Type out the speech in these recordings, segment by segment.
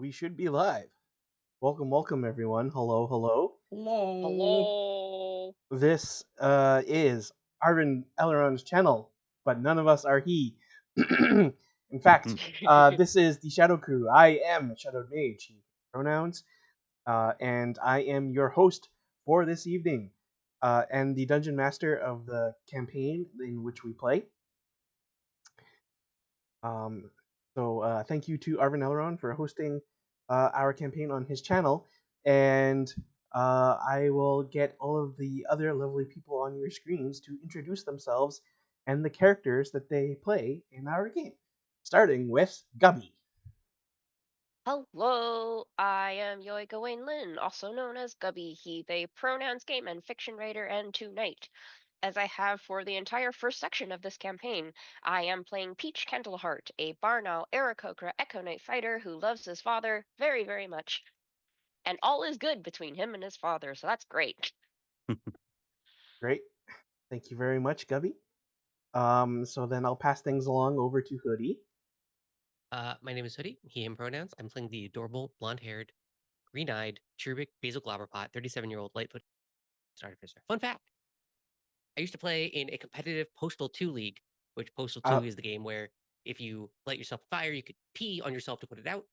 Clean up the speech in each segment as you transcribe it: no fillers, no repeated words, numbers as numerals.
We should be live. Welcome, everyone. Hello. Hello. Hello. This is Arvin Eleron's channel, but none of us are he. In fact, this is the Shadow Crew. I am Shadow Mage, he pronouns, and I am your host for this evening, and the Dungeon Master of the campaign in which we play. So thank you to Arvin Eleron for hosting our campaign on his channel, and I will get all of the other lovely people on your screens to introduce themselves and the characters that they play in our game, starting with Gubby. Hello, I am Yoi Gawain Lin, also known as Gubby, he, they, pronouns game and fiction writer and tonight. As I have for the entire first section of this campaign, I am playing Peach Candleheart, a Barnal Aarakocra Echo Knight fighter who loves his father very, very much. And all is good between him and his father, so that's great. Great, thank you very much, Gubby. So then I'll pass things along over to Hoodie. My name is Hoodie, he, him pronouns. I'm playing the adorable, blonde-haired, green-eyed, cherubic, basil glauberpot, 37-year-old Lightfoot Artificer. Fun fact, I used to play in a competitive Postal 2 league, which Postal 2 is the game where if you light yourself on fire, you could pee on yourself to put it out.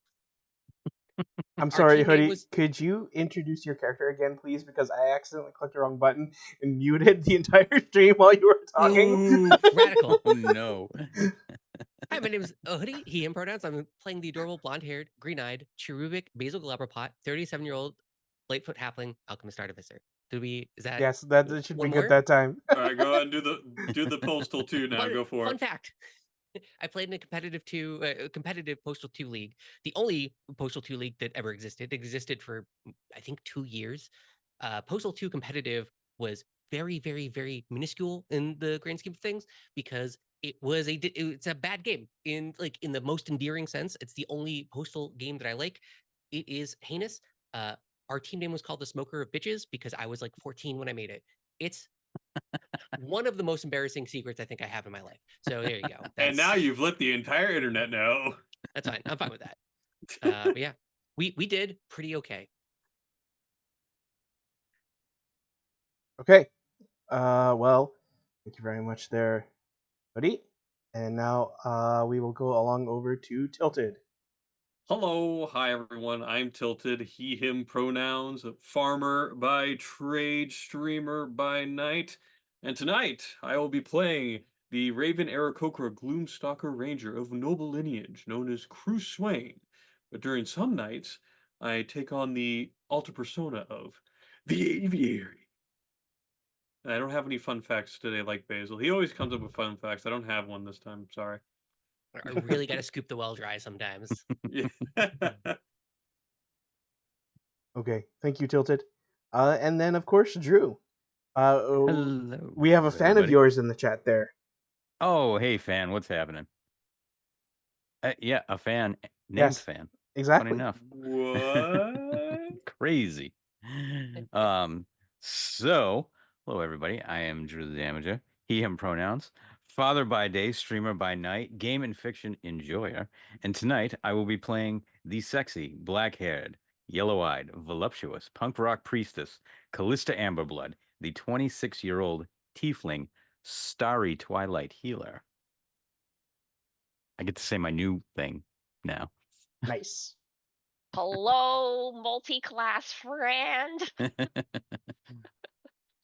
I'm Our sorry, team name Hoodie. was... Could you introduce your character again, please? Because I accidentally clicked the wrong button and muted the entire stream while you were talking. Radical. Oh, no. Hi, my name is Hoodie, he, him pronouns. I'm playing the adorable, blonde-haired, green-eyed, cherubic, basil glauberpot, 37-year-old Lightfoot halfling alchemist artificer. Is that... Yes, that should be one good more? that time. All right, go ahead and do the Postal 2 now. Go for Fun it. fact. I played in a competitive Postal 2 league. The only Postal 2 league that ever existed. It existed for, I think, 2 years. Postal 2 competitive was very, very, very minuscule in the grand scheme of things because it's a bad game in the most endearing sense. It's the only Postal game that I like. It is heinous. Our team name was called the Smoker of Bitches because I was like 14 when I made it. It's one of the most embarrassing secrets I think I have in my life. So there you go. And now you've let the entire internet know. That's fine. I'm fine with that. But yeah, we did pretty okay. Okay. Well, thank you very much there, buddy. And now we will go along over to Tilted. Hello, hi everyone. I'm Tilted, he, him pronouns, farmer by trade, streamer by night. And tonight I will be playing the Raven Aarakocra Gloomstalker Ranger of noble lineage, known as Crew Swain. But during some nights, I take on the alter persona of the Aviary. And I don't have any fun facts today like Basil. He always comes up with fun facts. I don't have one this time, sorry. I really got to scoop the well dry sometimes. Yeah. Okay, thank you, Tilted. And then of course Drew. Hello, We have a fan of everybody. yours in the chat there. Oh, hey, fan, what's happening? Yeah, a fan named Yes, Fan. exactly. Funny enough. What? Crazy. So, hello, everybody. I am Drew the Damager, he, him pronouns, father by day, streamer by night, game and fiction enjoyer. And tonight I will be playing the sexy, black-haired, yellow-eyed, voluptuous punk rock priestess, Callista Amberblood, the 26-year-old tiefling, starry twilight healer. I get to say my new thing now. Nice. Hello, multi-class friend.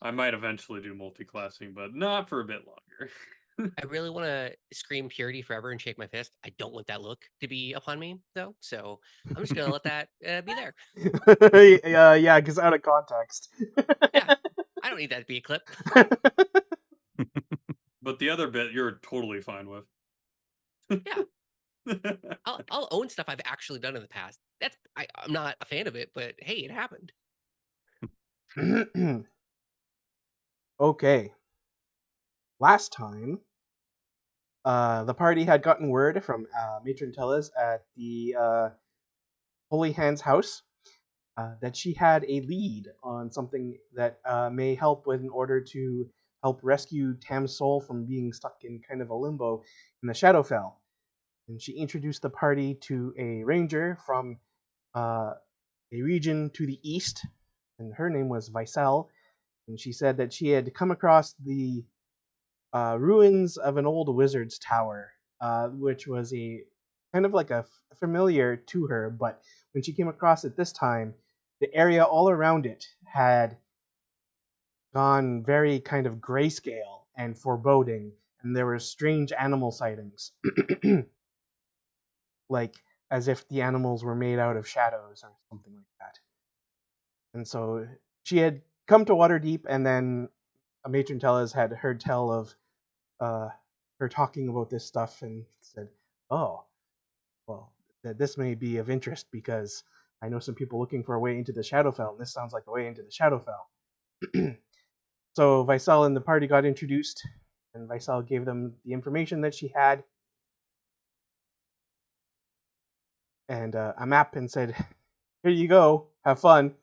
I might eventually do multi-classing, but not for a bit longer. I really want to scream purity forever and shake my fist. I don't want that look to be upon me, though. So I'm just going to let that be there. Yeah, because out of context. Yeah, I don't need that to be a clip. But the other bit you're totally fine with. Yeah. I'll own stuff I've actually done in the past. I'm not a fan of it, but hey, it happened. Okay. Last time, the party had gotten word from Matron Tellez at the Holy Hands house that she had a lead on something that may help in order to help rescue Tam's soul from being stuck in kind of a limbo in the Shadowfell. And she introduced the party to a ranger from a region to the east, and her name was Vysel, and she said that she had come across the ruins of an old wizard's tower, which was a kind of like a familiar to her, but when she came across it this time, the area all around it had gone very kind of grayscale and foreboding, and there were strange animal sightings, like as if the animals were made out of shadows or something like that. And so she had come to Waterdeep, and then a matron Tellez had heard tell of her talking about this stuff and said, "Oh, well, this may be of interest because I know some people looking for a way into the Shadowfell, and this sounds like the way into the Shadowfell." So Vysel and the party got introduced, and Vysel gave them the information that she had and a map and said, "Here you go, have fun."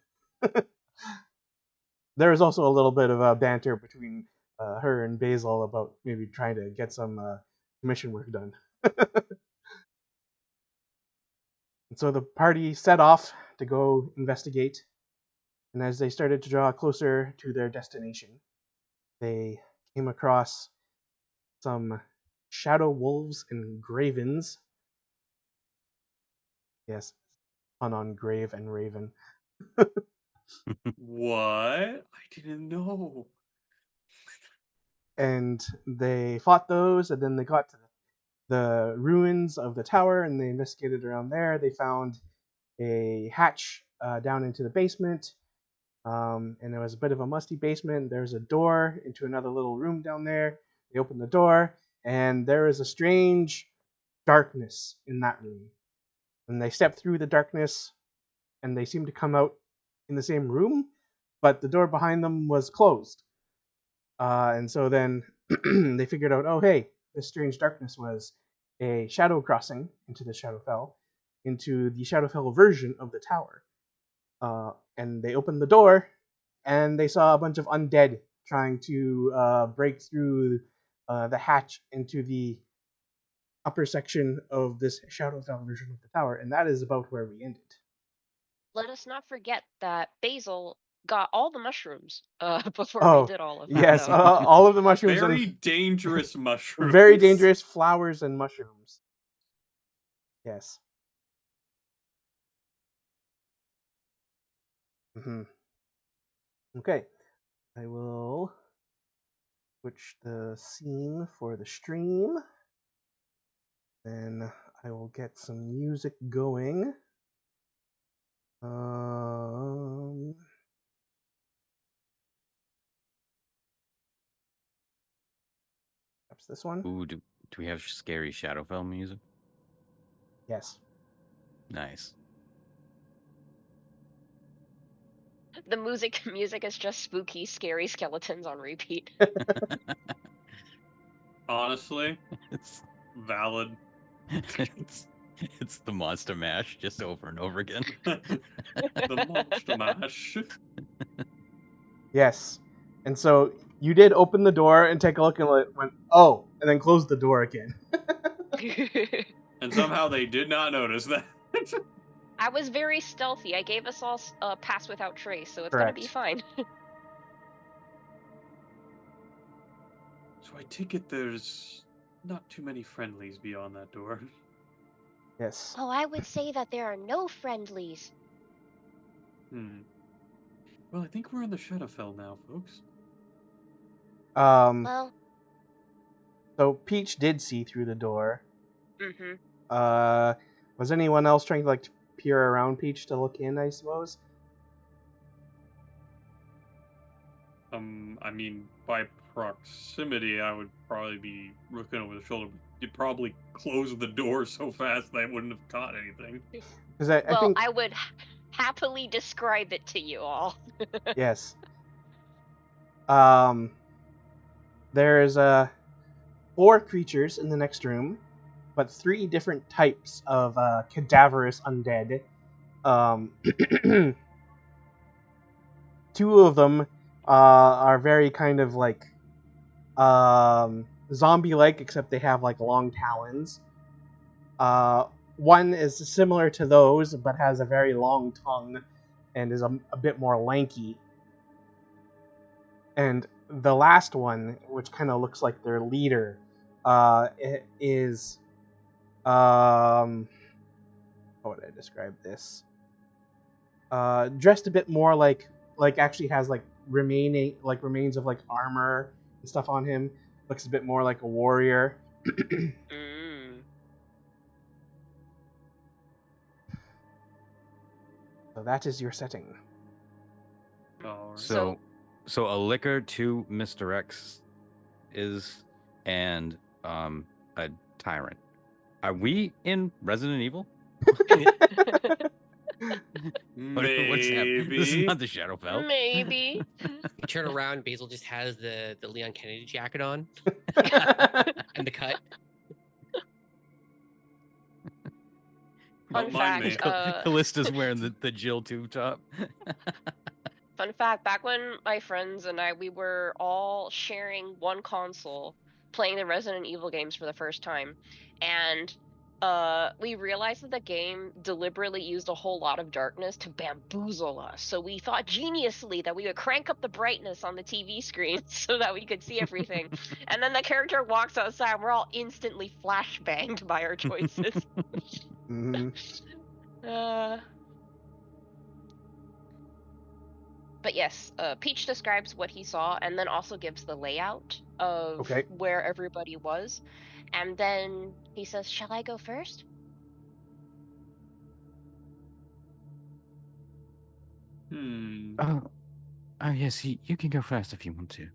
There was also a little bit of banter between her and Basil about maybe trying to get some commission work done. And so the party set off to go investigate, and as they started to draw closer to their destination, they came across some shadow wolves and gravens. Yes, pun on grave and raven. What? I didn't know. And they fought those, and then they got to the ruins of the tower, and they investigated around there. They found a hatch down into the basement, and it was a bit of a musty basement. There's a door into another little room down there. They opened the door, and there is a strange darkness in that room. And they stepped through the darkness, and they seemed to come out in the same room, but the door behind them was closed. And so then they figured out, oh, hey, this strange darkness was a shadow crossing into the Shadowfell, into the Shadowfell version of the tower. And they opened the door, and they saw a bunch of undead trying to break through the hatch into the upper section of this Shadowfell version of the tower, and that is about where we ended. Let us not forget that Basil got all the mushrooms before we Oh, did all of that. yes, though. all of the mushrooms Very and dangerous mushrooms. very dangerous flowers and mushrooms. Yes. Mm-hmm. Okay, I will switch the scene for the stream. Then I will get some music going. Perhaps this one? Ooh, do we have scary Shadowfell music? Yes. Nice. The music is just spooky, scary skeletons on repeat. Honestly, It's valid. it's the Monster Mash just over and over again. The Monster Mash. Yes. And so you did open the door and take a look and went, oh, and then close the door again. And somehow they did not notice that. I was very stealthy. I gave us all a pass without trace, so it's Correct. gonna be fine. So I take it there's not too many friendlies beyond that door. Yes. Oh, I would say that there are no friendlies. Well, I think we're in the Shadowfell now, folks. Well, So Peach did see through the door. mm-hmm. Was anyone else trying to like peer around Peach to look in, I suppose? I mean, by proximity, I would probably be looking over the shoulder. You'd probably close the door so fast that I wouldn't have caught anything. Because I think I would happily describe it to you all. yes. There's 4 creatures in the next room, but 3 different types of cadaverous undead. 2 of them are very kind of like zombie-like, except they have like long talons. one is similar to those, but has a very long tongue and is a bit more lanky. And the last one, which kind of looks like their leader, is how would I describe this? Dressed a bit more like actually has like remains of like armor and stuff on him. Looks a bit more like a warrior. So that is your setting. All right. So a liquor to Mr. X is and a tyrant. Are we in Resident Evil? What's happening? This is Maybe. not the Shadowfell. Maybe. You turn around, Basil just has the Leon Kennedy jacket on and the cut. Fun Don't mind fact, me. Callista's wearing the Jill tube top. Fun fact, back when my friends and we were all sharing one console, playing the Resident Evil games for the first time, and we realized that the game deliberately used a whole lot of darkness to bamboozle us. So we thought geniusly that we would crank up the brightness on the TV screen so that we could see everything. And then the character walks outside and we're all instantly flashbanged by our choices. But yes, Peach describes what he saw and then also gives the layout of where everybody was. And then he says, "Shall I go first?" Oh, yes, you can go first if you want to.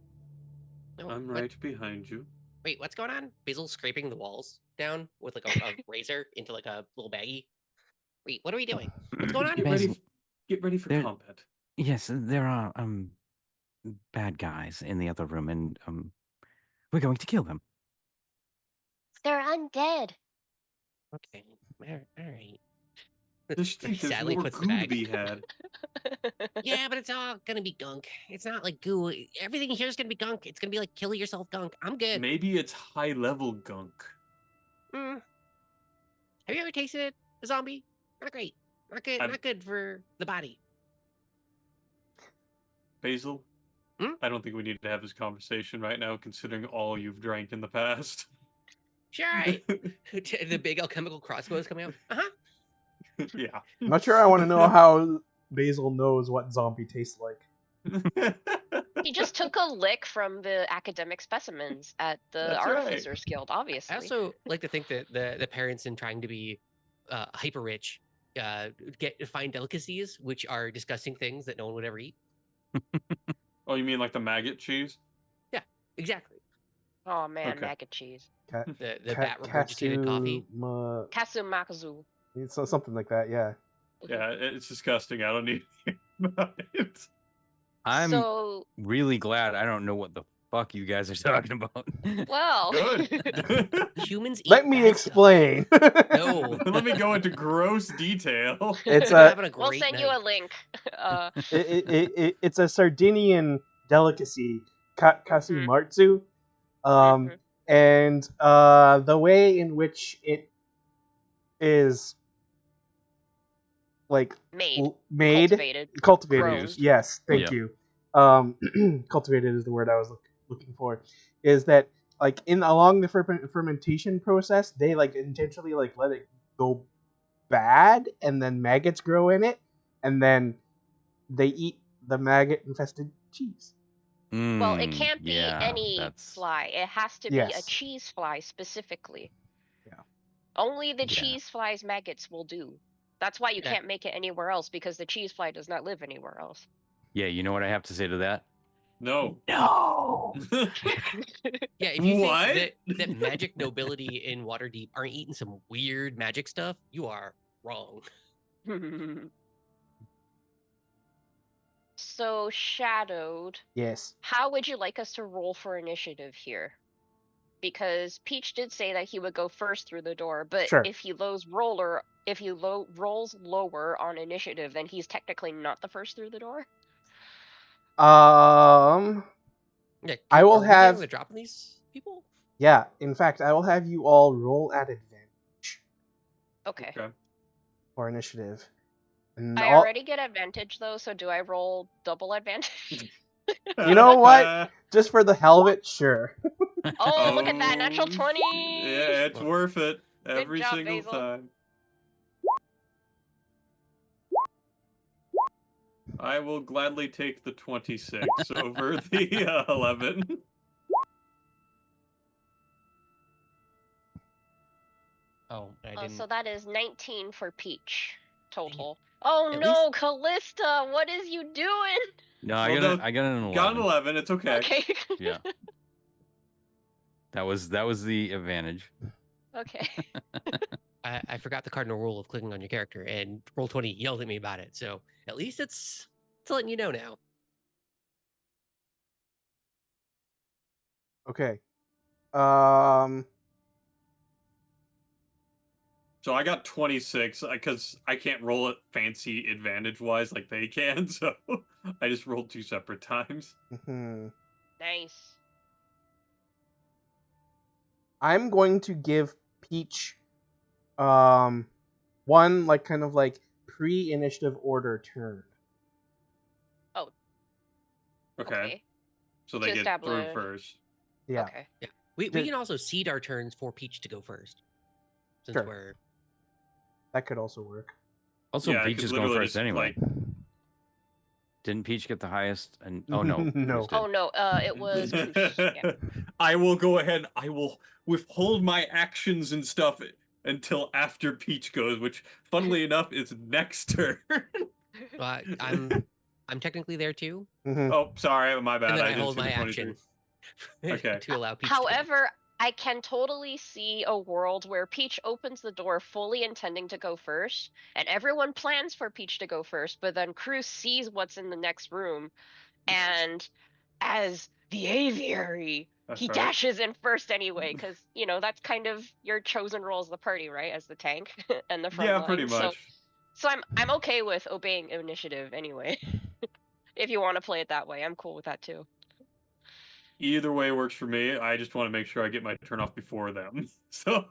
Oh, I'm right behind you. Wait, what's going on? Basil's scraping the walls down with like a razor into like a little baggie. Wait, what are we doing? What's going on? Get ready for combat. Yes, there are bad guys in the other room, and we're going to kill them. They're undead. Okay, all right. Just think there's Sadly more puts the goo to bag. be had. Yeah, but it's all gonna be gunk. It's not like goo. Everything here is gonna be gunk. It's gonna be like kill yourself gunk. I'm good. Maybe it's high level gunk. Have you ever tasted it? A zombie? Not great. Not good. Not good for the body. Basil, I don't think we need to have this conversation right now, considering all you've drank in the past. Sure. The big alchemical crossbow is coming out. Yeah. I'm not sure I want to know how Basil knows what zombie tastes like. He just took a lick from the academic specimens at the Artificers Guild, obviously. I also like to think that the parents, in trying to be hyper rich, find delicacies which are disgusting things that no one would ever eat. Oh, you mean like the maggot cheese? Yeah, exactly. Oh man, maggot cheese. The bat regurgitated coffee. Kasumakazu. So something like that, yeah. Yeah, it's disgusting. I don't need to hear about it. I'm really glad I don't know what the fuck you guys are talking about. Well, good. Humans eat Let me explain. No. Let me go into gross detail. It's we'll send you a link. It's a Sardinian delicacy, kasumartsu. And the way in which it is like made, cultivated. Yes, thank you. Cultivated is the word I was looking for. Is that like along the fermentation process, they like intentionally like let it go bad, and then maggots grow in it, and then they eat the maggot infested cheese. Well, it can't be any fly. It has to be a cheese fly specifically. Yeah. Only the cheese fly's maggots will do. That's why you can't make it anywhere else, because the cheese fly does not live anywhere else. Yeah, you know what I have to say to that? No. No. Yeah, if you think that magic nobility in Waterdeep aren't eating some weird magic stuff, you are wrong. So, Shadowed. Yes. How would you like us to roll for initiative here? Because Peach did say that he would go first through the door, but if he rolls lower on initiative, then he's technically not the first through the door. I will have the drop on these people. Yeah, in fact, I will have you all roll at advantage. Okay. for initiative. And I already get advantage though, so do I roll double advantage? You know what? Just for the hell of it, sure. Oh, look at that, natural 20! Yeah, it's worth it every job, single Basil. time. I will gladly take the 26 over the 11. Oh, I didn't. So that is 19 for Peach total. Oh At no, Callista, what is you doing? No, I got an 11. Got an 11. It's okay. Okay. Yeah. That was the advantage. Okay. I forgot the cardinal rule of clicking on your character, and Roll20 yelled at me about it. So at least it's letting you know now. Okay. So I got 26 because I can't roll it fancy advantage wise like they can. So I just rolled 2 separate times. Nice. I'm going to give Peach one kind of pre-initiative order turn. Oh. Okay. So they To get through establish. first. Yeah. Okay. Yeah. We can also seed our turns for Peach to go first. Since Sure. That could also work. Also, Yeah, Peach is going first just, anyway. Didn't Peach get the highest? And oh no, No. Cruz did. Oh no, it was Cruz. Yeah. I will go ahead. I will withhold my actions and stuff until after Peach goes, which, funnily enough, is next turn. I'm technically there too. Oh, sorry, my bad. And then I I didn't hold see the my 23. action. Okay. To allow Peach. However, I can totally see a world where Peach opens the door fully intending to go first, and everyone plans for Peach to go first, but then Cruz sees what's in the next room, and as the aviary, he dashes in first anyway, because, that's kind of your chosen role as the party, right? As the tank and the front line. Pretty much. So I'm okay with obeying initiative anyway. If you want to play it that way, I'm cool with that too. Either way works for me. I just want to make sure I get my turn off before them. So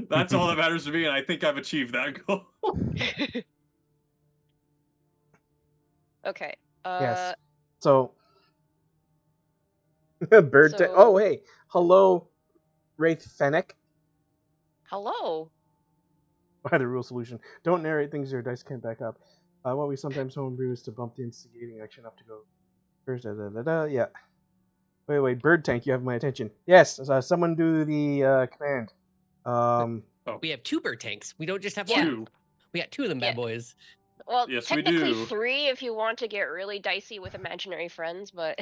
that's all that matters to me, and I think I've achieved that goal. Okay. Yes. So bird. Oh hey, hello, Wraith Fennec. Hello. By the rule solution, don't narrate things your dice can't back up. What we sometimes homebrew is to bump the instigating action up to go first. Yeah. Wait, bird tank, you have my attention. Yes, someone do the command. We have 2 bird tanks. We don't just have Yeah. 1. We got 2 of them bad boys. Well, yes, technically we do. 3 if you want to get really dicey with imaginary friends, but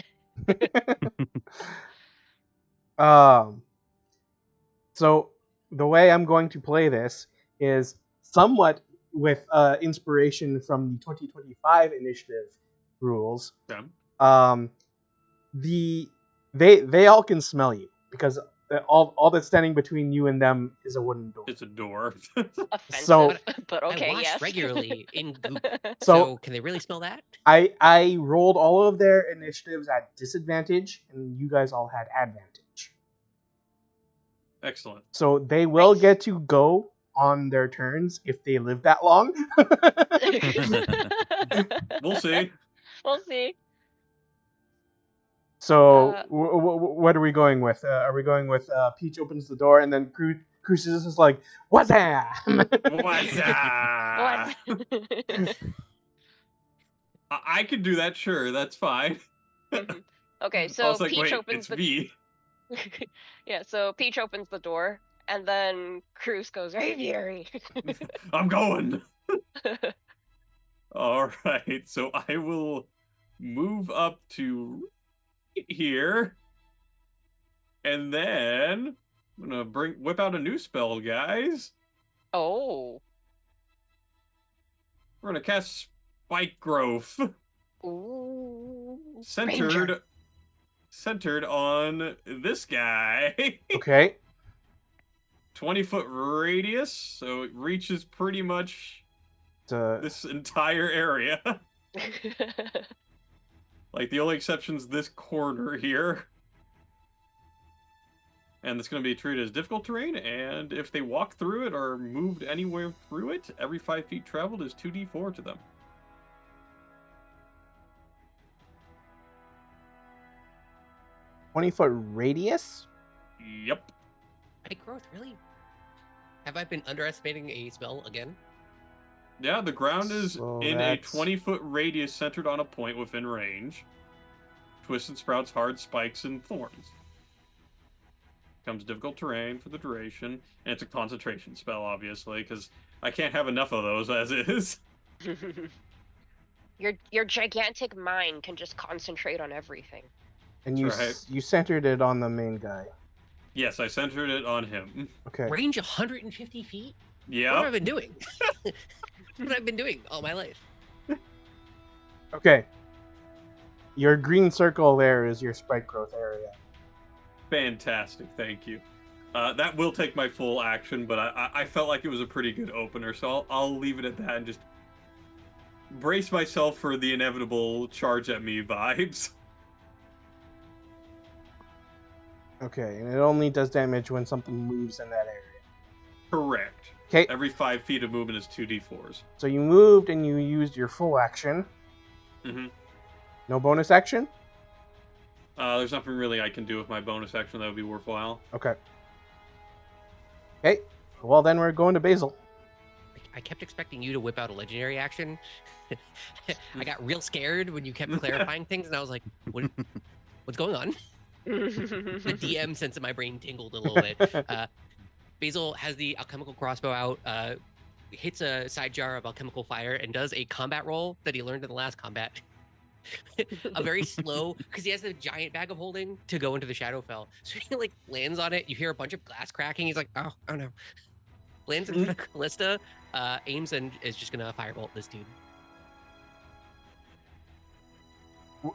so the way I'm going to play this is somewhat with inspiration from the 2025 initiative rules. Okay. They all can smell you because all that's standing between you and them is a wooden door. It's a door. offensive. But okay, I wash yes. regularly in goop. So So can they really smell that? I rolled all of their initiatives at disadvantage, and you guys all had advantage. Excellent. So they will get to go on their turns if they live that long. We'll see. We'll see. So what are we going with? Are we going with Peach opens the door and then Cruz is just like, what's that? What's that? I could do that, sure. That's fine. Okay, I so was like, Peach wait, opens it's me. Yeah, so Peach opens the door, and then Cruz goes, aviary. I'm going. All right, so I will move up to here, and then I'm gonna whip out a new spell, guys. Oh. We're gonna cast Spike Growth. Ooh. Centered on this guy. Okay. 20-foot radius, so it reaches pretty much this entire area. Like, the only exception's this corner here. and it's going to be treated as difficult terrain, and if they walk through it or moved anywhere through it, every 5 feet traveled is 2d4 to them. 20-foot radius? Yep. High growth, really? Have I been underestimating a spell again? Yeah, the ground is So in a that's- 20-foot radius centered on a point within range. Twisted sprouts, hard spikes, and thorns. Comes difficult terrain for the duration, and it's a concentration spell, obviously, because I can't have enough of those as is. Your gigantic mind can just concentrate on everything. And That's right. you centered it on the main guy. Yes, I centered it on him. Okay. Range 150 feet? Yep. What have I been doing? What have I been doing all my life? Okay. Your green circle there is your sprite growth area. Fantastic, thank you. That will take my full action, but I felt like it was a pretty good opener, so I'll leave it at that and just brace myself for the inevitable charge at me vibes. Okay, and it only does damage when something moves in that area. Correct. Okay, Every 5 feet of movement is 2d4s. so you moved and you used your full action. Mm-hmm. No bonus action? There's nothing really I can do with my bonus action that would be worthwhile. Okay. Okay, well then we're going to Basil. I kept expecting you to whip out a legendary action. I got real scared when you kept clarifying things, and I was like, what's going on? The DM sense in my brain tingled a little bit. Basil has the alchemical crossbow out, hits a side jar of alchemical fire, and does a combat roll that he learned in the last combat. A very slow, because he has a giant bag of holding to go into the Shadowfell. So he like lands on it. You hear a bunch of glass cracking. He's like, oh no. Lands in front of Callista, aims, and is just gonna firebolt this dude.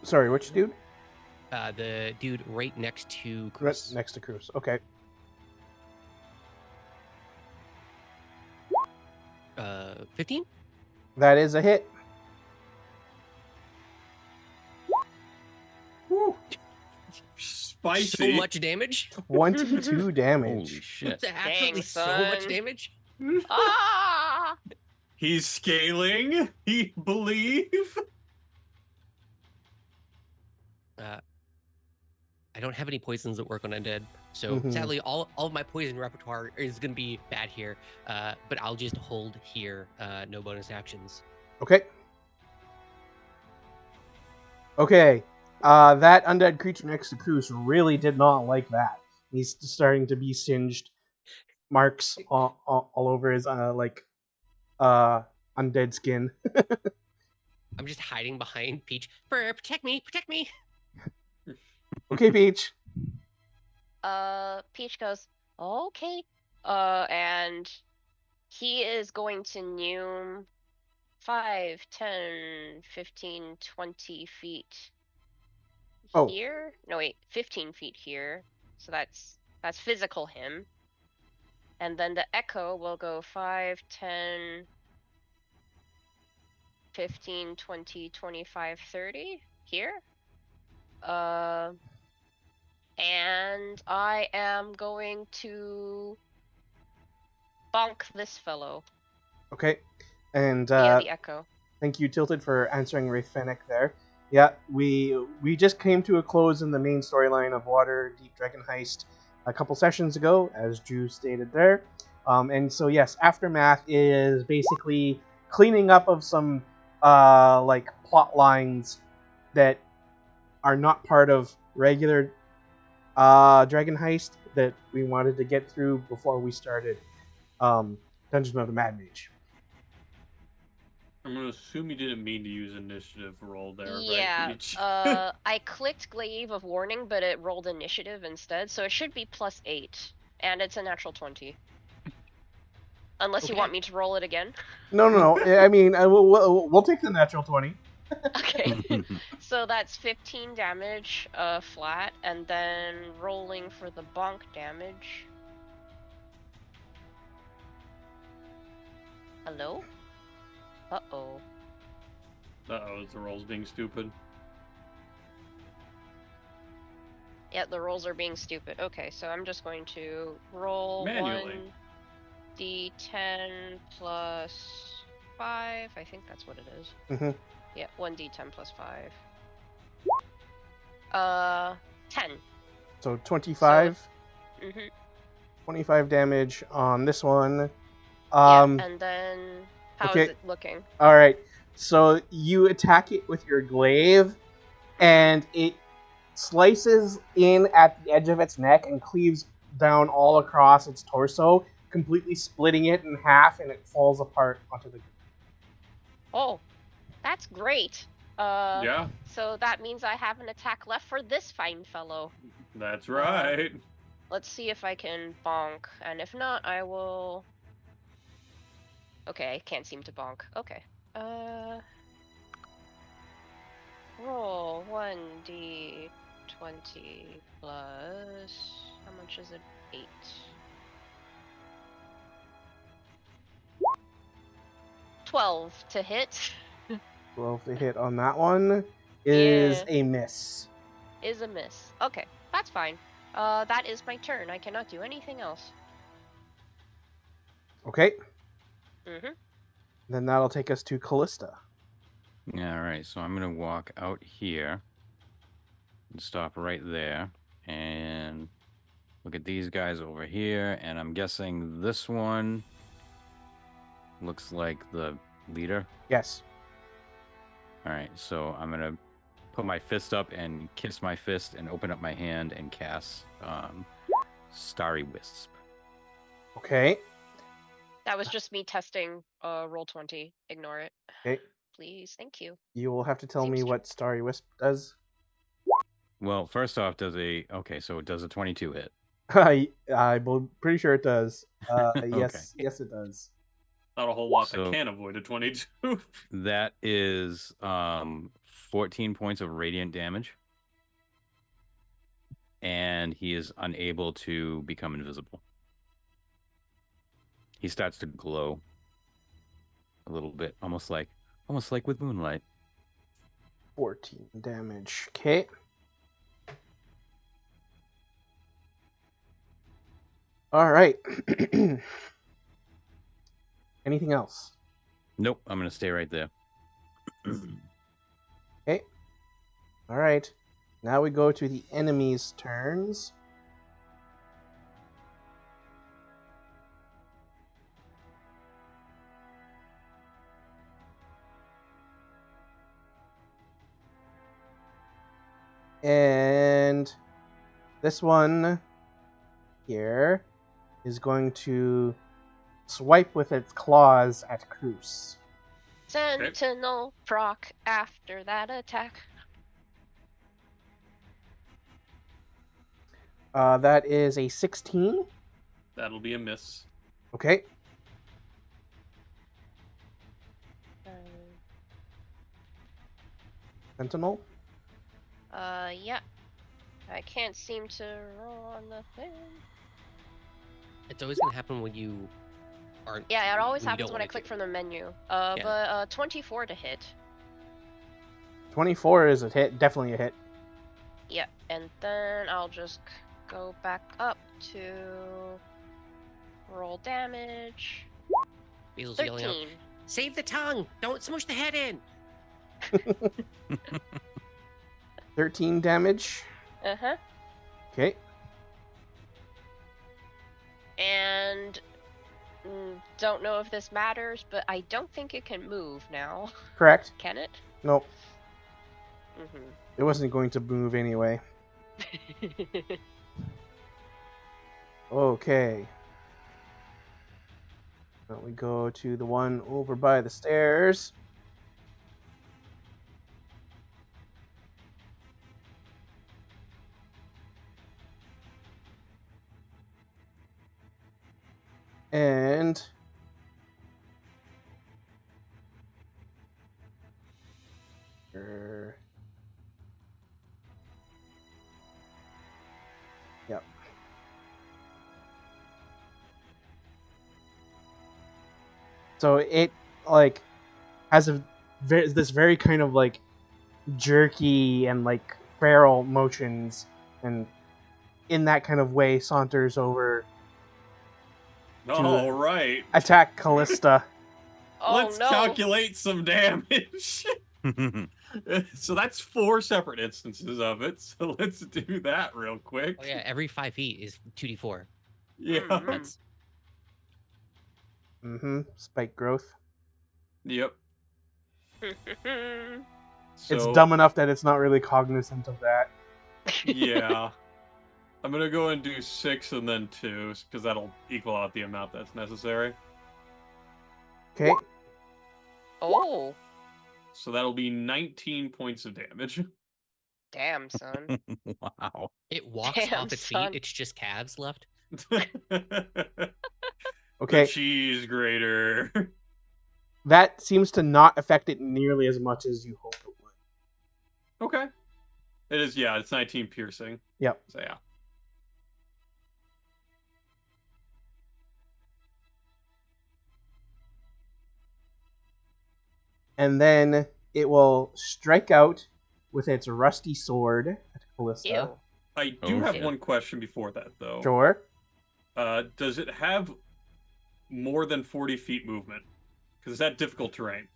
Sorry, which dude? The dude right next to Right Chris. next to Cruz. Okay. 15? That is a hit. Woo. Spicy. So much damage. 22 damage. Holy shit. Absolutely Dang, so much son. damage. Ah! He's scaling. He believe. I don't have any poisons that work on undead, so Mhm. sadly, all of my poison repertoire is going to be bad here. But I'll just hold here. No bonus actions. Okay. Okay. That undead creature next to Cruz really did not like that. He's starting to be singed marks all over his undead skin. I'm just hiding behind Peach. Protect me! Protect me! Okay, Peach. Peach goes, okay. And he is going to noom 5, 10, 15, 20 feet Oh. here. No, wait, 15 feet here. So that's physical him. And then the echo will go 5, 10, 15, 20, 25, 30 here. And I am going to bonk this fellow Okay. And via the echo. thank you, Tilted, for answering Ray Fennec there. Yeah, we just came to a close in the main storyline of Waterdeep Dragon Heist a couple sessions ago, as Drew stated there. And so yes, Aftermath is basically cleaning up of some plot lines that are not part of regular Dragon Heist that we wanted to get through before we started Dungeon of the Mad Mage. I'm gonna assume you didn't mean to use initiative roll there, Yeah, right, Peach? I clicked Glaive of Warning, but it rolled initiative instead, so it should be +8, and it's a natural 20. Unless you Okay. want me to roll it again. No. I mean, we'll take the natural 20. Okay. So that's 15 damage flat, and then rolling for the bonk damage. Hello? Uh-oh. Uh-oh, is the roll's being stupid. Yeah, the rolls are being stupid. Okay, so I'm just going to roll Manually. 1d10 plus 5. I think that's what it is. Mhm. Yeah, 1d10 plus 5. 10. So 25. Mm-hmm. 25 damage on this one. Yeah, and then how is okay. it looking? All right. So you attack it with your glaive, and it slices in at the edge of its neck and cleaves down all across its torso, completely splitting it in half, and it falls apart onto the ground. Oh, that's great. Yeah, So that means I have an attack left for this fine fellow. that's right. Let's see if I can bonk, and if not, I will... Okay, I can't seem to bonk. Okay. Roll 1d20 plus... How much is it? 8. 12 to hit. 12 to hit on that one is Yeah. a miss. Is a miss. Okay, that's fine. That is my turn. I cannot do anything else. Okay. Mm-hmm. Then that'll take us to Callista. Yeah, all right. So I'm gonna walk out here and stop right there and look at these guys over here. And I'm guessing this one looks like the leader. Yes. All right. So I'm gonna put my fist up and kiss my fist and open up my hand and cast Starry Wisp. Okay. That was just me testing roll 20. Ignore it. Okay. Please, thank you. You will have to tell Seems me true. what Starry Wisp does. Well, first off, so it does a 22 hit. I'm pretty sure it does. Yes, Okay. yes, it does. Not a whole lot So- that can avoid a 22. That is 14 points of radiant damage. And he is unable to become invisible. He starts to glow a little bit, almost like with moonlight. 14 damage. Okay. All right. Anything else? Nope, I'm gonna stay right there. Okay. All right. Now we go to the enemies' turns. And this one here is going to swipe with its claws at Cruz. Sentinel proc after that attack. That is a 16. That'll be a miss. Okay. Sentinel. Yeah. I can't seem to roll on the thing. It's always gonna happen when you aren't. Yeah, it always when you happens don't when I wanna click do. from the menu. Yeah. But 24 to hit. 24 is a hit. Definitely a hit. Yeah, and then I'll just go back up to roll damage. Weasel's yelling out, 13. "Save the tongue! Don't smush the head in!" 13 damage. Uh-huh. Okay. And don't know if this matters, but I don't think it can move now. Correct. Can it? Nope. Mm-hmm. It wasn't going to move anyway. Okay. Now we go to the one over by the stairs. And yep. So it like has this very kind of like jerky and like feral motions and in that kind of way, saunters over All right. attack Callista. Oh Let's no. calculate some damage. So that's 4 separate instances of it. So let's do that real quick. Oh yeah, every 5 feet is 2d4. Yeah. Mhm. That's Spike growth. Yep. So, It's dumb enough that it's not really cognizant of that. Yeah. I'm gonna go and do 6 and then 2, because that'll equal out the amount that's necessary. Okay. Oh, So that'll be 19 points of damage. damn, son. Wow. it walks Damn, off its son. feet. It's just calves left. The Okay. cheese grater. That seems to not affect it nearly as much as you hope it would. Okay. It is, yeah, it's 19 piercing. Yep. So yeah. And then it will strike out with its rusty sword at Callista. Ew. I do Oh, have shit. one question before that, though. Sure. Does it have more than 40 feet movement? Because it's that difficult terrain.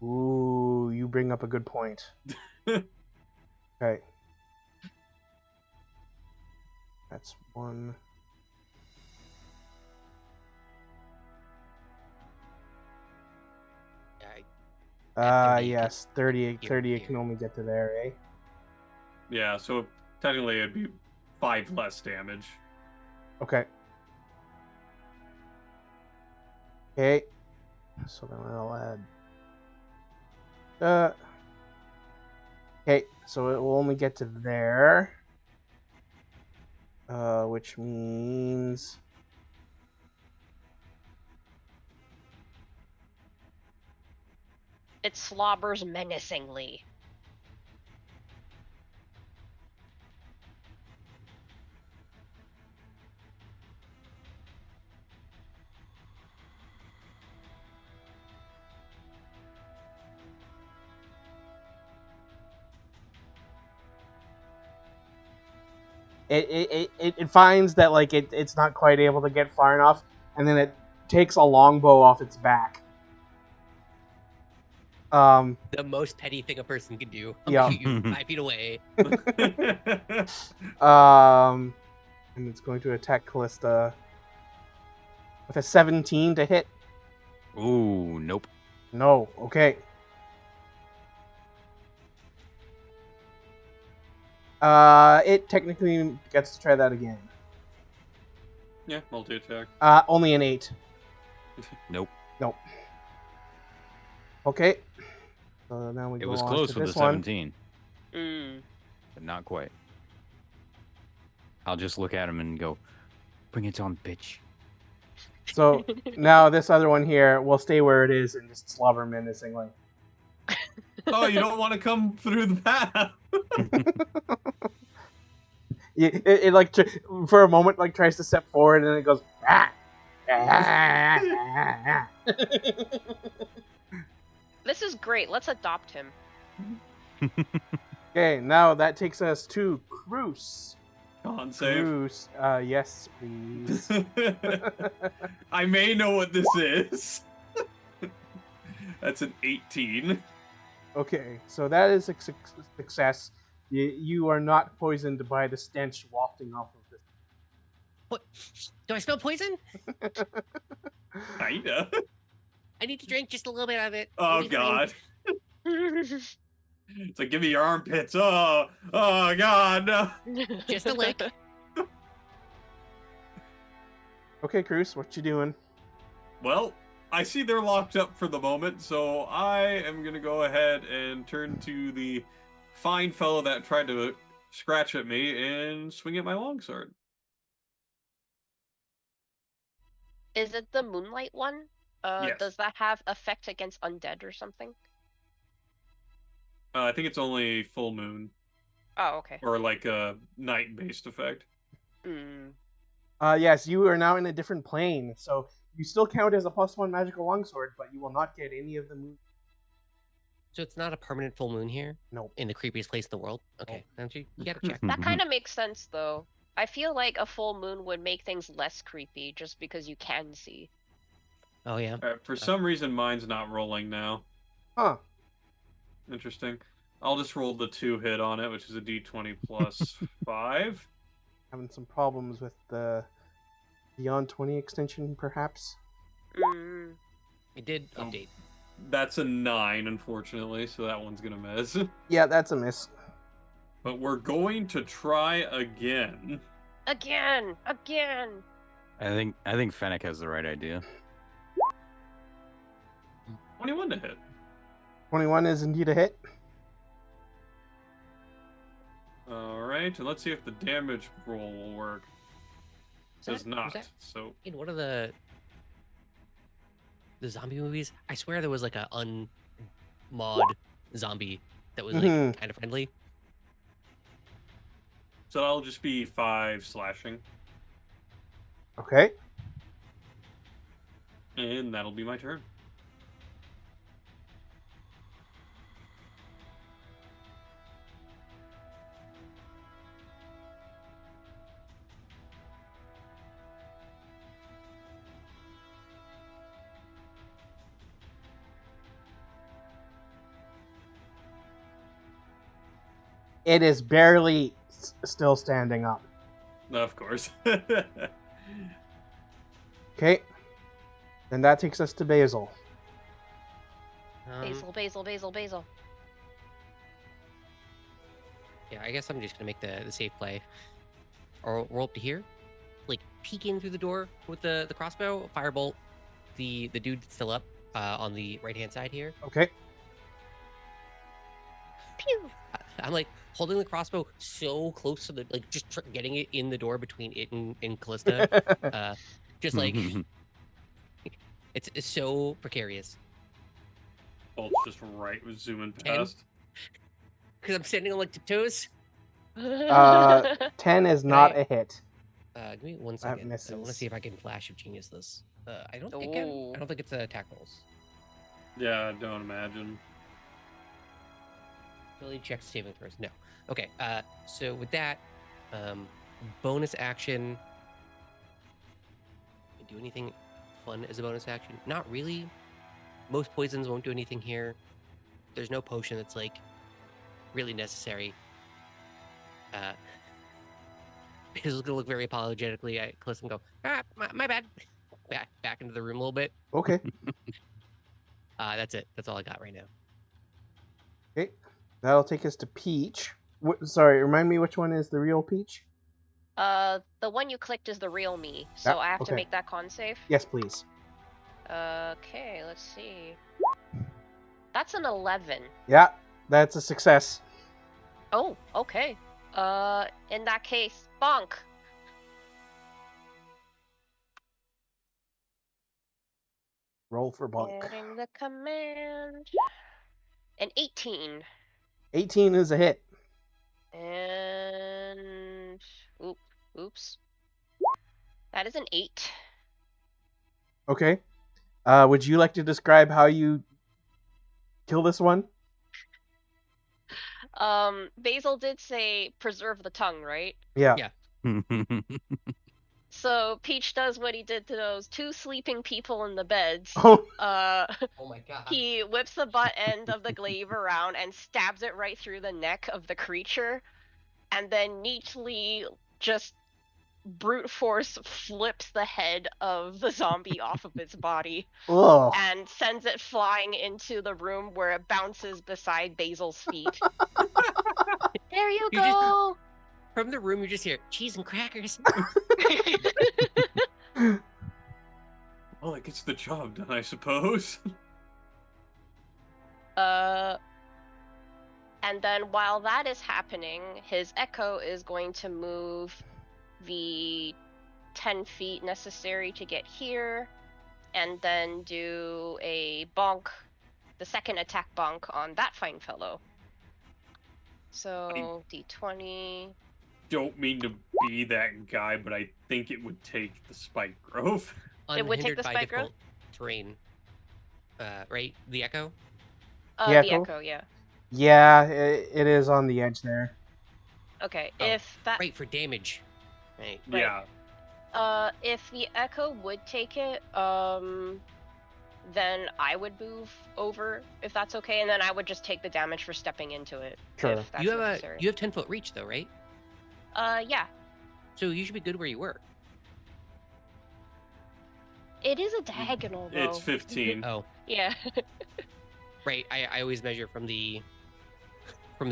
Ooh, you bring up a good point. Okay. That's one. Yeah, At 30, you Yes. 30, here, 30 it here. can only get to there, eh? Yeah, so technically it'd be 5 less damage. Okay. Okay. So then I'll add. Okay, so it will only get to there. Which means. It slobbers menacingly. It finds that like it's not quite able to get far enough, and then it takes a longbow off its back. The most petty thing a person can do. Yeah. Shoot you 5 feet away. And it's going to attack Callista with a 17 to hit. Ooh, nope. No. Okay. It technically gets to try that again. Yeah, multi-attack. Only an 8. Nope. Nope. Okay. So now we It go was on close to with this the one. 17, Mm. but not quite. I'll just look at him and go, bring it on, bitch. So now this other one here will stay where it is and just slobber menacingly. Oh, you don't want to come through the path? It like for a moment like tries to step forward and then it goes. This is great. Let's adopt him. Okay, now that takes us to Cruz. Con save. Cruz, yes, please. I may know what this is. That's an 18. Okay, so that is a success. You are not poisoned by the stench wafting off of this. What? Do I smell poison? Kinda. I need to drink just a little bit of it. Oh I'll be fine. god. It's like, give me your armpits. Oh god, no. Just a lick. Okay, Cruz, what you doing? Well, I see they're locked up for the moment, so I am gonna go ahead and turn to the fine fellow that tried to scratch at me and swing at my longsword. Is it the moonlight one? Yes. Does that have effect against undead or something? I think it's only full moon, Oh, okay. or like a night-based effect. Mm. Yes, you are now in a different plane, so you still count as a +1 magical longsword, but you will not get any of the moon. So it's not a permanent full moon here? Nope. In the creepiest place in the world? Okay. Don't you gotta check. That kind of makes sense, though. I feel like a full moon would make things less creepy just because you can see. Oh yeah. For some reason, mine's not rolling now. Huh. Interesting. I'll just roll the 2 hit on it, which is a d20 plus 5. Having some problems with the Beyond 20 extension, perhaps? Mm. It did Oh. update. That's a 9, unfortunately, so that one's gonna miss. Yeah, that's a miss. But we're going to try again. Again! I think Fennec has the right idea. 21 to hit. 21 is indeed a hit. Alright, and let's see if the damage roll will work. It does not, so... In one of the zombie movies, I swear there was like a unmod zombie that was like kind of friendly. So that'll just be 5 slashing. Okay. And that'll be my turn. It is barely still standing up. Of course. Okay. Then that takes us to Basil. Basil. Yeah, I guess I'm just gonna make the safe play. Or roll up to here, like peek in through the door with the crossbow, firebolt the dude that's still up on the right hand side here. Okay. Pew! I'm like holding the crossbow so close to the just getting it in the door between it and Callista. Just like it's so precarious. Bolt's just right with zooming 10? past. Because I'm standing on like tiptoes. 10 is not a hit. Give me 1 That second. I want to misses. see if I can flash of genius this. I don't think I can. I don't think it's attack rolls. Yeah, I don't imagine. Ability check saving throws. No. Okay. So with that, bonus action. Do anything fun as a bonus action? Not really. Most poisons won't do anything here. There's no potion that's like really necessary. Basil's gonna look very apologetically at Callista and go, my bad. Back into the room a little bit. Okay. That's it. That's all I got right now. Okay. That'll take us to Peach. Sorry, remind me which one is the real Peach? The one you clicked is the real me, so I have to make that con save. Yes, please. Okay, let's see. That's an 11. Yeah, that's a success. Oh, okay. In that case, bonk. Roll for bonk. Getting the command. An 18. 18 is a hit. And oops. That is an 8. Okay. Would you like to describe how you kill this one? Basil did say preserve the tongue, right? Yeah. So Peach does what he did to those 2 sleeping people in the beds. Oh. Oh my god. He whips the butt end of the glaive around and stabs it right through the neck of the creature, and then neatly just brute force flips the head of the zombie off of its body. Ugh. And sends it flying into the room where it bounces beside Basil's feet. There you go! From the room, you just hear cheese and crackers. Well, it gets the job done, I suppose. And then while that is happening, his echo is going to move the 10 feet necessary to get here, and then do a bonk, the second attack bonk on that fine fellow. So, D20. Don't mean to be that guy, but I think it would take the spike growth. It would take the by spike difficult terrain. Right? The echo? The The echo? echo, yeah. Yeah, it is on the edge there. Okay, Oh, if that... Right, for damage. Right. Right. Yeah. If the echo would take it, then I would move over if that's okay, and then I would just take the damage for stepping into it Sure. if that's You have necessary. you have 10-foot reach though, right? Yeah. So you should be good where you were. It is a diagonal though. It's 15. Oh, Yeah. right. I always measure from the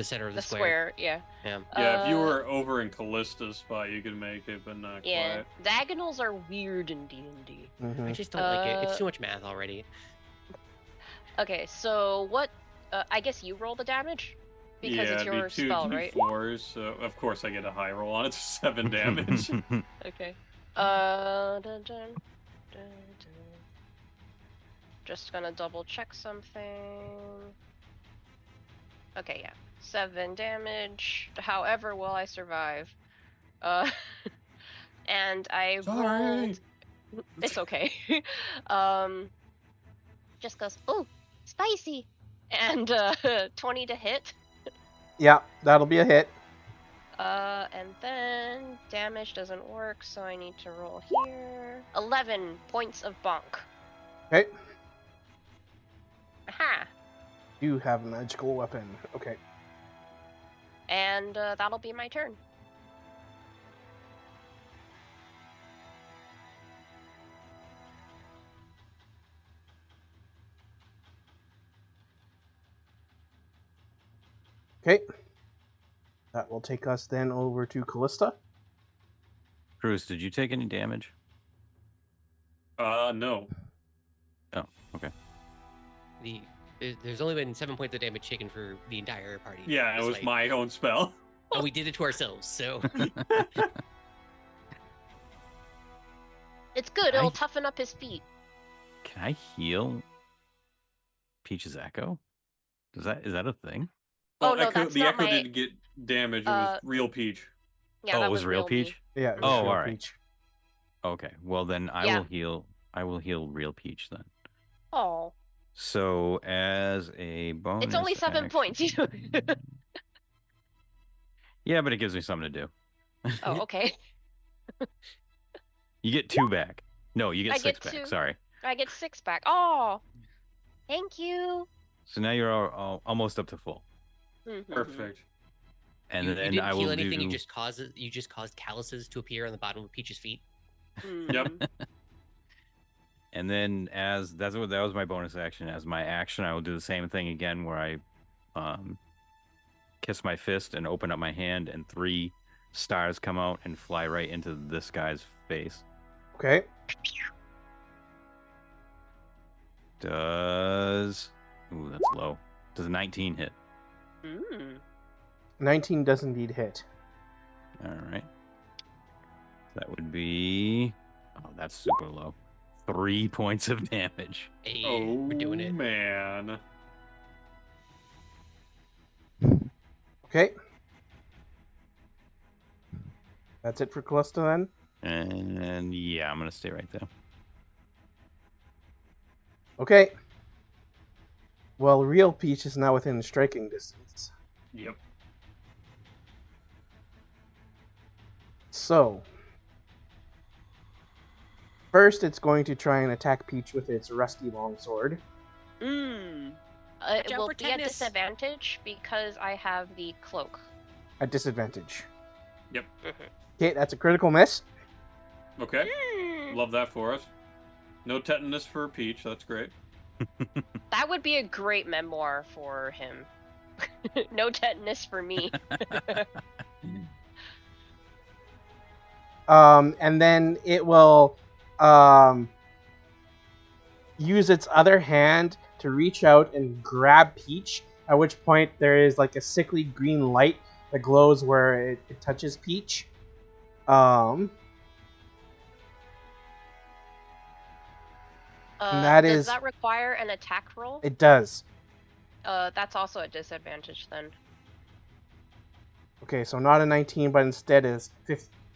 center of the The square. Yeah. Yeah. Yeah, if you were over in Callista's spot, you could make it, but not Yeah. quite. Diagonals are weird in D&D. I just don't like it. It's too much math already. Okay, so what? I guess you roll the damage because it's it'd your be two spell, right? D4s, so of course I get a high roll on it, 7 damage. Okay. Dun, dun, dun, dun. Just gonna double check something. Okay, yeah. 7 damage. However, will I survive? And I rolled. It's okay. Just goes, oh, spicy, and 20 to hit. Yeah, that'll be a hit. And then damage doesn't work, so I need to roll here. 11 points of bonk. Okay. Aha! You have a magical weapon. Okay. And that'll be my turn. Okay. That will take us then over to Callista. Cruz, did you take any damage? No. Oh, okay. There's only been 7 points of damage taken for the entire party. Yeah, it this was fight. my own spell. And we did it to ourselves, so. It's good, it'll toughen up his feet. Can I heal Peach's Echo? Is that a thing? Oh, no, Echo, that's the not Echo my- didn't get damage, it was real Peach. Yeah, oh, that it was real me. Peach? Yeah. It was Oh, Real all right. Peach. Okay. Well, then I Yeah. will heal real Peach then. Oh, So as a bonus, it's only 7 points. Yeah, but it gives me something to do. Oh, okay. You get 2 back. No, you get I 6 get back. 2. Sorry. I get 6 back. Oh, thank you. So now you're almost up to full. Perfect. And you then didn't I heal will anything. do. You just caused calluses to appear on the bottom of Peach's feet. Yep. And then that was my bonus action. As my action, I will do the same thing again, where I kiss my fist and open up my hand, and 3 stars come out and fly right into this guy's face. Okay. Does that's low. Does a 19 hit? 19 does indeed hit. All right. That would be. Oh, that's super low. 3 points of damage. Hey, Oh, we're doing it. man. Okay. That's it for Callista then? And yeah, I'm gonna stay right there. Okay. Well, real Peach is now within striking distance. Yep. So, first it's going to try and attack Peach with its rusty longsword. It Watch out will for be a tetanus. disadvantage because I have the cloak. At disadvantage. Yep. Okay, that's a critical miss. Okay. Love that for us. No tetanus for Peach. That's great. That would be a great memoir for him. No tetanus for me. And then it will use its other hand to reach out and grab Peach, at which point there is like a sickly green light that glows where it touches Peach. And that Does is... that require an attack roll? It does. That's also a disadvantage then. Okay, so not a 19, but instead is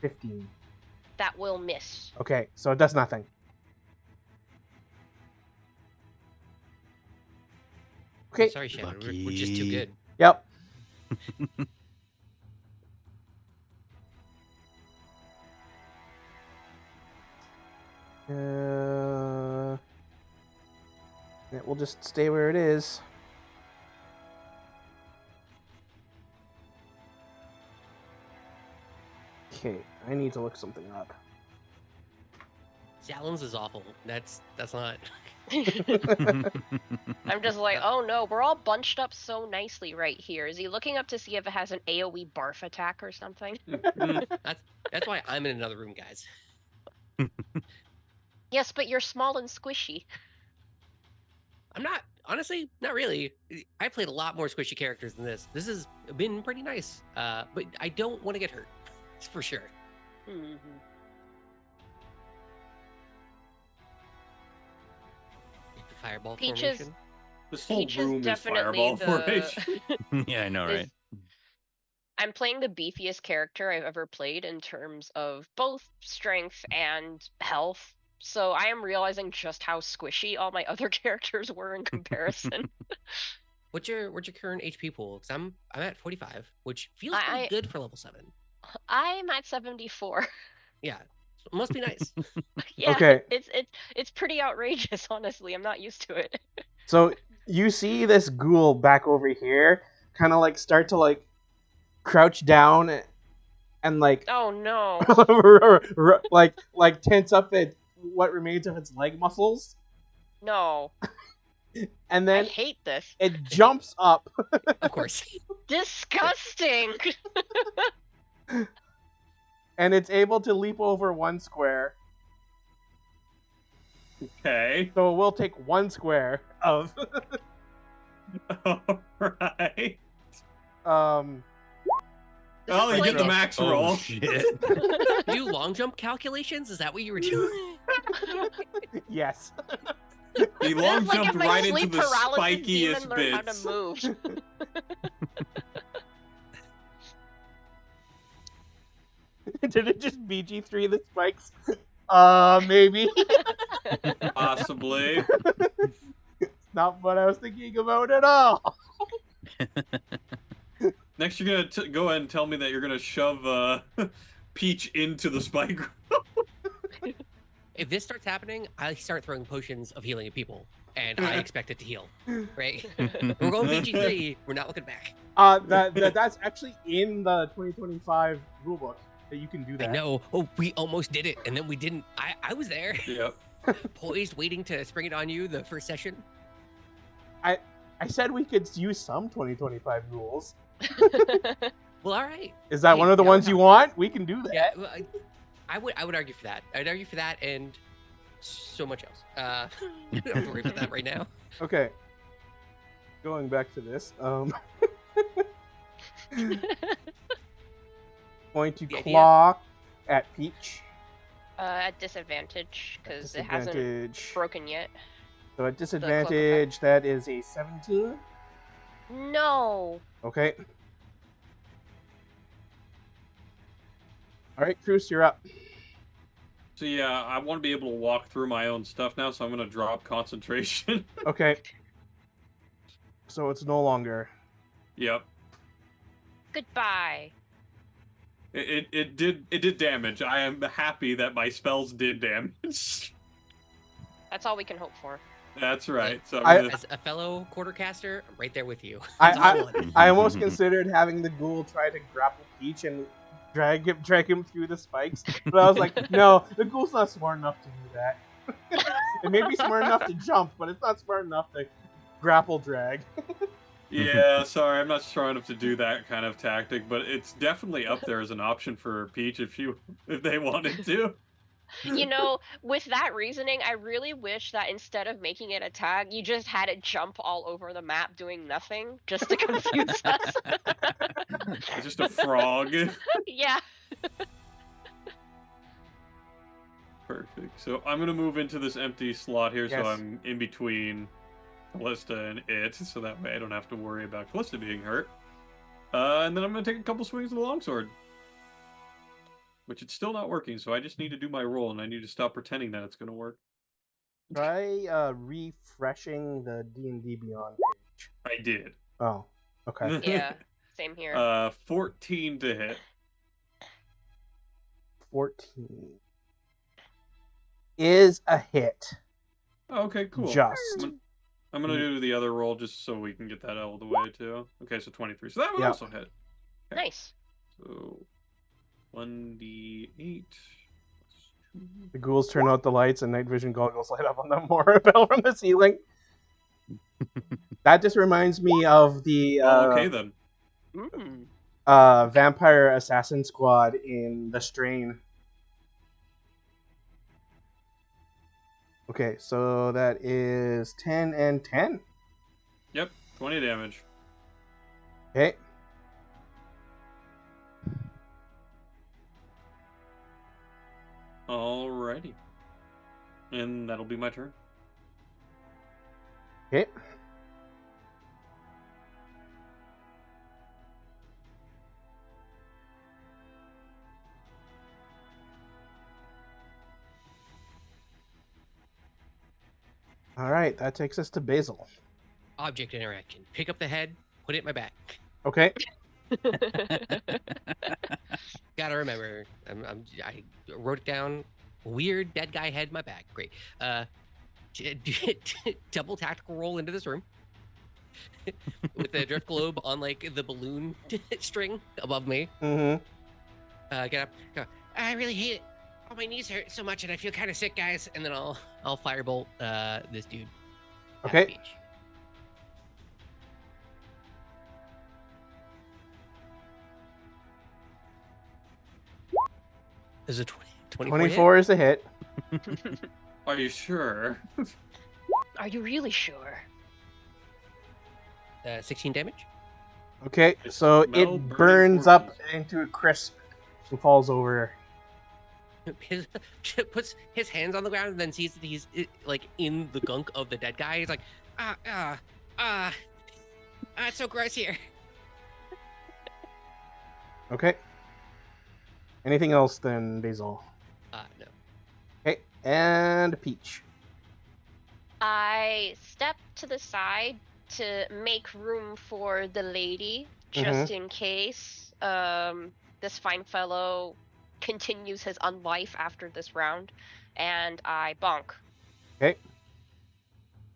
15. That will miss. Okay, so it does nothing. Okay. Sorry, Shadow. We're just too good. Yep. It will just stay where it is. Okay, I need to look something up. Talons is awful. That's not. I'm just like, oh no, we're all bunched up so nicely right here. Is he looking up to see if it has an AoE barf attack or something? That's why I'm in another room, guys. Yes, but you're small and squishy. I'm not, honestly, not really. I played a lot more squishy characters than this. This has been pretty nice, but I don't want to get hurt, for sure. Mm-hmm. Fireball Peaches- formation. This whole Peach is room is definitely fireball the. formation. Yeah, I know, right? I'm playing the beefiest character I've ever played in terms of both strength and health. So I am realizing just how squishy all my other characters were in comparison. What's your current HP pool? Because I'm at 45, which feels I- pretty good for level 7. I'm at 74. Yeah, so it must be nice. Yeah, Okay. it's pretty outrageous, honestly. I'm not used to it. So you see this ghoul back over here, kind of like start to like crouch down and like Oh no. like tense up what remains of its leg muscles, No. and I then hate this. it jumps up. Of course. Disgusting. And it's able to leap over 1 square. Okay. So we'll take 1 square of Alright. This Oh, is you like get the it- max Oh, roll. shit. Do long jump calculations? Is that what you were doing? yes. He This long is like jumped if my right into sleep the paralysis demon spikiest learned how to bits. move. Did it just BG3 the spikes? Maybe. Possibly. Not what I was thinking about at all. Next, you're gonna go ahead and tell me that you're gonna shove Peach into the spike. If this starts happening, I start throwing potions of healing at people, and I expect it to heal. Right? We're going BG3. We're not looking back. That's actually in the 2025 rulebook that you can do that. I know. Oh, we almost did it, and then we didn't. I was there, Yep. poised, waiting to spring it on you the first session. I said we could use some 2025 rules. Well, all right. Is that Hey, one of the yeah, ones you want? We can do that. Yeah, well, I would argue for that. I'd argue for that and so much else. We don't have to worry about that right now. Okay. Going back to this, going to The idea- claw at Peach. At disadvantage, because it hasn't Disadvantage. broken yet. So at disadvantage, that is a 17. No. Okay. All right, Cruz, you're up. So yeah, I want to be able to walk through my own stuff now, so I'm gonna drop concentration. Okay. So it's no longer. Yep. Goodbye. It did damage. I am happy that my spells did damage. That's all we can hope for. That's right. So I- I'm gonna... As a fellow quartercaster, I'm right there with you. I almost considered having the ghoul try to grapple Peach and drag him through the spikes, but I was like, no, the ghoul's not smart enough to do that. It may be smart enough to jump, but it's not smart enough to grapple drag. Yeah, sorry, I'm not strong enough to do that kind of tactic, but it's definitely up there as an option for Peach if they wanted to. You know, with that reasoning, I really wish that instead of making it a tag, you just had it jump all over the map doing nothing, just to confuse us. It's just a frog. Yeah. Perfect. So I'm gonna move into this empty slot here, Yes. so I'm in between Callista and it, so that way I don't have to worry about Callista being hurt. And then I'm gonna take a couple swings of the longsword. Which it's still not working, so I just need to do my roll, and I need to stop pretending that it's gonna work. Try refreshing the D&D Beyond page. I did. Oh, okay. Yeah. Same here. 14 to hit. 14. is a hit. Oh, okay, cool. Just. I'm gonna do the other roll just so we can get that out of the way too. Okay, so 23. So that would also hit. Okay. Nice. So 1d8. The ghouls turn out the lights and night vision goggles light up on them. More fell from the ceiling. That just reminds me of the Okay then. vampire assassin squad in The Strain. Okay, so that is 10 and 10. Yep, 20 damage. Okay. Alrighty. And that'll be my turn. Okay. All right, that takes us to Basil. Object interaction. Pick up the head, put it in my back. Okay. Gotta remember, I wrote it down. Weird dead guy head in my back. Great. Double tactical roll into this room with the drift globe on like the balloon string above me. Mm-hmm. Get up. Go. I really hate it. Oh, my knees hurt so much, and I feel kind of sick, guys. And then I'll firebolt this dude. at Okay. speech. Is it 24? 24 is a hit. Are you sure? Are you really sure? 16 damage. Okay, It's so metal it burning burns up corpses. into a crisp and falls over. Puts his hands on the ground and then sees that he's like in the gunk of the dead guy. He's like, it's so gross here. Okay. Anything else then, Basil? No. Okay, and Peach. I step to the side to make room for the lady, just in case this fine fellow continues his unlife after this round, and I bonk. Okay.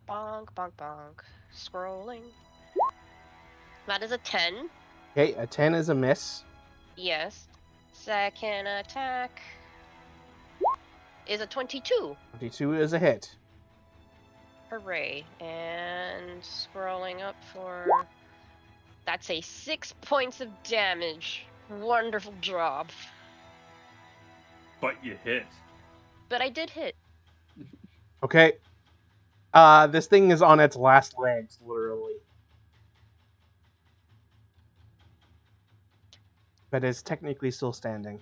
Bonk, bonk, bonk. Scrolling. That is a 10. Okay, a 10 is a miss. Yes. Second attack is a 22. 22 is a hit. Hooray. And scrolling up for... That's a 6 points of damage. Wonderful job. But you hit. But I did hit. Okay. This thing is on its last legs, literally. But it's technically still standing.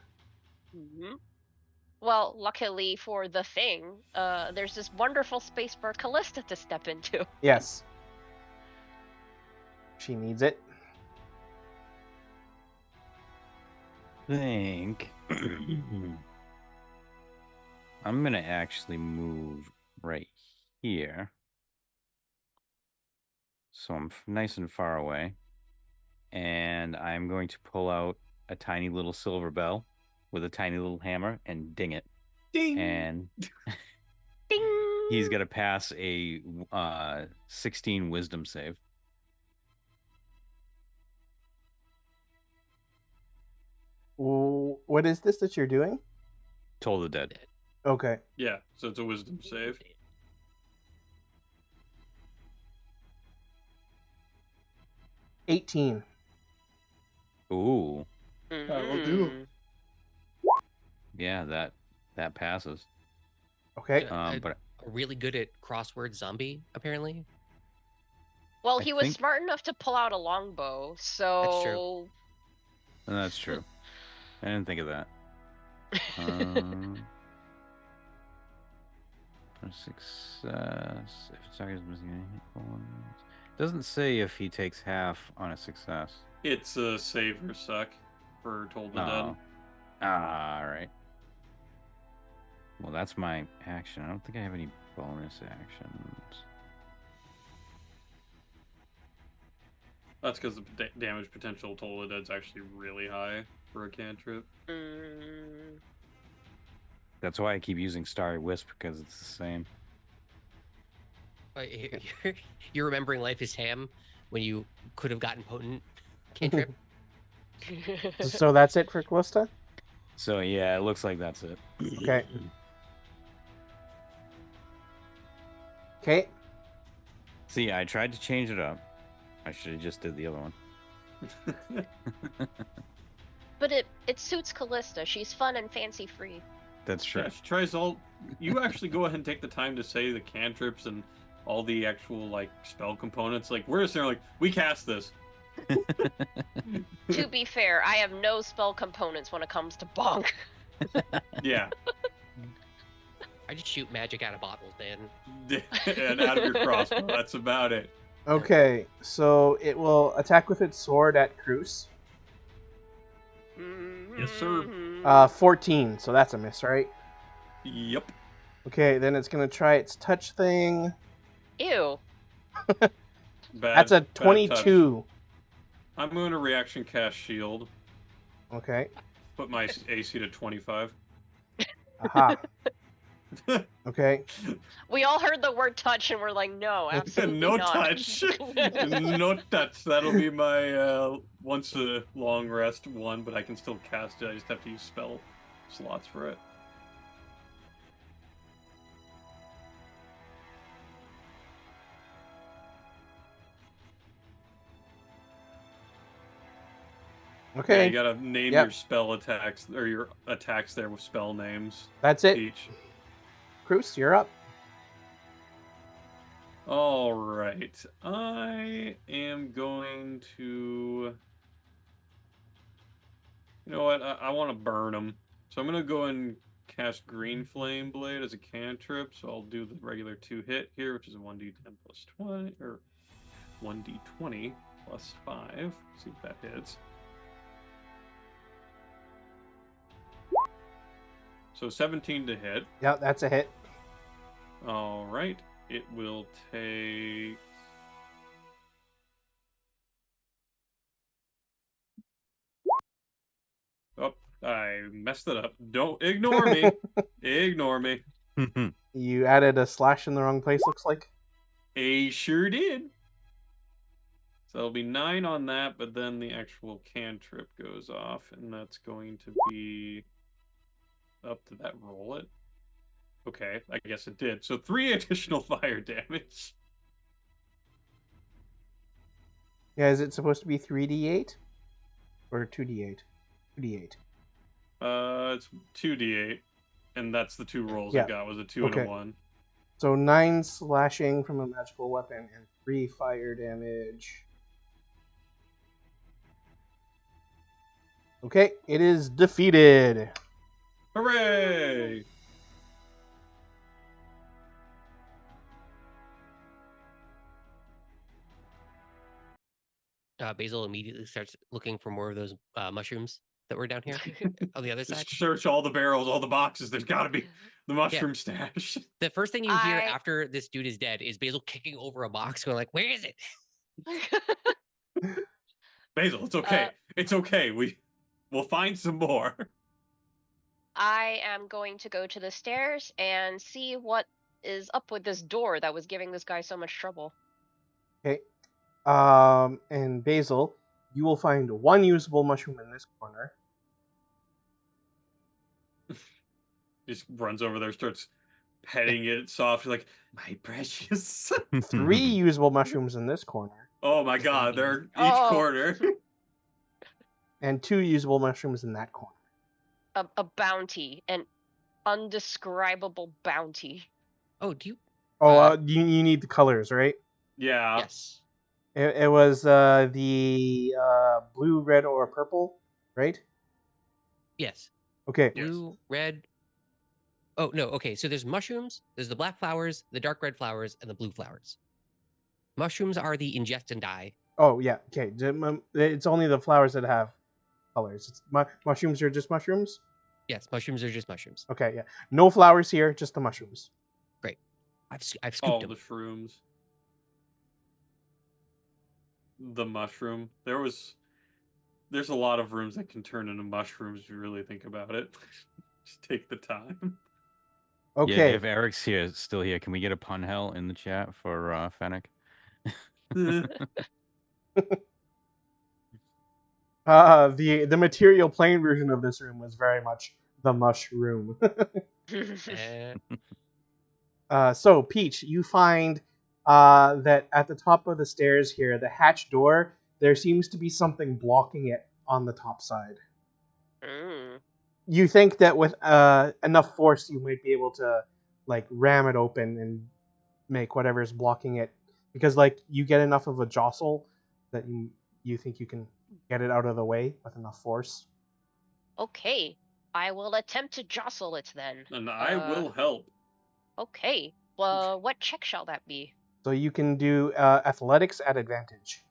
Mm-hmm. Well, luckily for the thing, there's this wonderful space for Callista to step into. Yes. She needs it. Think I'm gonna actually move right here, so I'm nice and far away, and I'm going to pull out a tiny little silver bell with a tiny little hammer and ding it. Ding! And Ding! he's gonna pass a 16 wisdom save. What is this that you're doing? Toll the Dead. Okay. Yeah, so it's a wisdom save. 18. Ooh, will do. yeah, that passes. Okay. But Really good at crossword zombie, apparently. Well, I he was think- smart enough to pull out a longbow, so... That's true. that's true. I didn't think of that. A success. If a target is missing any hit points. Doesn't say if he takes half on a success. It's a save or suck for Toll the Dead. Alright. Well, that's my action. I don't think I have any bonus actions. That's because the damage potential of Toll the Dead's actually really high for a cantrip. That's why I keep using Starry Wisp, because it's the same. You're remembering Life is Ham when you could have gotten potent cantrip. So that's it for Callista? So yeah, it looks like that's it. Okay. Okay. See, I tried to change it up. I should have just did the other one. But it suits Callista. She's fun and fancy free. That's true. Yeah, she tries all. You actually go ahead and take the time to say the cantrips and all the actual like spell components. Like we're just there, like we cast this. To be fair, I have no spell components when it comes to bonk. Yeah. I just shoot magic out of bottles, man. And out of your crossbow. That's about it. Okay, so it will attack with its sword at Cruz. Yes, sir. 14, so that's a miss, right? Yep. Okay, then it's gonna try its touch thing. Ew. That's a 22. I'm going to reaction cast shield. Okay. Put my AC to 25. Aha. Okay. We all heard the word touch and we're like, no, absolutely No not. touch. No touch. That'll be my once a long rest one, but I can still cast it. I just have to use spell slots for it. Okay. Yeah, you gotta name your spell attacks or your attacks there with spell names. That's it. Each. Cruz, you're up. All right. I am going to. You know what? I want to burn them. So I'm going to go and cast Green Flame Blade as a cantrip. So I'll do the regular 2-hit here, which is a 1d10 plus 20, or 1d20 plus 5. See if that hits. So 17 to hit. Yeah, that's a hit. All right. It will take... Oh, I messed it up. Don't ignore me. Ignore me. You added a slash in the wrong place, looks like. I sure did. So it'll be 9 on that, but then the actual cantrip goes off, and that's going to be up to that roll it. Okay, I guess it did. So 3 additional fire damage. Yeah, is it supposed to be 3d8? Or 2d8? 2d8. It's 2d8, and that's the 2 rolls Yeah. I got, was a 2 and a 1. So 9 slashing from a magical weapon and 3 fire damage. Okay, it is defeated. Hooray! Basil immediately starts looking for more of those mushrooms that were down here on the other side. Just search all the barrels, all the boxes. There's got to be the mushroom stash. The first thing you hear after this dude is dead is Basil kicking over a box, going like, "Where is it?" Basil, it's okay. It's okay. We'll find some more. I am going to go to the stairs and see what is up with this door that was giving this guy so much trouble. Okay. And Basil, you will find 1 usable mushroom in this corner. Just runs over there, starts petting it softly, like, my precious. 3 usable mushrooms in this corner. Oh my god, they're each corner. And 2 usable mushrooms in that corner. A bounty, an undescribable bounty. Oh, do you? You need the colors, right? Yeah. Yes. It was the blue, red, or purple, right? Yes. Okay. Blue, red. Oh no. Okay. So there's mushrooms. There's the black flowers, the dark red flowers, and the blue flowers. Mushrooms are the ingest and die. Oh yeah. Okay. It's only the flowers that have colors. Mushrooms are just mushrooms. Yes, mushrooms are just mushrooms. Okay. Yeah. No flowers here. Just the mushrooms. Great. I've scooped all them. the shrooms. The mushroom. There's a lot of rooms that can turn into mushrooms if you really think about it. Just take the time. Okay. Yeah, if Eric's still here, can we get a pun hell in the chat for Fennec? The material plane version of this room was very much the mushroom. So Peach, you find that at the top of the stairs here, the hatch door, there seems to be something blocking it on the top side. You think that with enough force, you might be able to like ram it open and make whatever's blocking it, because like you get enough of a jostle that you think you can get it out of the way with enough force. Okay, I will attempt to jostle it then. And I will help. Okay, well, what check shall that be? So you can do athletics at advantage.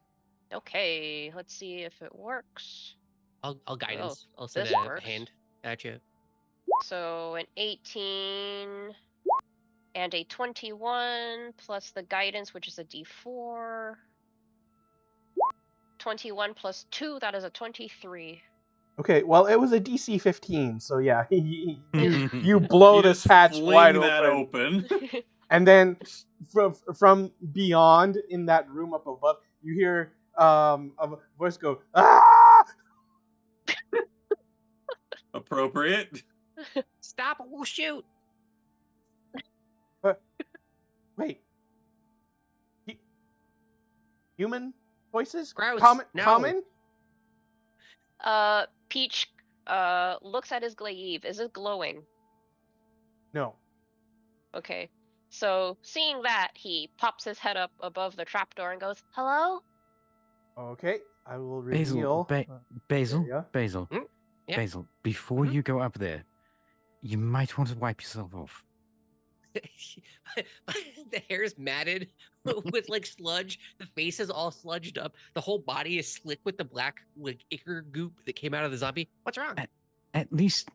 Okay, let's see if it works. I'll guidance. I'll send this a works. hand at you. So an 18 and a 21 plus the guidance, which is a d4. 21 plus 2, that is a 23. Okay, well it was a DC 15, so yeah, you blow You this just hatch fling wide that open. open. And then from beyond in that room up above, you hear a voice go, "Ah!" Appropriate. Stop! We'll shoot. Wait, human voices? Gross. Common? No. Common? Peach looks at his glaive. Is it glowing? No. Okay. So seeing that, he pops his head up above the trapdoor and goes, "Hello?" Okay, I will Basil, reveal. Basil, Yeah. Basil, Yep. Basil. Before you go up there, you might want to wipe yourself off. The hair is matted with like sludge. The face is all sludged up. The whole body is slick with the black like ichor goop that came out of the zombie. What's wrong? At least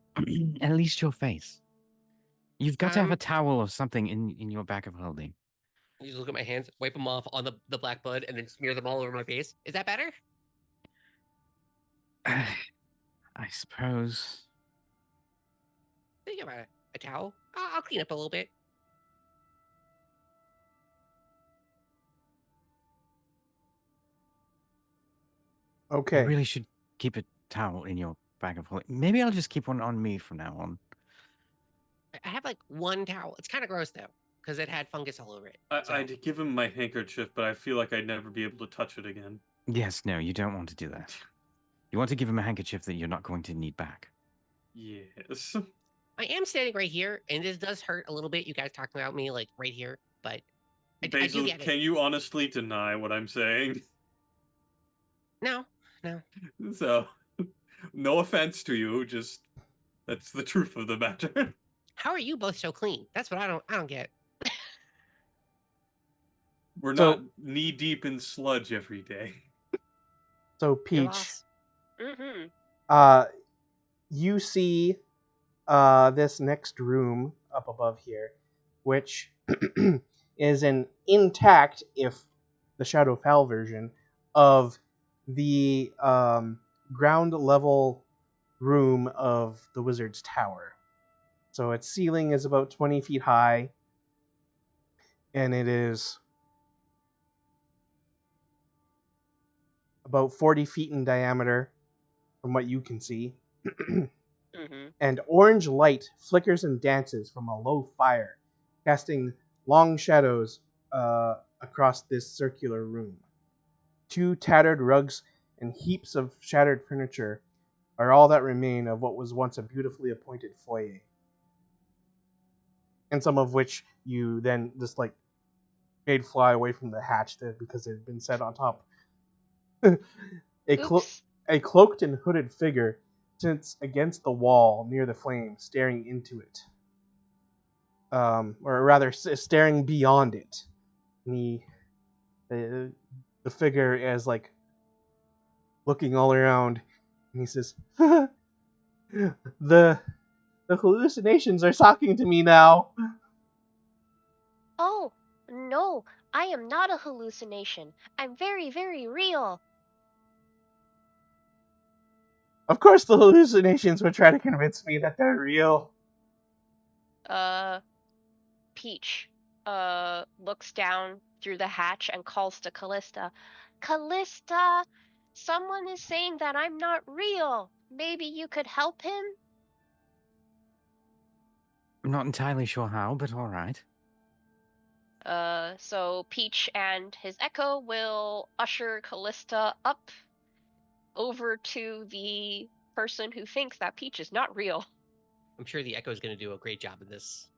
your face. You've got to have a towel or something in your bag of holding. You just look at my hands, wipe them off on the black blood, and then smear them all over my face. Is that better? I suppose. Think about a towel. I'll clean up a little bit. Okay. You really should keep a towel in your bag of holding. Maybe I'll just keep one on me from now on. I have like one towel. It's kind of gross though, because it had fungus all over it. I'd give him my handkerchief, but I feel like I'd never be able to touch it again. Yes, no, you don't want to do that. You want to give him a handkerchief that you're not going to need back. Yes. I am standing right here, and this does hurt a little bit. You guys talking about me like right here, but I Basil, do get it. can you honestly deny what I'm saying? No. So, no offense to you, just that's the truth of the matter. How are you both so clean? That's what I don't get. We're not knee deep in sludge every day. So Peach, you see this next room up above here, which is an intact, if the Shadowfell version, of the ground level room of the Wizard's Tower. So its ceiling is about 20 feet high, and it is about 40 feet in diameter from what you can see. And orange light flickers and dances from a low fire, casting long shadows across this circular room. 2 tattered rugs and heaps of shattered furniture are all that remain of what was once a beautifully appointed foyer. And some of which you then just like made fly away from the hatch there because it had been set on top. A cloaked and hooded figure sits against the wall near the flame, staring into it. Or rather, staring beyond it. And the figure is like looking all around, and he says, "The hallucinations are talking to me now." Oh, no, I am not a hallucination. I'm very, very real. Of course the hallucinations would try to convince me that they're real. Peach looks down through the hatch and calls to Callista. Callista, someone is saying that I'm not real. Maybe you could help him? I'm not entirely sure how, but all right. So Peach and his Echo will usher Callista up over to the person who thinks that Peach is not real. I'm sure the Echo is going to do a great job in this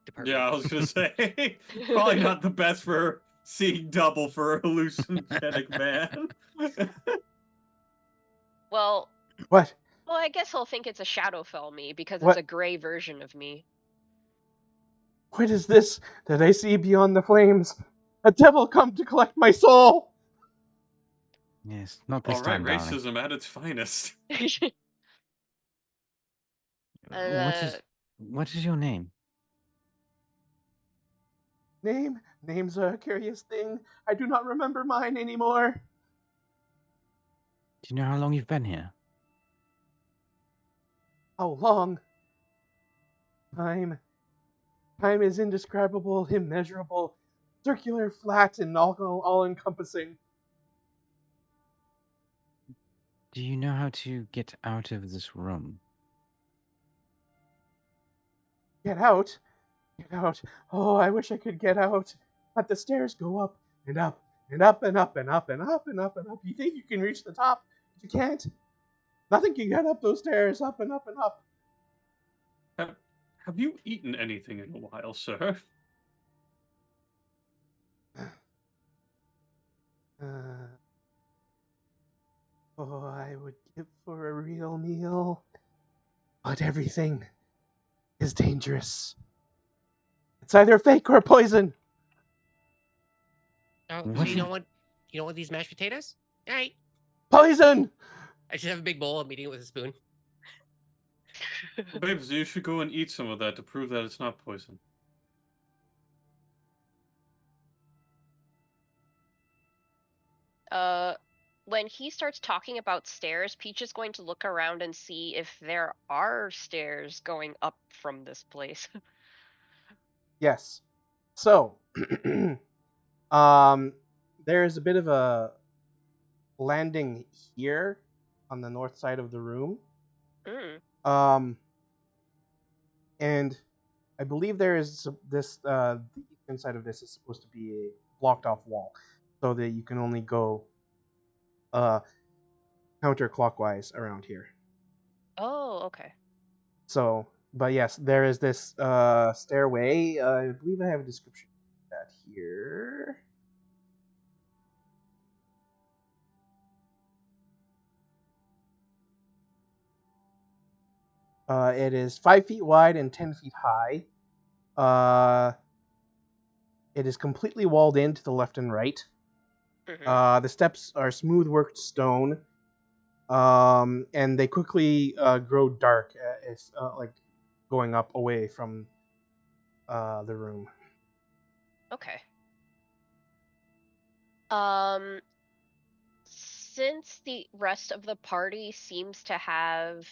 department. Yeah, I was gonna say probably not the best for seeing double for a hallucinogenic man. Well, What? I guess he'll think it's a Shadowfell me because What? it's a gray version of me. What is this that I see beyond the flames? A devil come to collect my soul! Yes, not this All right, time, darling. racism at its finest. What is your name? Name's a curious thing. I do not remember mine anymore. Do you know how long you've been here? How long? Time is indescribable, immeasurable, circular, flat, and all-encompassing. Do you know how to get out of this room? Get out? Get out. Oh, I wish I could get out. But the stairs go up and up and up and up and up and up and up and up. You think you can reach the top, but you can't. Nothing can get up those stairs, up and up and up. Have you eaten anything in a while, sir? Oh, I would give for a real meal. But everything is dangerous. It's either fake or poison. Oh, so What? you don't want these mashed potatoes? All right. Poison! I should have a big bowl. I'm eating it with a spoon. Well, babes, you should go and eat some of that to prove that it's not poison. When he starts talking about stairs, Peach is going to look around and see if there are stairs going up from this place. Yes. So, there is a bit of a landing here on the north side of the room. And I believe there is this, the eastern side of this is supposed to be a blocked off wall, so that you can only go counterclockwise around here. Oh, okay. So, but yes, there is this stairway. I believe I have a description of that here. It is 5 feet wide and 10 feet high. It is completely walled in to the left and right. The steps are smooth worked stone, and they quickly grow dark. It's like going up away from the room. Okay. Since the rest of the party seems to have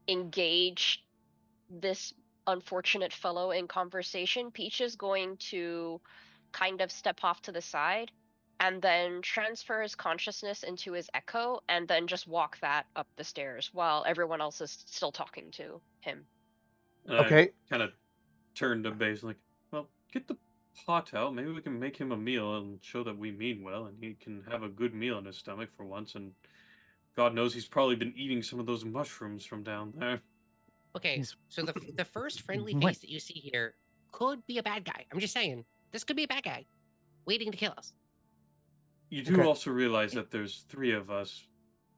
engaged this unfortunate fellow in conversation, Peach is going to kind of step off to the side and then transfer his consciousness into his Echo and then just walk that up the stairs while everyone else is still talking to him. And Okay. I kind of turned to Baze like, well, get the pot out. Maybe we can make him a meal and show that we mean well, and he can have a good meal in his stomach for once. And God knows he's probably been eating some of those mushrooms from down there. Okay, Yes. so the first friendly What? face that you see here could be a bad guy. I'm just saying, this could be a bad guy waiting to kill us. You do Okay. also realize that there's 3 of us,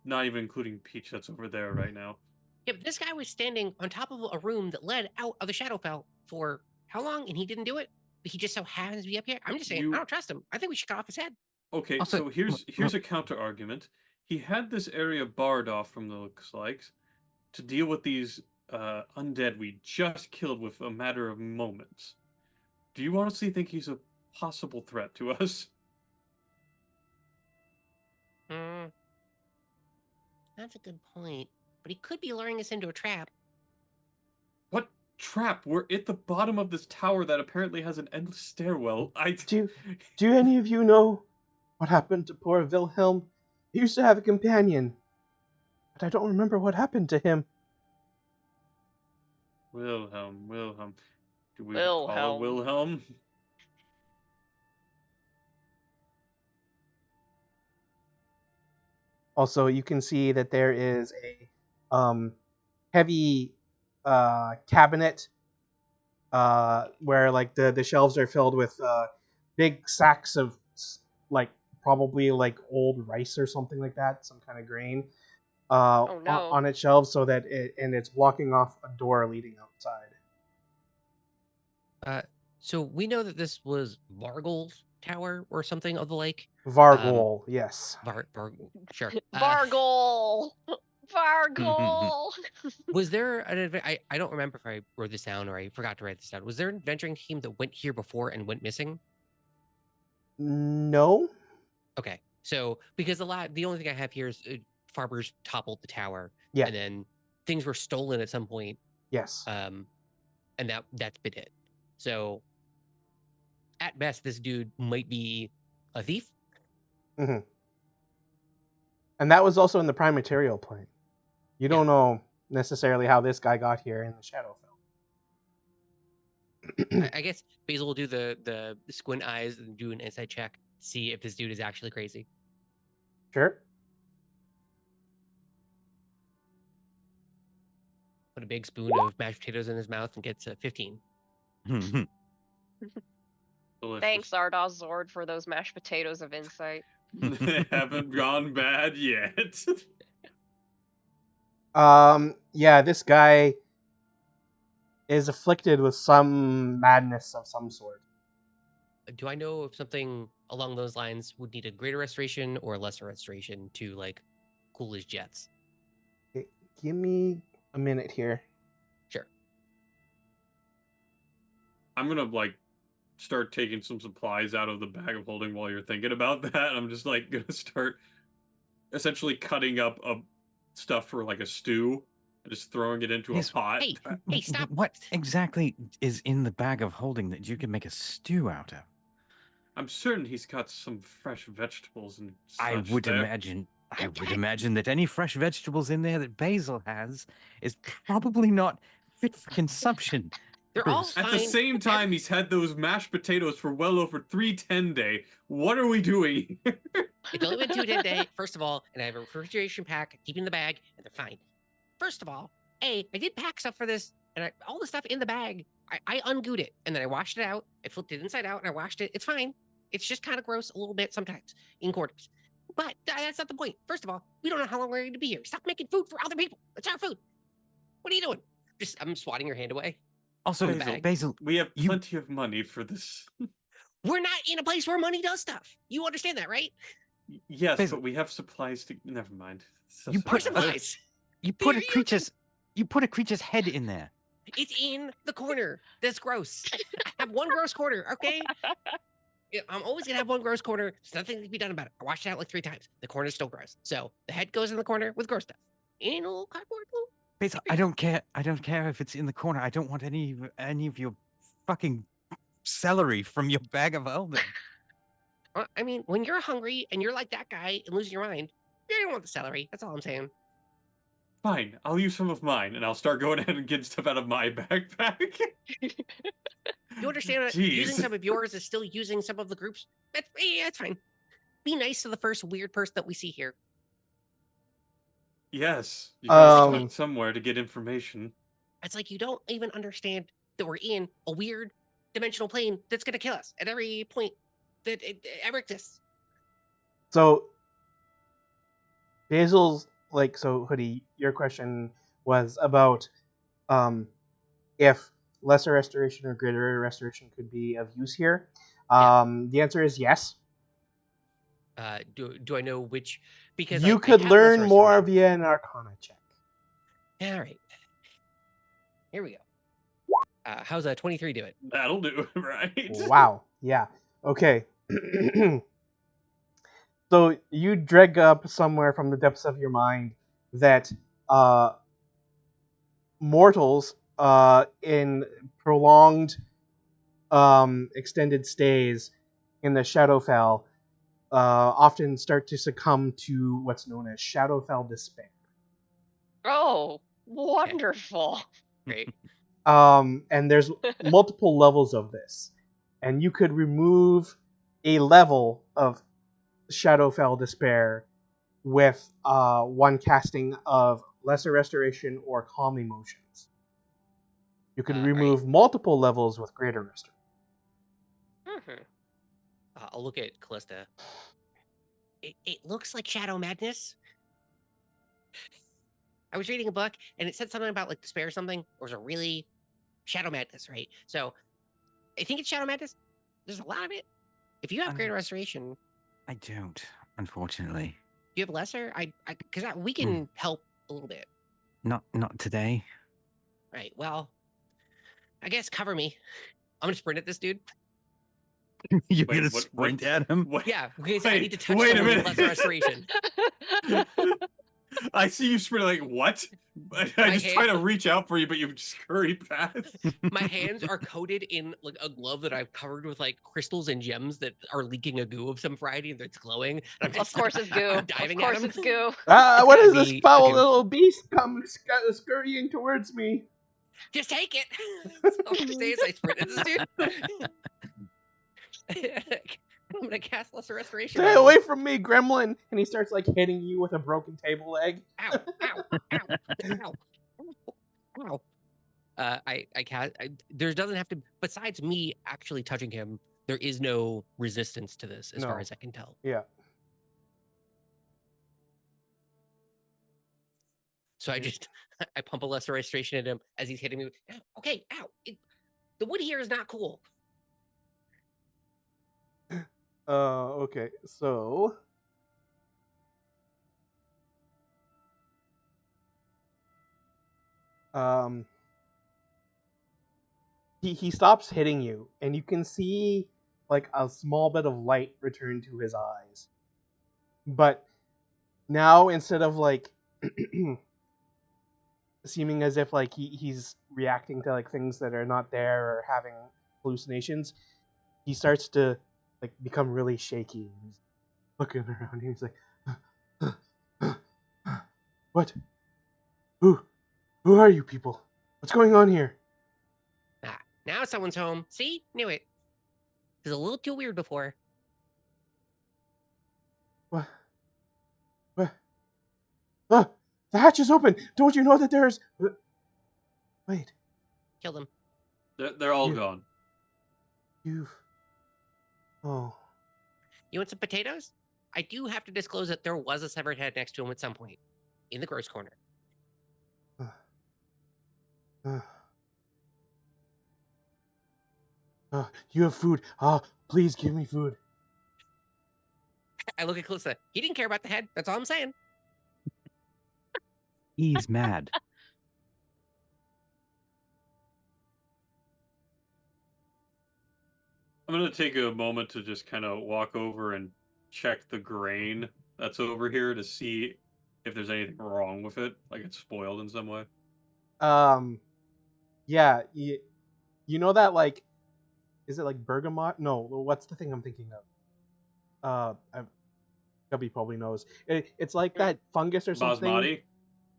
not even including Peach that's over there right now. Yeah, but this guy was standing on top of a room that led out of the Shadowfell for how long, and he didn't do it? But he just so happens to be up here. I'm just saying, I don't trust him. I think we should cut off his head. Okay, Also, so here's a counter argument. He had this area barred off from the looks like to deal with these undead we just killed with a matter of moments. Do you honestly think he's a possible threat to us? That's a good point. But he could be luring us into a trap. What? trap. We're at the bottom of this tower that apparently has an endless stairwell. Do any of you know what happened to poor Wilhelm? He used to have a companion, but I don't remember what happened to him. Wilhelm. Do we call her Wilhelm. Wilhelm? Also, you can see that there is a heavy cabinet where like the shelves are filled with big sacks of like probably like old rice or something like that, some kind of grain Oh no. on its shelves, so that it's blocking off a door leading outside. So we know that this was Vargol's tower or something of the like. Vargol, yes. Vargol, sure. Vargol! Vargol! Was there I don't remember if I wrote this down or I forgot to write this down. Was there an adventuring team that went here before and went missing? No. Okay, so because the only thing I have here is farmers toppled the tower, Yeah. and then things were stolen at some point, Yes. and that's been it. So at best, this dude might be a thief. Mm-hmm. And that was also in the prime material plane. You don't know necessarily how this guy got here in the Shadowfell. I guess Basil will do the squint eyes and do an insight check, see if this dude is actually crazy. Sure. Put a big spoon of mashed potatoes in his mouth and gets a 15. Delicious. Thanks, Ardath Zord, for those mashed potatoes of insight. They haven't gone bad yet. Yeah, this guy is afflicted with some madness of some sort. Do I know if something along those lines would need a greater restoration or a lesser restoration to like cool his jets? Okay, give me a minute here. Sure. I'm gonna like start taking some supplies out of the bag of holding while you're thinking about that. I'm just like gonna start essentially cutting up stuff for like a stew and just throwing it into Yes. a pot. Hey, stop! What exactly is in the bag of holding that you can make a stew out of? I'm certain he's got some fresh vegetables and such I would there. imagine that any fresh vegetables in there that Basil has is probably not fit for consumption. They're all Bruce. At the fine. same time, he's had those mashed potatoes for well over 3 10-day. What are we doing? It's only been 2 day, first of all, and I have a refrigeration pack, keep in the bag, and they're fine. First of all, I did pack stuff for this, and all the stuff in the bag, I unglued it, and then I washed it out. I flipped it inside out, and I washed it. It's fine. It's just kind of gross a little bit sometimes in quarters. But that's not the point. First of all, we don't know how long we're going to be here. Stop making food for other people. It's our food. What are you doing? I'm swatting your hand away. Also, Basil, we have plenty of money for this. We're not in a place where money does stuff. You understand that, right? Yes, Basil, but we have supplies to. Never mind. You put supplies. You put a creature's head in there. It's in the corner. That's gross. I have one gross corner, okay? I'm always gonna have one gross corner. There's nothing to be done about it. I washed it out like 3 times. The corner's still gross. So the head goes in the corner with gross stuff. In a little cardboard. Basil, I don't care if it's in the corner. I don't want any of your fucking celery from your bag of holding. I mean, when you're hungry and you're like that guy and losing your mind, you don't want the celery. That's all I'm saying. Fine, I'll use some of mine, and I'll start going ahead and getting stuff out of my backpack. You understand that using some of yours is still using some of the groups? That's fine. Be nice to the first weird person that we see here. Yes, you gotta start Um, somewhere to get information. It's like you don't even understand that we're in a weird dimensional plane that's going to kill us at every point that it ever exists. So, Basil's so Hoodie, your question was about if lesser restoration or greater restoration could be of use here. The answer is yes. Do I know which? Because you I could have learn lesser more restoration. via an Arcana check. All right. Here we go. How's a 23 do it? That'll do, right? Wow. Yeah. Okay. So you drag up somewhere from the depths of your mind that mortals in prolonged extended stays in the Shadowfell often start to succumb to what's known as Shadowfell despair. Oh, wonderful. Great. And there's multiple levels of this, and you could remove a level of Shadowfell despair with one casting of Lesser Restoration or Calm Emotions. You can remove multiple levels with Greater Restoration. I'll look at Callista. It looks like Shadow Madness. I was reading a book and it said something about like despair or something, or was it really Shadow Madness, right? So I think it's Shadow Madness. There's a lot of it. If you have Greater Restoration, I don't, unfortunately. do you have lesser? Because we can help a little bit. Not today. Right. Well, I guess cover me. I'm gonna sprint at this dude. You're Wait, gonna what- sprint what- at him? What? Yeah, because I Wait, need to touch wait a someone with minute. Lesser Restoration. I see you sprint like what? I My just hand- try to reach out for you, but you just scurry past. My hands are coated in like a glove that I've covered with like crystals and gems that are leaking a goo of some variety and it's glowing. And I'm Of just course it's goo. I'm Of diving course at him. it's goo. What gotta is this be foul a goo. little beast come scurrying towards me? Just take it. That's all I'm saying is I sprint at this dude. I'm gonna cast Lesser Restoration. Stay on him. away from me, gremlin! And he starts like hitting you with a broken table leg. Ow! Ow! Ow! Ow! Ow! I can't. There doesn't have to. Besides me actually touching him, there is no resistance to this, as far No. as I can tell. Yeah. So I just I pump a Lesser Restoration at him as he's hitting me. Ow, okay, ow! The wood here is not cool. Okay. So. He stops hitting you, and you can see like a small bit of light return to his eyes. But now, instead of like seeming as if like he's reacting to like things that are not there or having hallucinations, he starts to like become really shaky. He's looking around and he's like, "What? Who are you people? What's going on here?" Now someone's home. See? Knew it. It was a little too weird before. What? The hatch is open. Don't you know that there's... Wait. Killed him. They're all You- gone. Oh. You want some potatoes? I do have to disclose that there was a severed head next to him at some point. In the gross corner. You have food. Please give me food. I look at Calista. He didn't care about the head. That's all I'm saying. He's mad. I'm gonna take a moment to just kind of walk over and check the grain that's over here to see if there's anything wrong with it, like it's spoiled in some way. Yeah, you know that, like, is it like bergamot? No, what's the thing I'm thinking of? Gubby probably knows. It's like that fungus or something. Basmati?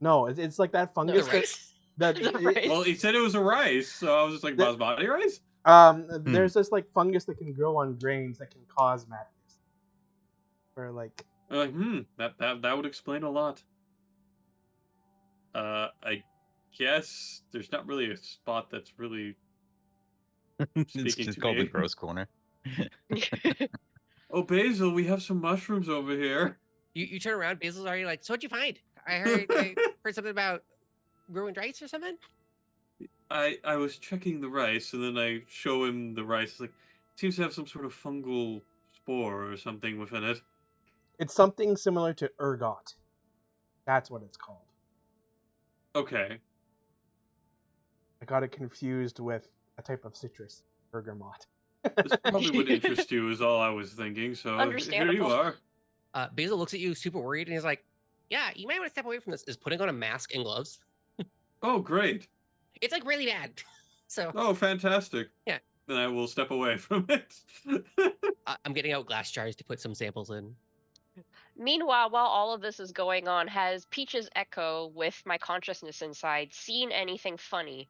No, it's like that fungus. The rice. The rice. Well, he said it was a rice, so I was just like, The- basmati rice? There's this like fungus that can grow on grains that can cause madness. Or like, I'm like, that would explain a lot. I guess there's not really a spot that's really It's speaking just to called me. the gross corner. Oh, Basil, we have some mushrooms over here. You turn around, Basil's already like, so what'd you find? I heard something about ruined rice or something? I was checking the rice, and then I show him the rice. It's like, it seems to have some sort of fungal spore or something within it. it's something similar to ergot. That's what it's called. Okay. I got it confused with a type of citrus, bergamot. This probably would interest you, is all I was thinking. So here you Understandable. are. Basil looks at you super worried and he's like, yeah, you might want to step away from this. Is putting on a mask and gloves. Oh, great. It's like really bad. So Oh, fantastic. Yeah. Then I will step away from it. I'm getting out glass jars to put some samples in. Meanwhile, while all of this is going on, has Peach's echo with my consciousness inside seen anything funny?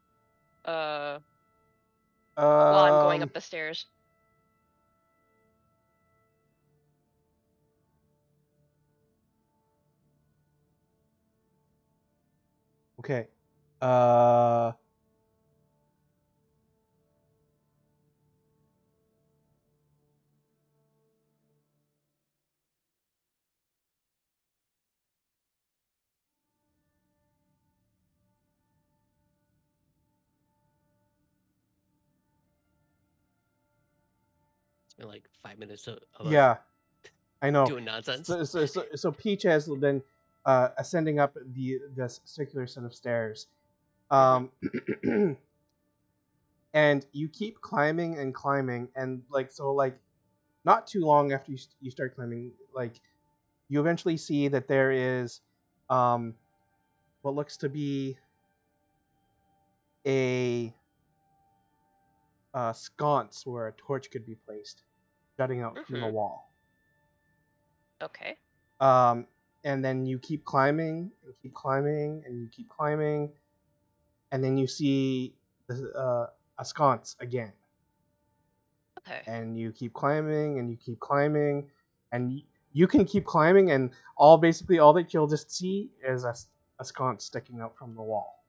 While I'm going up the stairs. Okay. It's been like 5 minutes of Yeah, I know. doing nonsense. So Peach has been ascending up this circular set of stairs, and you keep climbing and climbing, and like not too long after you start climbing, like you eventually see that there is what looks to be a sconce where a torch could be placed, jutting out from the wall. Okay. And then you keep climbing and keep climbing and you keep climbing, and then you see a sconce again. Okay. And you keep climbing and you keep climbing, and you can keep climbing, and basically all that you'll just see is a sconce sticking out from the wall.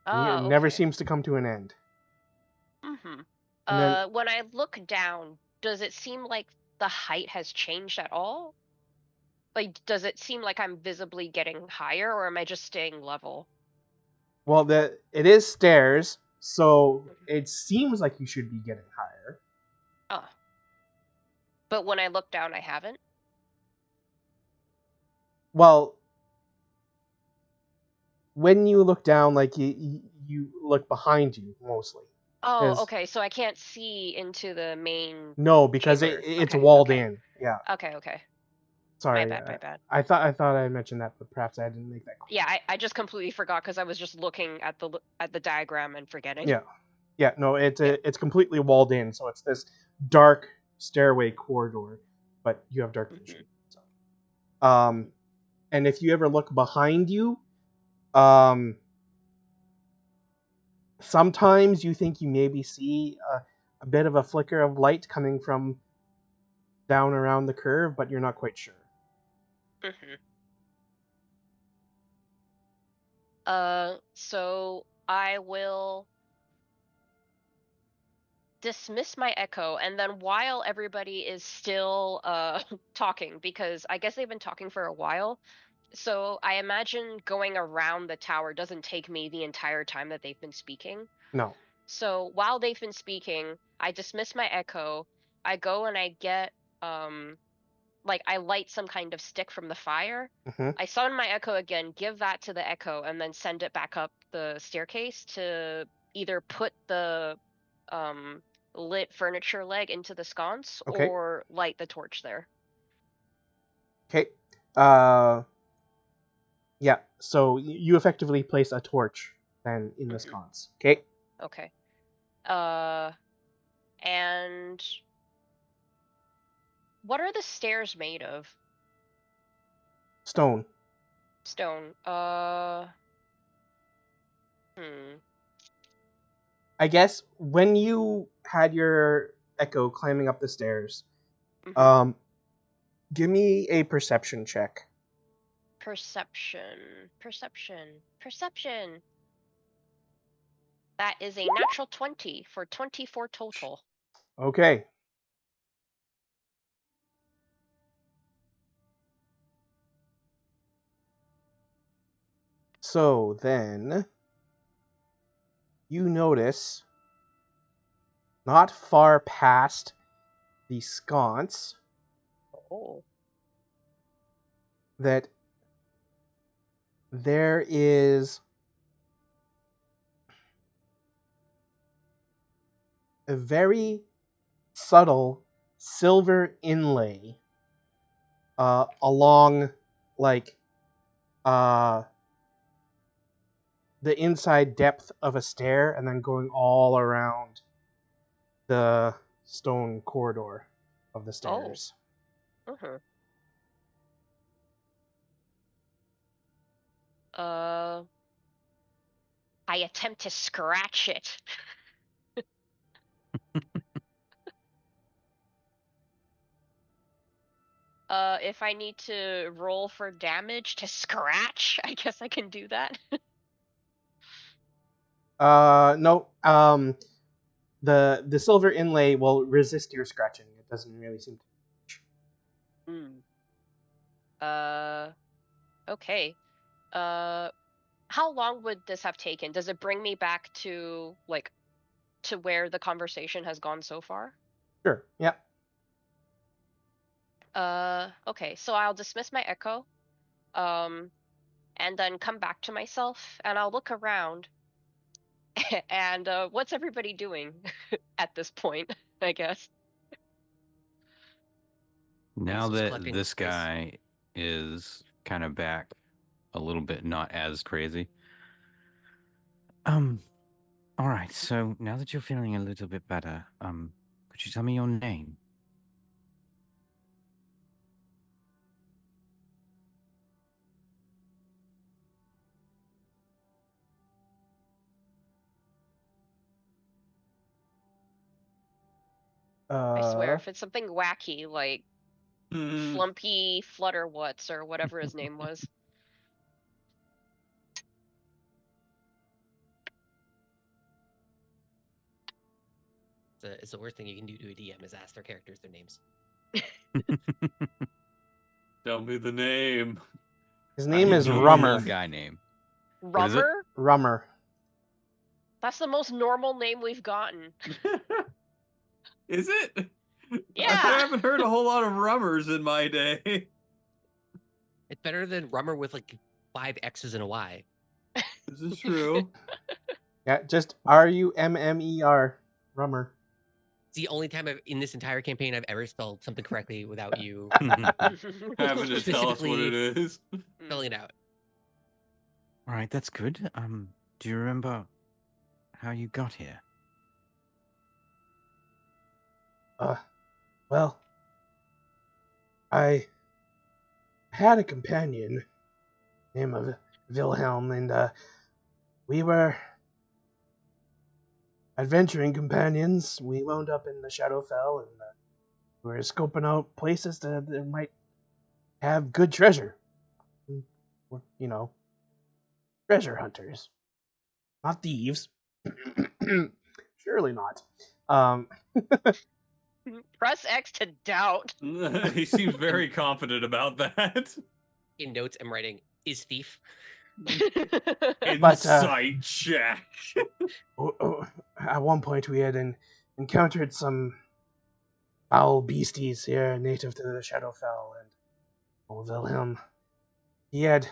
Oh, It never okay. seems to come to an end. And then when I look down, does it seem like the height has changed at all? Like, does it seem like I'm visibly getting higher, or am I just staying level? Well, it is stairs, so it seems like you should be getting higher. Oh. But when I look down, I haven't? Well, when you look down, like you look behind you mostly. Oh, okay. So I can't see into the main. No, because chamber. it's Okay, walled okay. in. Yeah. Okay. Sorry. My bad. I thought I mentioned that, but perhaps I didn't make that clear. Yeah, I just completely forgot because I was just looking at the diagram and forgetting. Yeah. No, it's completely walled in, so it's this dark stairway corridor, but you have dark vision. So. And if you ever look behind you, sometimes you think you maybe see a bit of a flicker of light coming from down around the curve, but you're not quite sure. So I will dismiss my echo, and then while everybody is still talking, because I guess they've been talking for a while, so I imagine going around the tower doesn't take me the entire time that they've been speaking. No. So while they've been speaking, I dismiss my echo. I go and I get like I light some kind of stick from the fire. I summon my echo again, give that to the echo, and then send it back up the staircase to either put the lit furniture leg into the sconce or light the torch there. Okay. Yeah. So you effectively place a torch then in the sconce. Okay. Okay. And what are the stairs made of? Stone. Stone. I guess when you had your echo climbing up the stairs, give me a perception check. Perception. That is a natural 20 for 24 total. Okay. So then you notice not far past the sconce that there is a very subtle silver inlay along like the inside depth of a stair and then going all around the stone corridor of the stairs. Uh-huh. I attempt to scratch it. If I need to roll for damage to scratch, I guess I can do that. No. The silver inlay will resist your scratching. It doesn't really seem to. Okay. How long would this have taken? Does it bring me back to to where the conversation has gone so far? Sure. Yeah. Okay, so I'll dismiss my echo, and then come back to myself, and I'll look around. And what's everybody doing at this point? I guess. Now Just that collecting this space. guy is kind of back a little bit, not as crazy. All right. So now that you're feeling a little bit better, could you tell me your name? I swear, if it's something wacky like Hmm. Flumpy Flutterwuts or whatever his name was. It's the worst thing you can do to a DM is ask their characters their names. Tell me the name. His name I is need- Rummer. Guy name. What is it? Rummer? Rummer. That's the most normal name we've gotten. Is it? Yeah. I haven't heard a whole lot of rummers in my day. It's better than Rummer with like 5 X's and a Y. This is true. Yeah, just Rummer. Rummer. It's the only time in this entire campaign I've ever spelled something correctly without you Having to tell us what it is. spelling it out. All right, that's good. Do you remember how you got here? Well, I had a companion named Wilhelm, and we were adventuring companions. We wound up in the Shadowfell, and we were scoping out places that might have good treasure. We're, treasure hunters, not thieves. Surely not. Press X to doubt. He seems very confident about that. In notes, I'm writing, is thief. Insight check. At one point, we had encountered some foul beasties here native to the Shadowfell, and Wilhelm, he had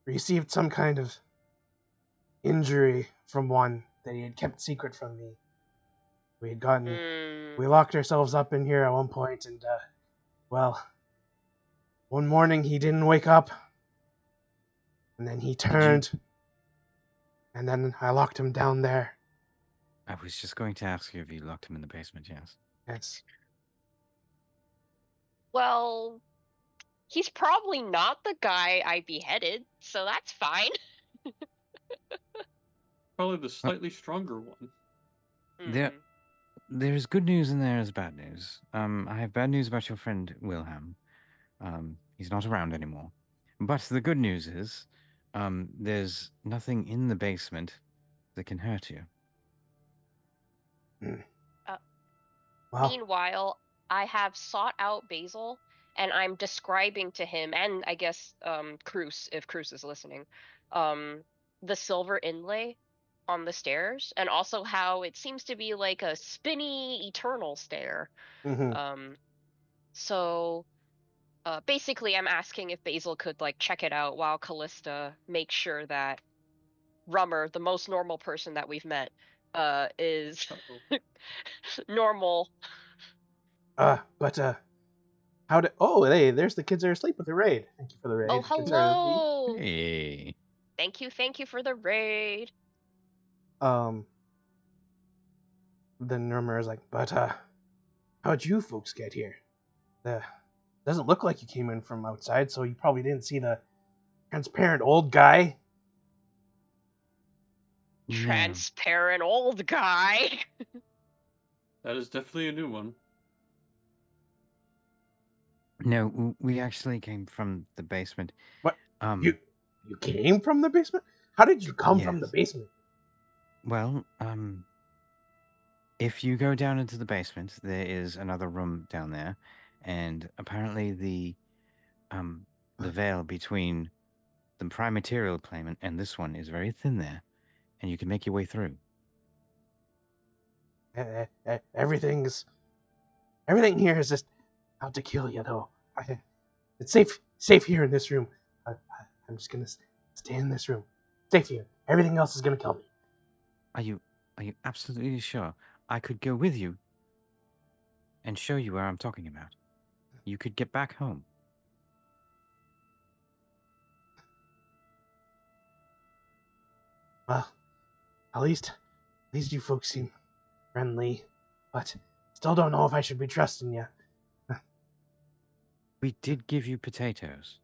received some kind of injury from one that he had kept secret from me. We had we locked ourselves up in here at one point, and one morning he didn't wake up, and then he turned, and then I locked him down there. I was just going to ask you if you locked him in the basement, yes. Yes. Well, he's probably not the guy I beheaded, so that's fine. Probably the slightly stronger one. There's good news and there's bad news. I have bad news about your friend Wilhelm. He's not around anymore. But the good news is, there's nothing in the basement that can hurt you. Wow. Meanwhile, I have sought out Basil, and I'm describing to him, and I guess Cruz, if Cruz is listening, the silver inlay on the stairs, and also how it seems to be like a spinny eternal stair. Mm-hmm. So basically I'm asking if Basil could check it out while Callista makes sure that Rummer, the most normal person that we've met, is normal. But There's the kids that are asleep with the raid. Thank you for the raid. Oh, Kids are asleep. hello. Hey. Thank you for the raid. Then Norma is like, but how'd you folks get here? Doesn't look like you came in from outside, so you probably didn't see the transparent old guy. No. Transparent old guy. That is definitely a new one. No, we actually came from the basement. What? You came from the basement? How did you come from the Yes. basement? Well, if you go down into the basement, there is another room down there, and apparently the veil between the prime material plane and this one is very thin there, and you can make your way through. Everything here is just out to kill you, though. It's safe here in this room. I'm just gonna stay in this room. Safe here. Everything else is gonna kill me. Are you absolutely sure? I could go with you and show you where I'm talking about. You could get back home. Well, at least you folks seem friendly, but still don't know if I should be trusting you. We did give you potatoes.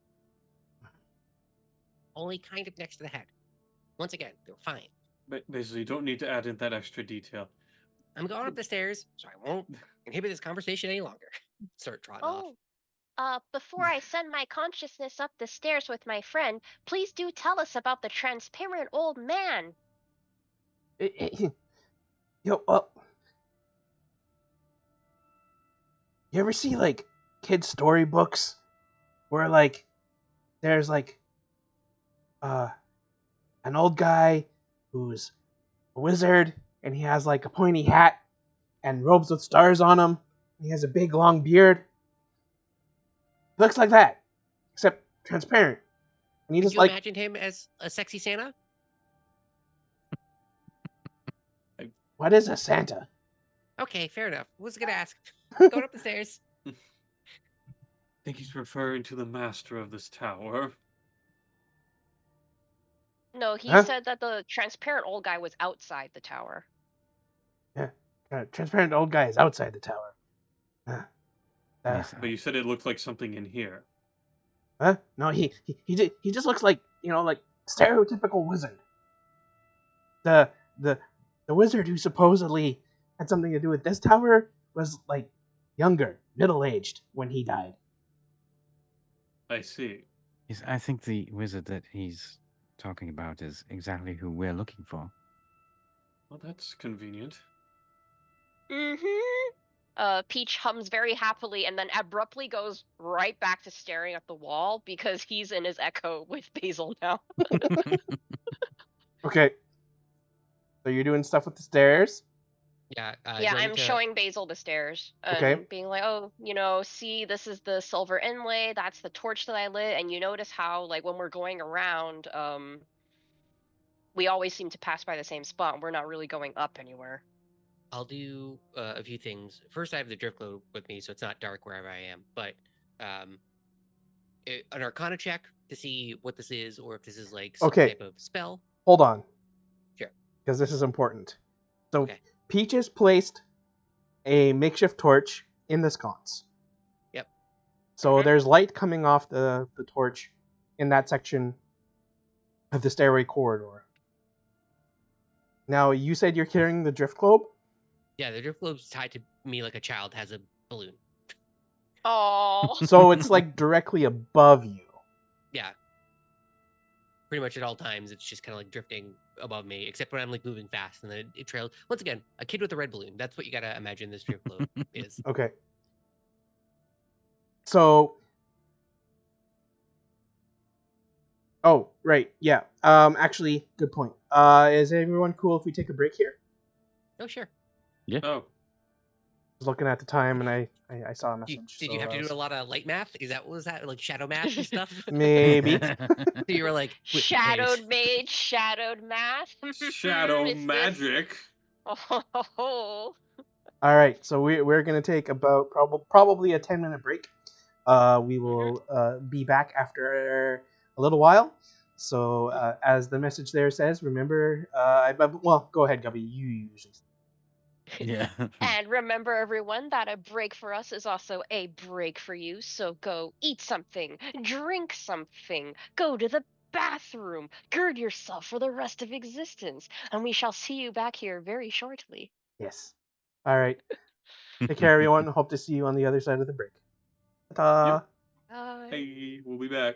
Only kind of next to the head. Once again, they're fine. Basically, you don't need to add in that extra detail. I'm going up the stairs, so I won't inhibit this conversation any longer. Start trotting off. Before I send my consciousness up the stairs with my friend, please do tell us about the transparent old man. You ever see like kids' storybooks where like there's like an old guy who's a wizard and he has like a pointy hat and robes with stars on him. He has a big long beard. He looks like that, except transparent. And he Did just you like imagine him as a sexy Santa? what is a Santa? Okay, fair enough. Was gonna ask. Going up the stairs. I think he's referring to the master of this tower. No, he Huh? said that the transparent old guy was outside the tower. Yeah, transparent old guy is outside the tower. Yes, But you said it looked like something in here. Huh? No, he just looks like, like stereotypical wizard. The wizard who supposedly had something to do with this tower was like younger, middle-aged when he died. I see. yes, I think the wizard that he's talking about is exactly who we're looking for. Well, that's convenient. Mm-hmm. Peach hums very happily and then abruptly goes right back to staring at the wall because he's in his echo with Basil now. Okay. So you're doing stuff with the stairs? Yeah. Yeah, going I'm to- showing Basil the stairs and Okay. being like, oh, see, this is the silver inlay, that's the torch that I lit, and you notice how, like, when we're going around, we always seem to pass by the same spot, and we're not really going up anywhere. I'll do a few things. First, I have the drift globe with me, so it's not dark wherever I am. But an Arcana check to see what this is, or if this is like some Okay. type of spell. Hold on. Sure. Because this is important. So Okay. Peaches placed a makeshift torch in the sconce. Yep. So there's light coming off the torch in that section of the stairway corridor. Now, you said you're carrying the drift globe? Yeah, the drift globe's tied to me like a child has a balloon. Oh. So it's like directly above you. Yeah. Pretty much at all times, it's just kind of like drifting above me, except when I'm like moving fast, and then it trails. Once again, a kid with a red balloon. That's what you gotta imagine this drift globe is. Okay. So. Oh, right. Yeah. Actually, good point. Is everyone cool if we take a break here? Oh, sure. Oh, I was looking at the time and I saw a message. Did you have to do a lot of light math? Is that what was that like shadow math and stuff? Maybe. You were like Shadowed mage, shadowed math. shadow Is this- magic. Oh. All right, so we're gonna take about probably a 10-minute break. We will be back after a little while. So as the message there says, remember, well, go ahead, Gubby. You usually. Yeah. And remember, everyone, that a break for us is also a break for you. So go eat something, drink something, go to the bathroom, gird yourself for the rest of existence, and we shall see you back here very shortly. Yes. All right. Take care, everyone. Hope to see you on the other side of the break. Ta-ta. Yep. Bye. Hey, we'll be back.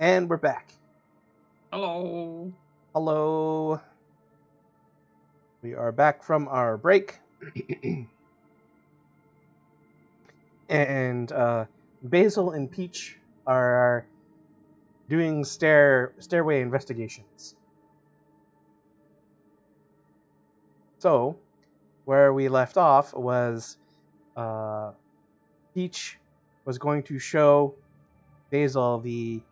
And we're back. Hello. Hello. We are back from our break. And Basil and Peach are doing stairway investigations. So, where we left off was Peach was going to show Basil the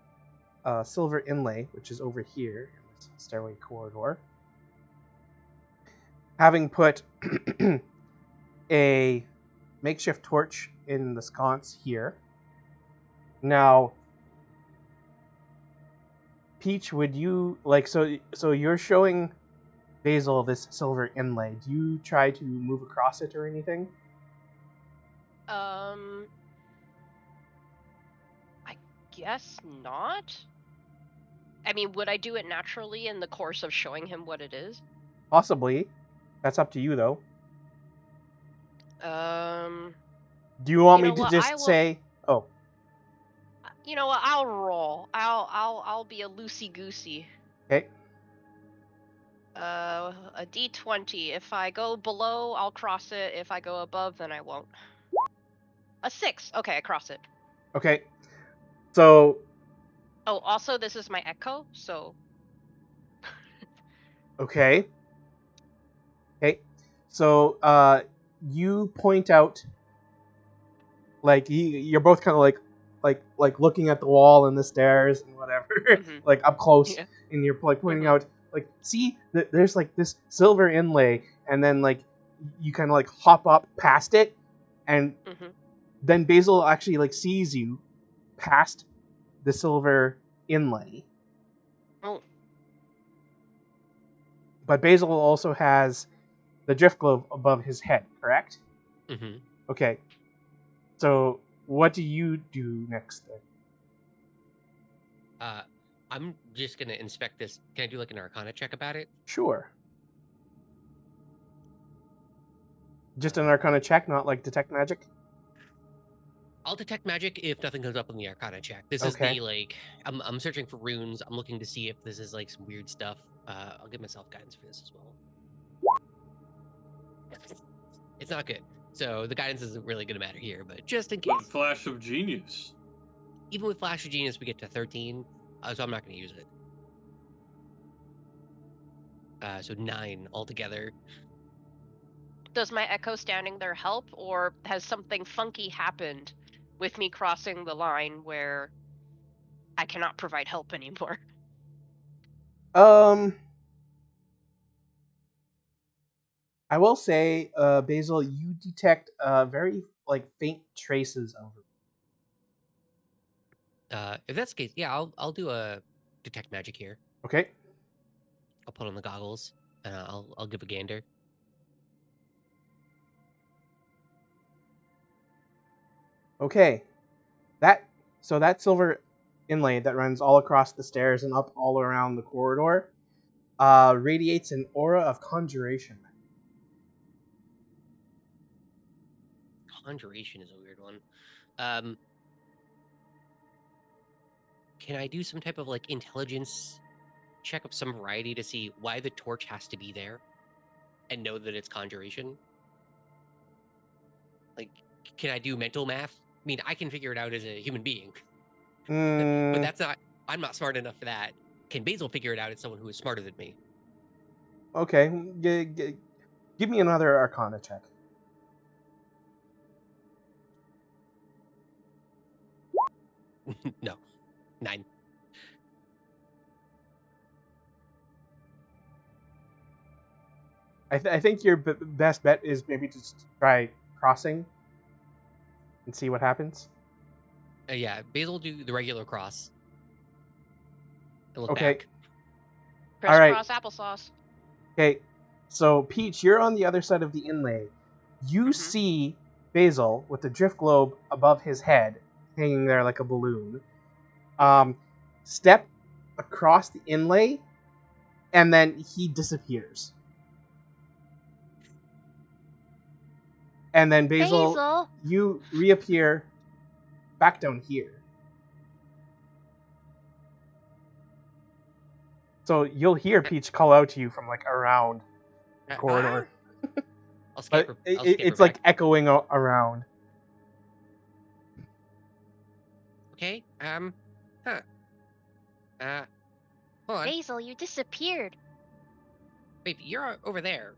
silver inlay, which is over here in this stairway corridor. Having put a makeshift torch in the sconce here. Now, Peach, would you like so you're showing Basil this silver inlay. Do you try to move across it or anything? I guess not. I mean, would I do it naturally in the course of showing him what it is? Possibly. That's up to you though. Do you want me to just say, "Oh, you know what? I'll roll. I'll be a loosey goosey. okay. A D20. If I go below, I'll cross it. If I go above, then I won't. A 6. Okay, I cross it. Okay." So, oh, also this is my echo, so okay. Okay. So, you point out like you're both kind of like looking at the wall and the stairs and whatever, like up close, Yeah. and you're like pointing out like, see, there's like this silver inlay, and then like you kind of like hop up past it, and then Basil actually like sees you past the silver inlay. Oh. But Basil also has the drift globe above his head, correct? Mm-hmm. Okay. So what do you do next then? I'm just gonna inspect this. Can I do like an Arcana check about it? Sure. Just an Arcana check, not like detect magic? I'll detect magic if nothing comes up on the Arcana check. This is Okay. the like I'm searching for runes. I'm looking to see if this is like some weird stuff. I'll give myself guidance for this as well. It's not good. So the guidance isn't really gonna matter here, but just in case. Flash of genius. Even with Flash of Genius, we get to 13, so I'm not gonna use it. So 9 altogether. Does my echo standing there help, or has something funky happened with me crossing the line where I cannot provide help anymore? I will say, Basil, you detect very like faint traces of it. If that's the case, yeah, I'll do a detect magic here. Okay. I'll put on the goggles and I'll give a gander. Okay. That silver inlay that runs all across the stairs and up all around the corridor radiates an aura of conjuration. Conjuration is a weird one. Can I do some type of like intelligence check of some variety to see why the torch has to be there and know that it's conjuration? Like, can I do mental math? I mean, I can figure it out as a human being, but that's not. I'm not smart enough for that. Can Basil figure it out as someone who is smarter than me? Okay. Give me another Arcana check. No. 9. I think your best bet is maybe just try crossing and see what happens. Yeah, Basil do the regular cross. And look Okay. back. Crisscross applesauce. Okay, so Peach, you're on the other side of the inlay. You see Basil with the drift globe above his head, hanging there like a balloon. Step across the inlay, and then he disappears. And then Basil, you reappear back down here. So you'll hear Peach call out to you from like around the corridor. I'll skip But her. I'll skip it's her like back. echoing around. Okay. Huh. Hold on. Basil, you disappeared. Wait, you're over there.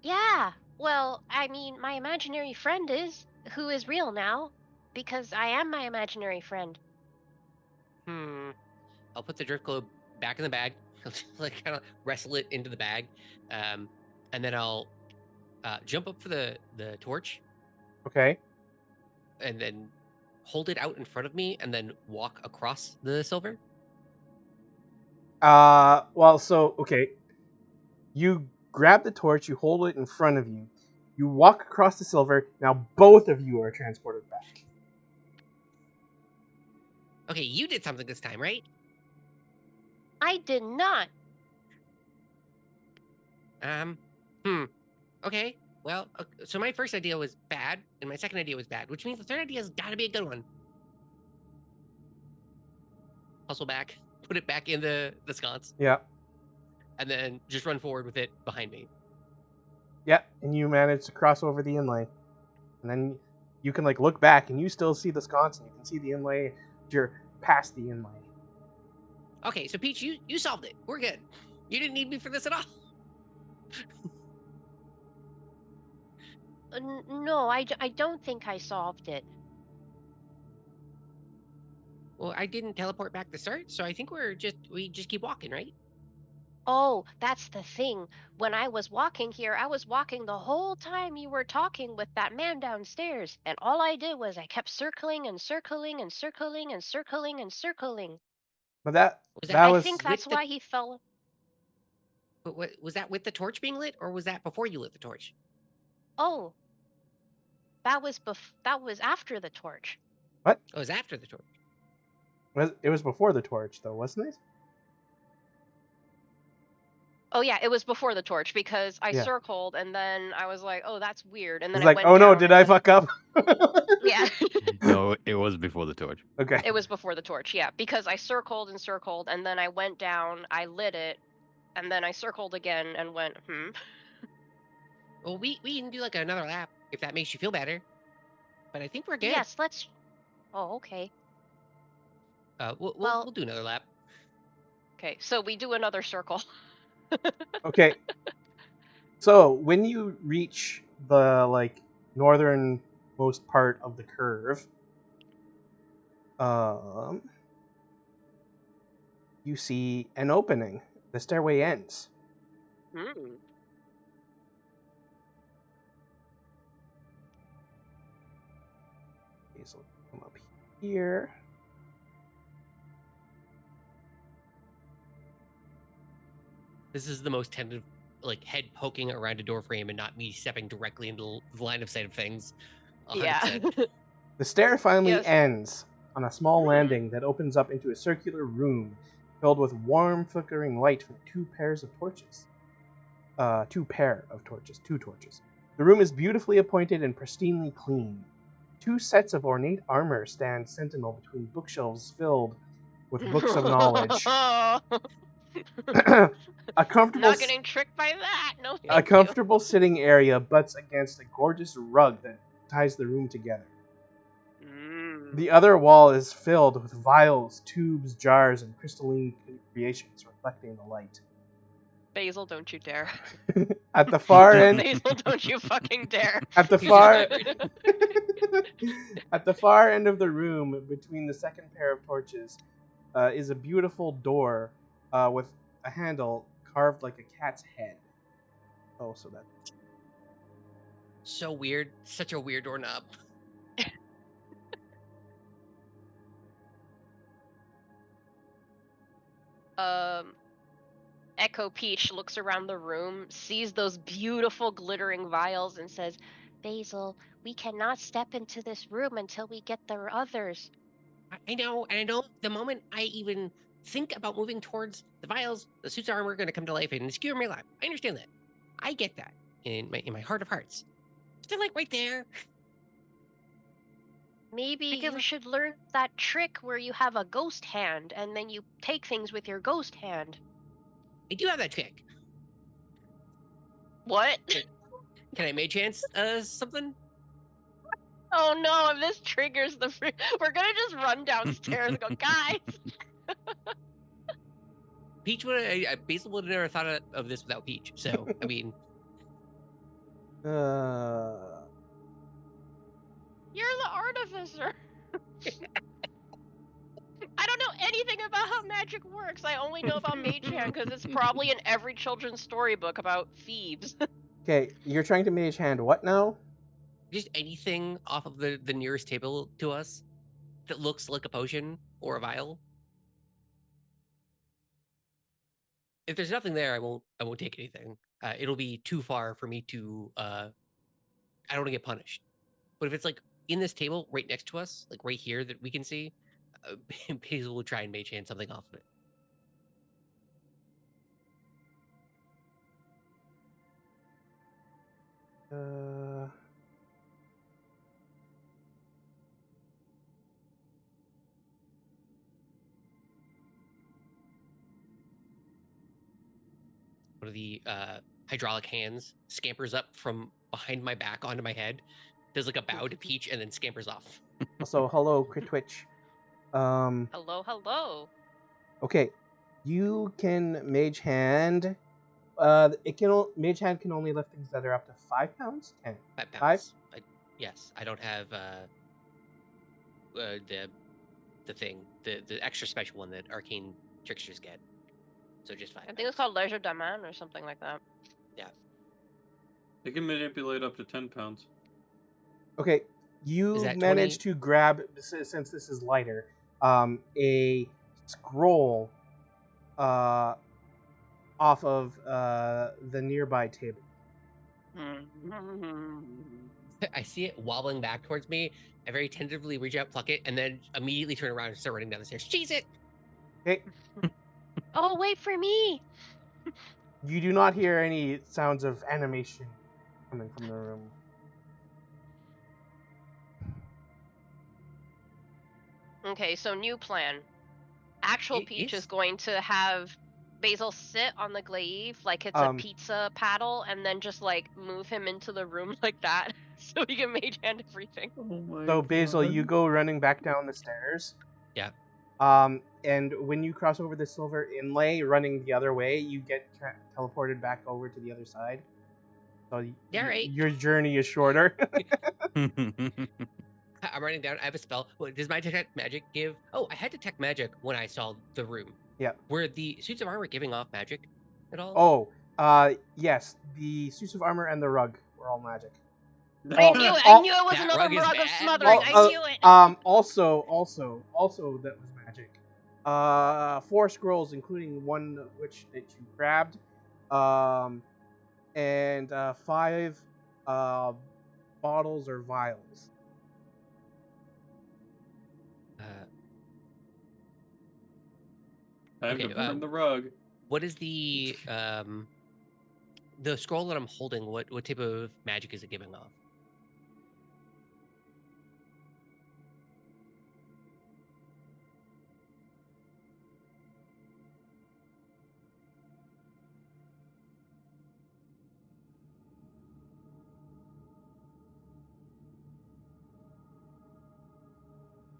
Yeah. Well, I mean, my imaginary friend who is real now, because I am my imaginary friend. I'll put the drift globe back in the bag. I'll just, like kind of wrestle it into the bag, and then I'll jump up for the torch, Okay. and then hold it out in front of me, and then walk across the silver. Well, so okay. You grab the torch, you hold it in front of you. You walk across the silver. Now both of you are transported back. Okay, you did something this time, right? I did not. Okay. Well, so my first idea was bad, and my second idea was bad, which means the third idea has got to be a good one. Hustle back, put it back in the sconce, Yeah. and then just run forward with it behind me. Yeah, and you manage to cross over the inlay. And then you can like look back and you still see the sconce and you can see the inlay. You're past the inlay. Okay, so Peach, you solved it. We're good. You didn't need me for this at all. No, I don't think I solved it. Well, I didn't teleport back to start, so I think we just keep walking, right? Oh, that's the thing. When I was walking here, I was walking the whole time you were talking with that man downstairs. And all I did was I kept circling and circling and circling and circling and circling. But that I was think that's why he fell. But what was that with the torch being lit, or was that before you lit the torch? Oh, that was after the torch. what? Oh, it was after the torch. It was before the torch though, wasn't it? Oh yeah, it was before the torch because I Yeah. circled and then I was like, oh, that's weird. And then It's I like, went oh no, down did and I then- fuck up? Yeah. No, it was before the torch. Okay. It was before the torch, yeah, because I circled and circled and then I went down, I lit it, and then I circled again and went, Well, we can do like another lap if that makes you feel better. But I think we're good. Yes, let's. Oh, okay. We'll do another lap. Okay, so we do another circle. Okay. So when you reach the like northernmost part of the curve, you see an opening. The stairway ends. Hmm. Okay, so come up here. This is the most tentative, like head poking around a door frame and not me stepping directly into the line of sight of things. 100%. Yeah. The stair finally Yes. ends on a small landing that opens up into a circular room filled with warm, flickering light from two torches. Two torches. The room is beautifully appointed and pristinely clean. Two sets of ornate armor stand sentinel between bookshelves filled with books of knowledge. A comfortable Not getting tricked by that. No, a thank comfortable sitting area butts against a gorgeous rug that ties the room together. you. The other wall is filled with vials, tubes, jars, and crystalline creations reflecting the light. Basil, don't you dare. At the far end, Basil, don't you fucking dare. at the He's far, just at the far end of the room, between the second pair of torches, is a beautiful door with a handle carved like a cat's head. Oh, so that. So weird. Such a weird doorknob. Echo Peach looks around the room, sees those beautiful glittering vials, and says, Basil, we cannot step into this room until we get the others. I know, and I know the moment I even think about moving towards the vials, the suit's armor are going to come to life and skewer my life. I understand that. I get that in my heart of hearts. They're like right there. Maybe I give you a- should learn that trick where you have a ghost hand and then you take things with your ghost hand. I do have that trick. What? Can I mage hand something? Oh no, if this triggers the we're gonna just run downstairs and go, guys! Peach would Basil would have never thought of this without Peach. So I mean, You're the artificer! I don't know anything about how magic works. I only know about Mage Hand because it's probably in every children's storybook about thieves. Okay, you're trying to mage hand what now? just anything off of the nearest table to us that looks like a potion or a vial. If there's nothing there, I won't take anything. It'll be too far for me to. I don't want to get punished. But if it's like in this table right next to us, like right here that we can see, Basil will try and mage hand something off of it. One of the hydraulic hands scampers up from behind my back onto my head, does like a bow to Peach, and then scampers off. Also, hello, Crit Twitch. Hello, hello. Okay, you can mage hand. Mage hand can only lift things that are up to 5 pounds. 10. 5 5? pounds. Yes, I don't have the thing, the extra special one that arcane tricksters get. So just 5. I think it's called Leisure Daman or something like that. Yeah. They can manipulate up to 10 pounds. Okay, you Is that managed 20? to grab, since this is lighter, a scroll off of the nearby table. I see it wobbling back towards me. I very tentatively reach out, pluck it, and then immediately turn around and start running down the stairs. Cheese it! Okay, Oh, wait for me! you do not hear any sounds of animation coming from the room. Okay, so new plan. Actual Peach is It's going to have Basil sit on the glaive like it's a pizza paddle and then just like move him into the room like that so he can mage hand everything. Oh my So Basil, God. you go running back down the stairs. Yeah. And when you cross over the silver inlay, running the other way, you get teleported back over to the other side. So Yeah, right. your journey is shorter. I'm writing down. I have a spell. Does my detect magic give? Oh, I had detect magic when I saw the room. Yeah. Were the suits of armor giving off magic at all? Oh, yes. The suits of armor and the rug were all magic. I knew it! I knew it was That another rug is rug of bad. smothering! I knew it! Also, that was magic. 4 scrolls, including one of which that you grabbed, and 5 bottles or vials. Time to burn the rug. What is the scroll that I'm holding? What type of magic is it giving off?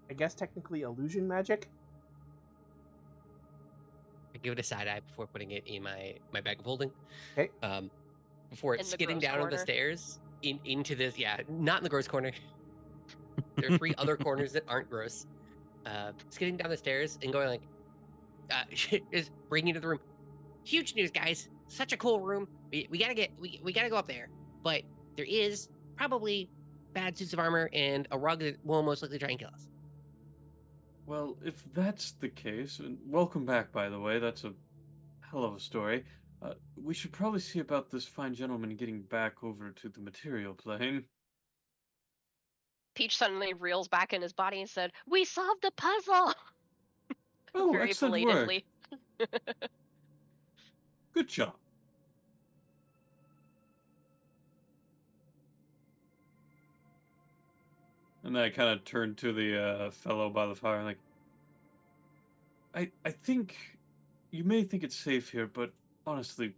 I guess technically illusion magic. I give it a side eye before putting it in my bag of holding. Okay. Before it's skidding down the stairs into this. Yeah, not in the gross corner. There are 3 other corners that aren't gross. Skidding down the stairs and going like, is bringing you to the room. Huge news, guys! Such a cool room. We gotta go up there. But there is probably bad suits of armor and a rug that will most likely try and kill us. Well, if that's the case, and welcome back, by the way, that's a hell of a story. We should probably see about this fine gentleman getting back over to the material plane. Peach suddenly reels back in his body and said, "We solved the puzzle!" Oh, Very excellent belatedly. work. Good job. And then I kind of turned to the fellow by the fire, like, I think you may think it's safe here, but honestly,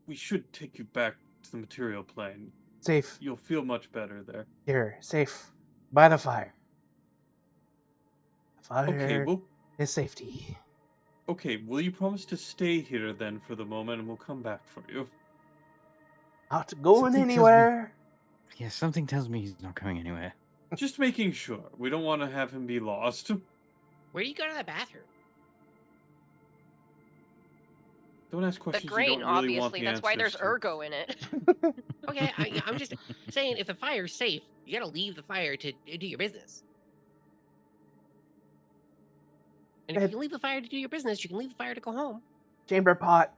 we should take you back to the material plane. Safe. You'll feel much better there. Here, safe. By the fire. The fire Okay, well, is safety. okay, will you promise to stay here then for the moment, and we'll come back for you? Not going Something tells me- anywhere. Yeah, something tells me he's not going anywhere. Just making sure. We don't want to have him be lost. Where do you go to the bathroom? Don't ask The questions you grain, don't really want obviously. the That's why there's answers to. ergo in it. Okay, I'm just saying, if the fire's safe, you gotta leave the fire to do your business. And if you can leave the fire to do your business, you can leave the fire to go home. Chamber pot.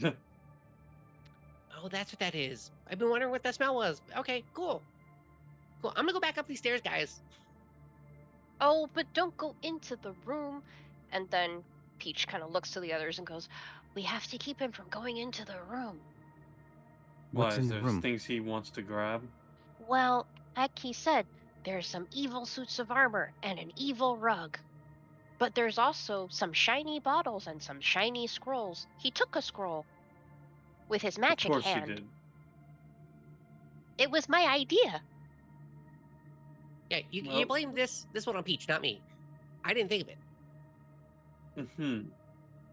Oh, that's what that is. I've been wondering what that smell was. Okay, cool. Cool. I'm gonna go back up these stairs, guys. Oh, but don't go into the room. And then Peach kind of looks to the others and goes, we have to keep him from going into the room. What's Why, in is the there room? things he wants to grab? Well, like he said, there's some evil suits of armor and an evil rug. But there's also some shiny bottles and some shiny scrolls. He took a scroll with his magic Of course hand. he did. It was my idea. Yeah, you Well- blame this one on Peach, not me. I didn't think of it. Mm-hmm.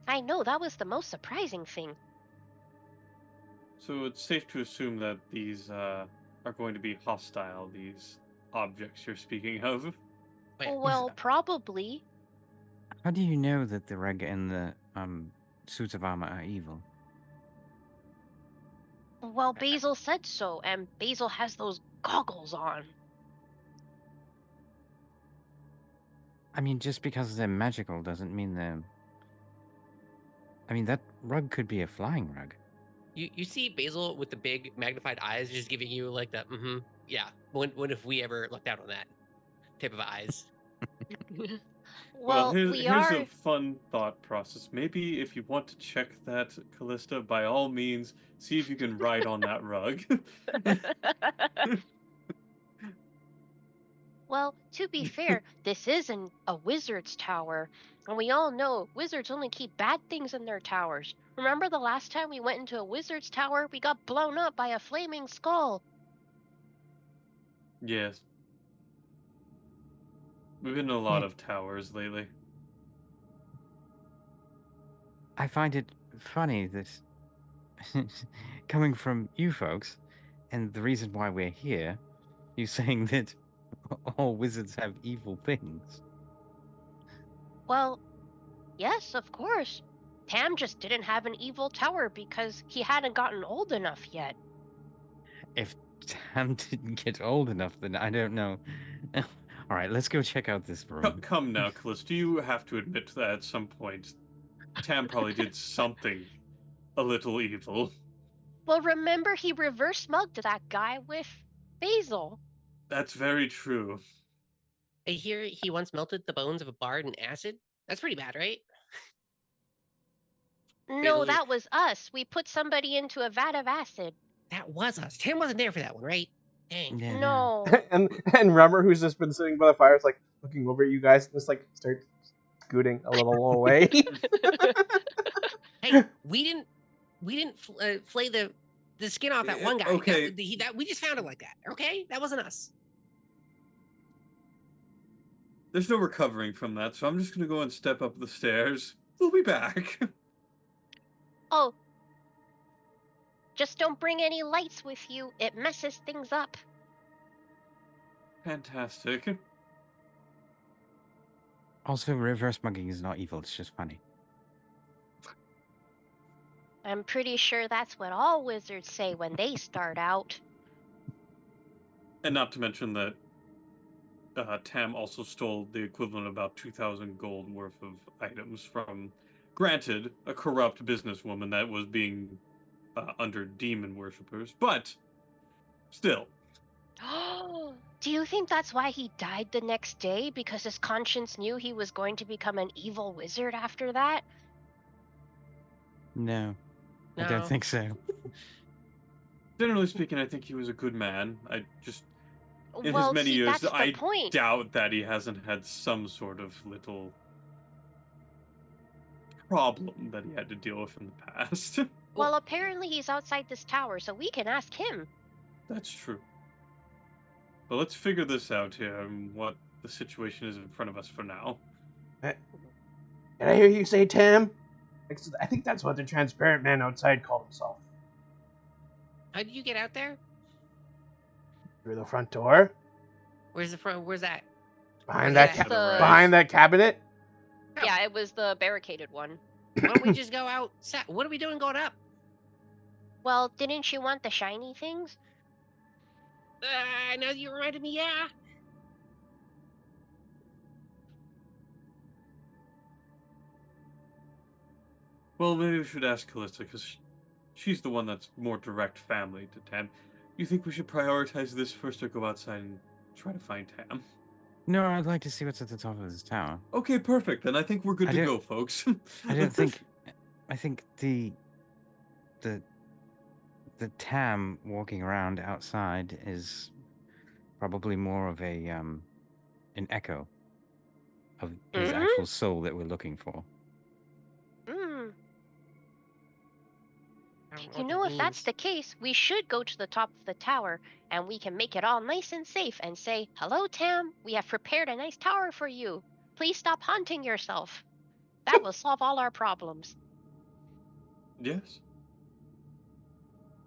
I know, that was the most surprising thing. So it's safe to assume that these are going to be hostile, these objects you're speaking of. Wait, Well, probably. How do you know that the rug and the suits of armor are evil? Well, Basil said so, and Basil has those goggles on. I mean, just because they're magical doesn't mean they're... I mean, that rug could be a flying rug. you see Basil with the big magnified eyes just giving you like that, yeah. When if we ever lucked out on that type of eyes. Well, here's, we here's are. a fun thought process. Maybe if you want to check that, Callista, by all means, see if you can ride on that rug. Well, to be fair, this isn't a wizard's tower, and we all know wizards only keep bad things in their towers. Remember the last time we went into a wizard's tower, we got blown up by a flaming skull. Yes. We've been in a lot of towers lately. I find it funny that coming from you folks, and the reason why we're here, you saying that all wizards have evil things. Well, yes, of course. Tam just didn't have an evil tower because he hadn't gotten old enough yet. If Tam didn't get old enough, then I don't know. All right, let's go check out this room. Come now, Callista, you have to admit that at some point Tam probably did something a little evil. Well, remember he reverse mugged that guy with Basil. That's very true. I hear he once melted the bones of a bard in acid. That's pretty bad, right? No, Basil that was us. We put somebody into a vat of acid. That was us. Tam wasn't there for that one, right? Dang. Yeah, No. and Rummer, who's just been sitting by the fire, is like looking over at you guys, and just like start scooting a little away. Hey, we didn't flay the skin off that one guy. Okay. That we just found it like that. Okay, that wasn't us. There's no recovering from that, so I'm just gonna go and step up the stairs. We'll be back. Oh. Just don't bring any lights with you. It messes things up. Fantastic. Also, reverse mugging is not evil, it's just funny. I'm pretty sure that's what all wizards say when they start out. And not to mention that Tam also stole the equivalent of about 2,000 gold worth of items from, granted, a corrupt businesswoman that was being under demon worshippers, but still. Do you think that's why he died the next day? Because his conscience knew he was going to become an evil wizard after that? No, I No. don't think so. Generally speaking, I think he was a good man. I just, in Well, his many see, years, that's the I point. doubt that he hasn't had some sort of little problem that he had to deal with in the past. Well, apparently he's outside this tower, so we can ask him. That's true. But let's figure this out here and what the situation is in front of us for now. Did I hear you say Tam? I think that's what the transparent man outside called himself. How did you get out there? Through the front door? Where's the front? Where's that? Behind Where's that that? behind that cabinet? Yeah, it was the barricaded one. Why don't we just go out? What are we doing going up? Well, didn't you want the shiny things? Now that you reminded me, yeah. Well, maybe we should ask Callista, because she's the one that's more direct family to Tam. You think we should prioritize this first or go outside and try to find Tam? No, I'd like to see what's at the top of this tower. Okay, perfect. Then I think we're good to go, folks. I don't think. I think the Tam walking around outside is probably more of a an echo of his actual soul that we're looking for. You know, if that's the case, we should go to the top of the tower, and we can make it all nice and safe and say, "Hello, Tam. We have prepared a nice tower for you. Please stop haunting yourself." That will solve all our problems. Yes.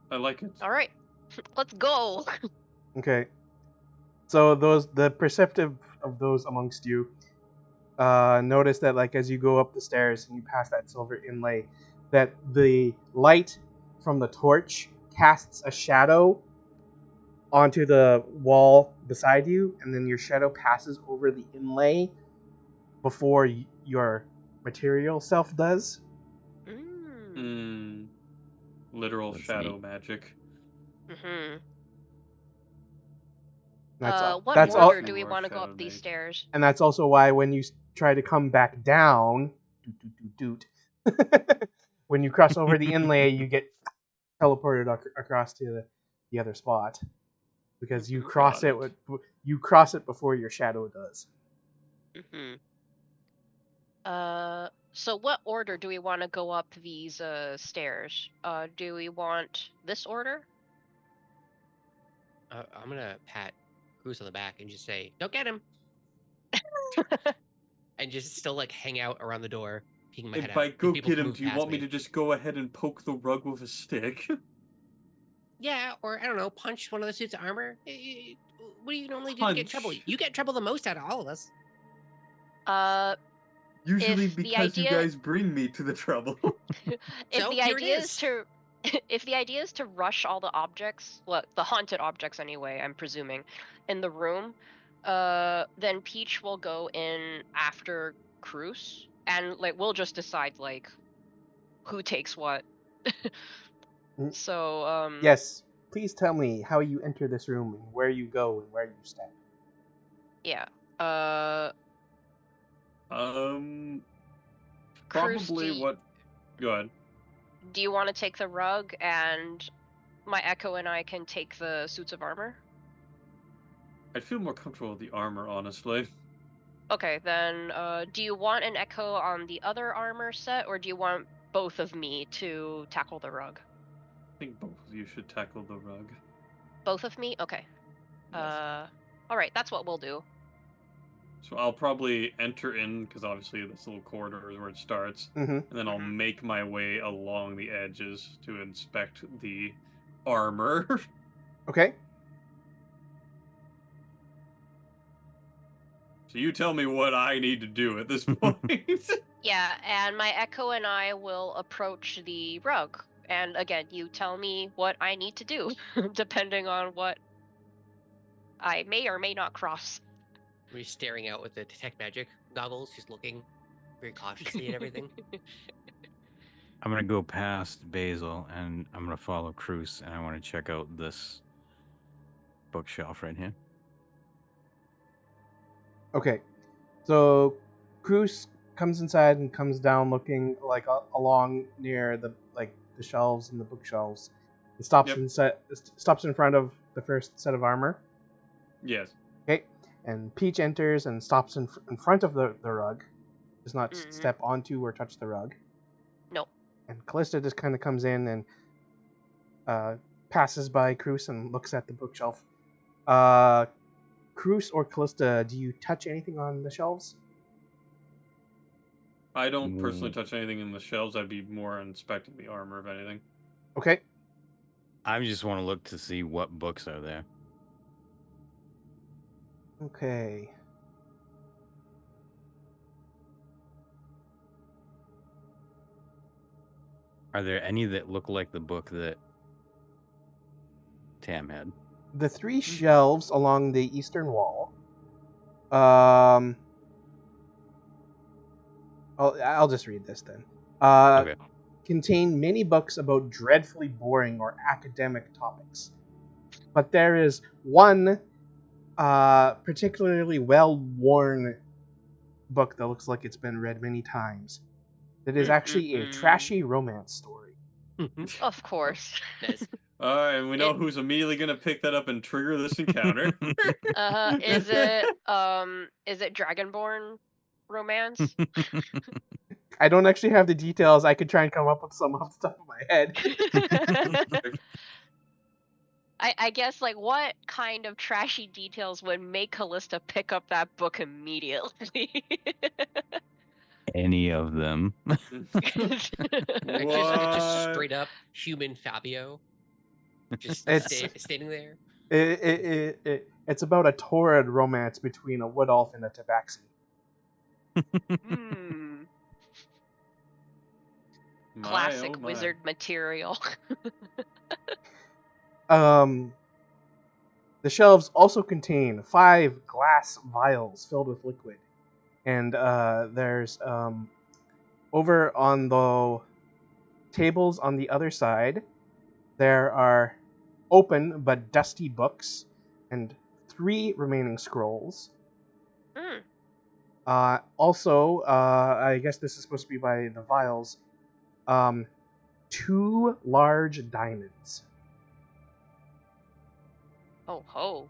I like it. All right, let's go. Okay. So the perceptive of those amongst you notice that, like, as you go up the stairs and you pass that silver inlay, that the light from the torch casts a shadow onto the wall beside you, and then your shadow passes over the inlay before your material self does. Literal That's shadow neat. magic. What that's order all, do we want to go Shadow up these Mage. stairs? and that's also why when you try to come back down, when you cross over the inlay, you get teleported across to the other spot, because you cross it. You cross it before your shadow does. So what order do we want to go up these stairs? Do we want this order? I'm gonna pat Cruz on the back and just say, "Don't get him," and just still like hang out around the door, peeking my head And by out. go People get can him, move do you past want me to just go ahead and poke the rug with a stick? Yeah, or I don't know, punch one of the suits of armor. What do you normally do to get trouble? Punch? You get trouble the most out of all of us. Usually If the because you idea- guys bring me to the trouble. If So, the here it idea is is. to if the idea is to rush all the objects, well, the haunted objects anyway, I'm presuming, in the room, then Peach will go in after Cruz, and like we'll just decide like who takes what. So Yes, please tell me how you enter this room and where you go and where you step. yeah. Cruz, Probably what. Go ahead. do you want to take the rug, and my Echo and I can take the suits of armor? I'd feel more comfortable with the armor, honestly. Okay, then do you want an Echo on the other armor set, or do you want both of me to tackle the rug? I think both of you should tackle the rug. Both of me? Okay. Yes. Alright, that's what we'll do. So I'll probably enter in, because obviously this little corridor is where it starts, and then I'll make my way along the edges to inspect the armor. Okay. So you tell me what I need to do at this point. Yeah, and my Echo and I will approach the rug. And again, you tell me what I need to do, depending on what I may or may not cross. We're just staring out with the detect magic goggles, just looking very cautiously at everything. I'm gonna go past Basil and I'm gonna follow Cruz, and I want to check out this bookshelf right here. Okay. So Cruz comes inside and comes down, looking like along near the shelves and the bookshelves. It stops stops in front of the first set of armor. Yes. Okay. And Peach enters and stops in front of the rug. Does not step onto or touch the rug. Nope. And Callista just kind of comes in and passes by Cruz and looks at the bookshelf. Cruz or Callista, do you touch anything on the shelves? I don't personally touch anything in the shelves. I'd be more inspecting the armor, if anything. Okay. I just want to look to see what books are there. Okay. Are there any that look like the book that Tam had? The 3 shelves along the eastern wall. I'll just read this then. Okay. Contain many books about dreadfully boring or academic topics. But there is one particularly well-worn book that looks like it's been read many times. It is actually a trashy romance story. Of course. Nice. And we know who's immediately gonna pick that up and trigger this encounter. Is it Dragonborn romance? I don't actually have the details. I could try and come up with some off the top of my head. I guess, like, what kind of trashy details would make Callista pick up that book immediately? Any of them. Just straight up human Fabio. Just standing there. It's about a torrid romance between a wood elf and a tabaxi. Classic wizard material. The shelves also contain 5 glass vials filled with liquid. And there's over on the tables on the other side, there are open but dusty books and 3 remaining scrolls. Also, I guess this is supposed to be by the vials, 2 large diamonds. Oh ho.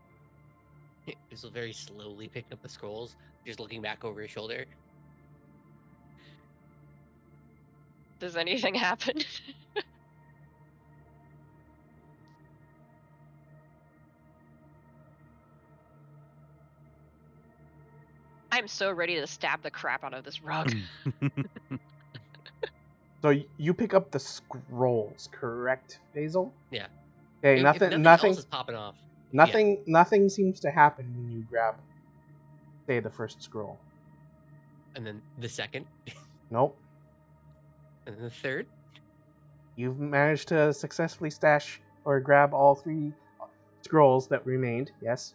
Just very slowly picking up the scrolls, just looking back over his shoulder. Does anything happen? I'm so ready to stab the crap out of this rug. So you pick up the scrolls, correct, Basil? Yeah. Okay, If nothing else is popping off. Nothing seems to happen when you grab, say, the first scroll. And then the second. Nope. And then the third. You've managed to successfully stash or grab all 3 scrolls that remained. Yes.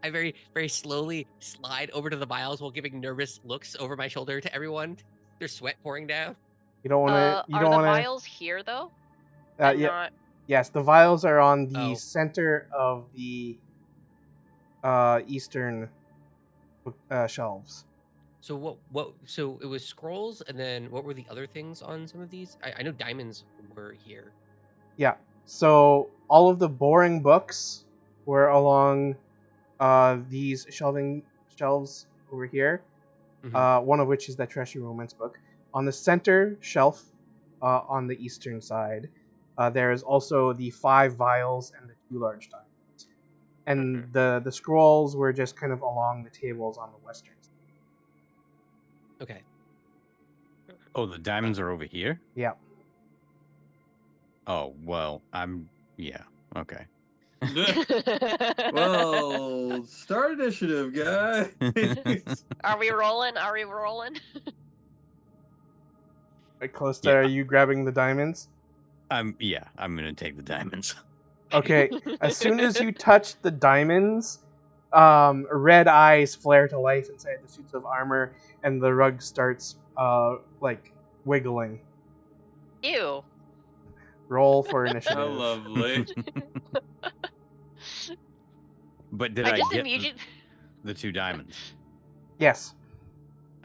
I very, very slowly slide over to the vials while giving nervous looks over my shoulder to everyone. There's sweat pouring down. You don't want to. Are the vials here though? Yeah. Not... Yes, the vials are on the center of the eastern shelves. So what? So it was scrolls, and then what were the other things on some of these? I know diamonds were here. Yeah. So all of the boring books were along these shelves over here. One of which is that trashy romance book. On the center shelf, on the eastern side, there is also the 5 vials and the 2 large diamonds. And the scrolls were just kind of along the tables on the western side. Okay. Oh, the diamonds are over here? Yeah. Oh, well, yeah, okay. Well, start initiative, guys. Are we rolling? Callista, are you grabbing the diamonds? Yeah, I'm gonna take the diamonds. Okay. As soon as you touch the diamonds, red eyes flare to life inside the suits of armor, and the rug starts like wiggling. Ew. Roll for initiative. How lovely. But did I get the 2 diamonds? Yes.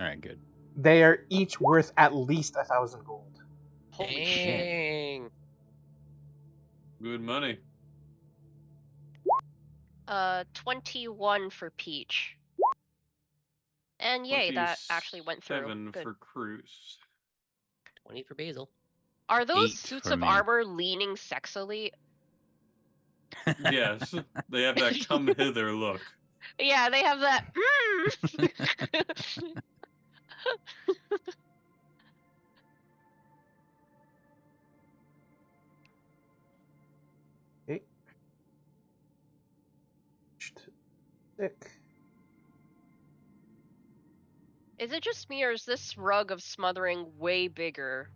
All right, good. They are each worth at least 1,000 gold. Holy shit. Good money. 21 for Peach. And yay, that actually went through. 7 Good. for Cruz. 20 for Basil. Are those 8 suits for of me. armor leaning sexily? Yes, they have that come hither look. Yeah, they have that. Okay. Sick. Is it just me, or is this rug of smothering way bigger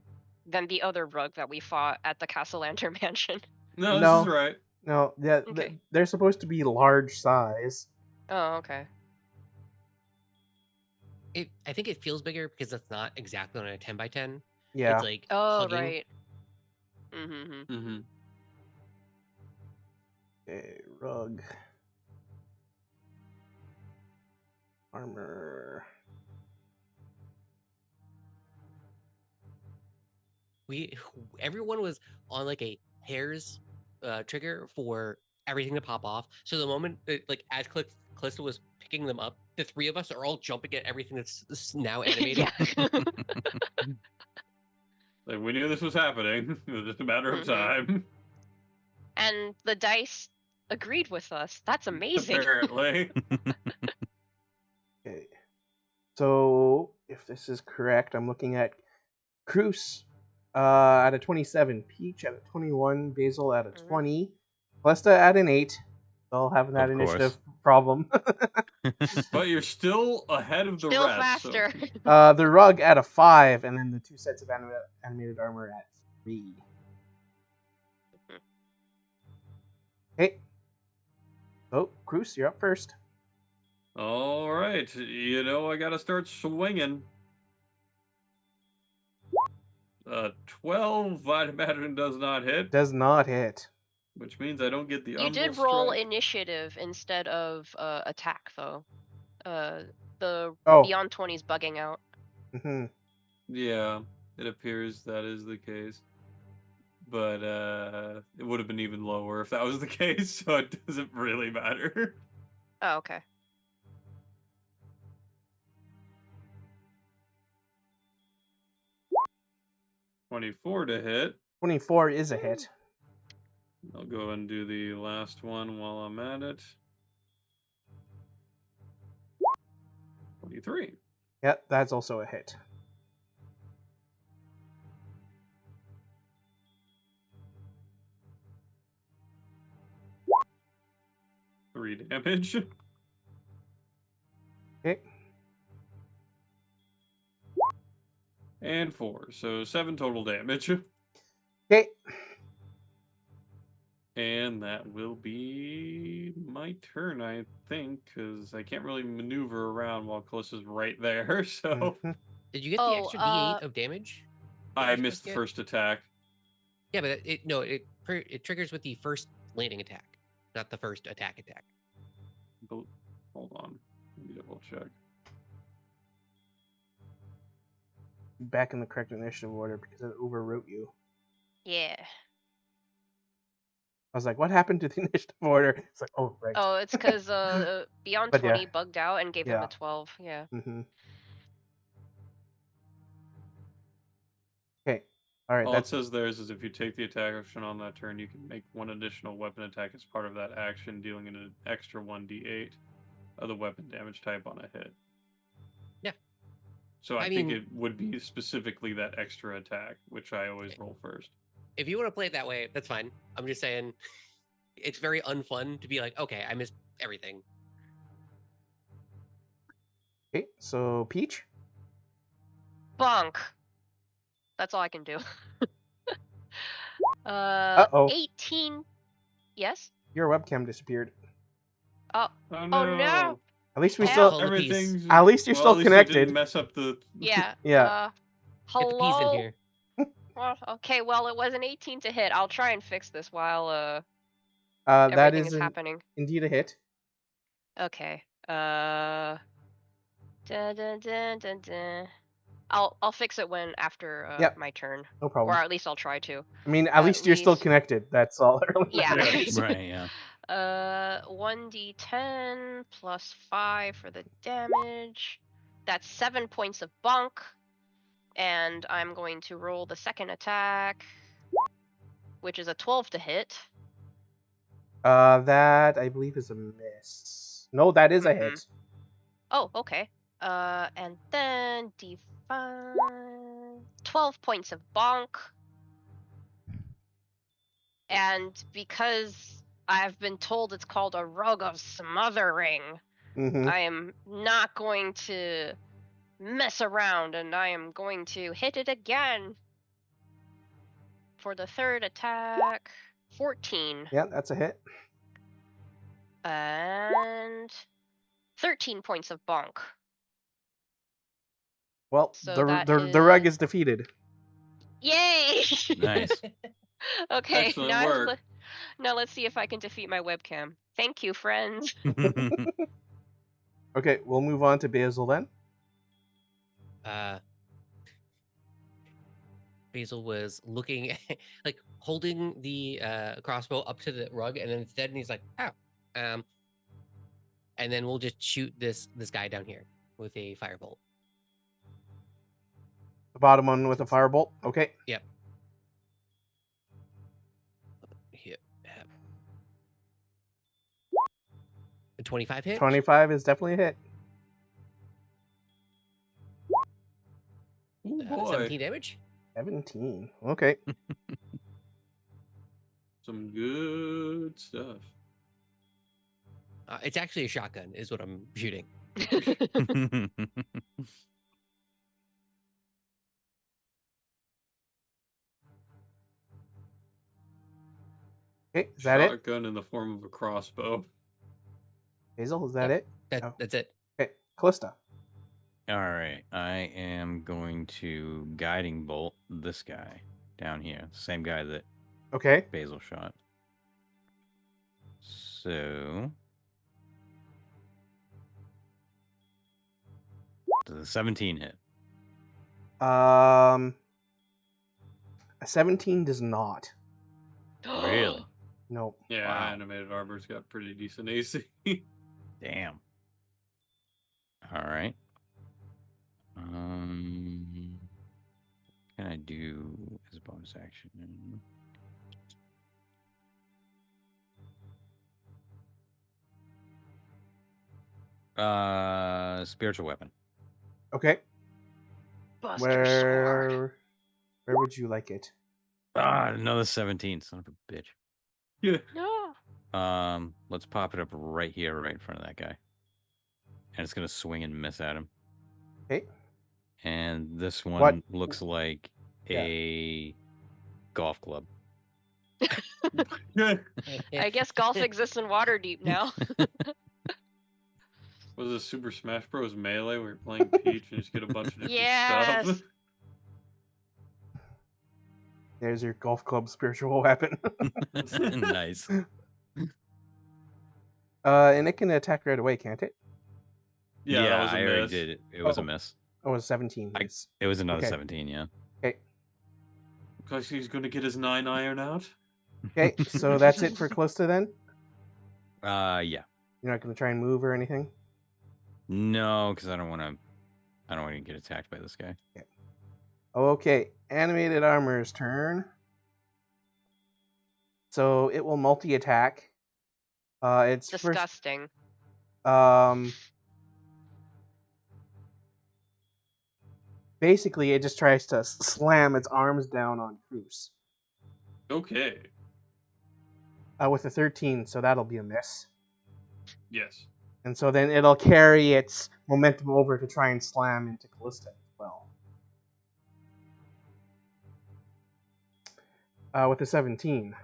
than the other rug that we fought at the Castle Lantern Mansion? No, this No. is right. No, yeah, Okay. they're supposed to be large size. Oh, okay. I think it feels bigger because it's not exactly on a 10 by 10. Yeah. It's like Oh, hugging. right. Mm-hmm. Mm-hmm. Okay, rug. Armor. Everyone was on like a hair's trigger for everything to pop off. So the moment like as Calista was picking them up, the three of us are all jumping at everything that's now animated. Yeah. Like, we knew this was happening. It was just a matter of Mhm. time. And the dice agreed with us. That's amazing. Apparently. Okay. So if this is correct, I'm looking at Cruz at a 27, Peach at a 21, Basil at a 20, Calista at an 8. All having that Of course. initiative problem. But you're still ahead of the Still rest. faster. The rug at a 5, and then the 2 sets of animated armor at 3. Okay. So, Cruz, you're up first. All right. You know, I gotta start swinging. 12, I'd imagine, does not hit, Does not hit. which means I don't get the You did Umbral roll Strike. initiative instead of attack, though. The Oh. Beyond 20's bugging out. Mm-hmm. Yeah, it appears that is the case. But it would have been even lower if that was the case, so it doesn't really matter. Oh, okay. $24 to hit. 24 is a hit. I'll go and do the last one while I'm at it. 23. Yep, that's also a hit. Three damage. Okay. And 4, so 7 total damage. Okay. And that will be my turn, I think, because I can't really maneuver around while Callista's right there, so... Mhm. Did you get the extra D8 of damage? that I you're missed supposed the to get? first attack. Yeah, but it triggers with the first landing attack, not the first attack. Hold on. Let me double check. Back in the correct initiative order because it overwrote you. Yeah. I was like, what happened to the initiative order? It's like, oh, right. Oh, it's because Beyond But 20 yeah. bugged out and gave him Yeah. a 12. Yeah. Mm-hmm. Okay. All right. All That's it says there is if you take the attack action on that turn, you can make one additional weapon attack as part of that action, dealing an extra 1d8 of the weapon damage type on a hit. Yeah. So I I think mean- it would be specifically that extra attack, which I always roll first. If you want to play it that way, that's fine. I'm just saying, it's very unfun to be like, okay, I missed everything. okay. So Peach. Bonk. That's all I can do. Uh-oh. 18. Yes? Your webcam disappeared. Oh, Oh no. At least we Help. still. Hold the piece. Everything's. At least you're still at least it connected. didn't mess up the. Yeah. Yeah. Get the piece in Hello? here. Well, okay, well, it was an 18 to hit. I'll try and fix this while That everything is is happening. indeed a hit. Okay. Dun, dun, dun, dun, dun. I'll fix it when after Yep. my turn, No or problem. at least I'll try to. I mean, at least you're still connected. That's all that really Yeah. matters. Right, yeah. 1d10 plus 5 for the damage. That's 7 points of bonk. And I'm going to roll the second attack, which is a 12 to hit. That I believe is a miss. No, that is a hit. Oh, okay. And then D5, 12 points of bonk. And because I've been told it's called a rug of smothering, Mm-hmm. I am not going to mess around, and I am going to hit it again for the third attack. 14. Yeah, that's a hit. And 13 points of bonk. Well, So the rug is defeated. Yay! Nice. Okay, Excellent work. now let's see if I can defeat my webcam. Thank you, friends. Okay, we'll move on to Basil then. Basil was looking, like holding the crossbow up to the rug, and then instead, and he's like, "Ow!" And then we'll just shoot this guy down here with a firebolt. The bottom one with a firebolt. Okay. Yep. Hit. 25 hit. 25 is definitely a hit. Ooh, boy. 17 damage. 17. Okay. Some good stuff. It's actually a shotgun, is what I'm shooting. Okay, is that it? Shotgun in the form of a crossbow. Basil, is that Yep. it? That's it. Okay, Callista. All right, I am going to guiding bolt this guy down here. Same guy that Okay. Basil shot. So, does a 17 hit? A 17 does not. Really? Nope. Yeah, Wow. animated armor's got pretty decent AC. Damn. All right. Can I do as a bonus action? Spiritual weapon. Okay. Buster sword. Where would you like it? Another 17, son of a bitch. Yeah. No. Let's pop it up right here, right in front of that guy. And it's gonna swing and miss at him. Okay. And this one What? looks like a golf club. I guess golf exists in Waterdeep now. Was this Super Smash Bros. Melee where you're playing Peach and you just get a bunch of different Yes. stuff? There's your golf club spiritual weapon. Nice. And it can attack right away, can't it? Yeah, that was a I already miss. did it. It was a miss. Oh, it was 17. It was another Okay. 17, yeah. Okay. Because he's going to get his 9 iron out? Okay, so that's it for Callista then? Yeah. You're not going to try and move or anything? No, because I don't want to get attacked by this guy. Okay. Okay, animated armor's turn. So it will multi-attack. It's Disgusting. Basically, it just tries to slam its arms down on Cruz. Okay. With a 13, so that'll be a miss. Yes. And so then it'll carry its momentum over to try and slam into Callista as well. With a 17.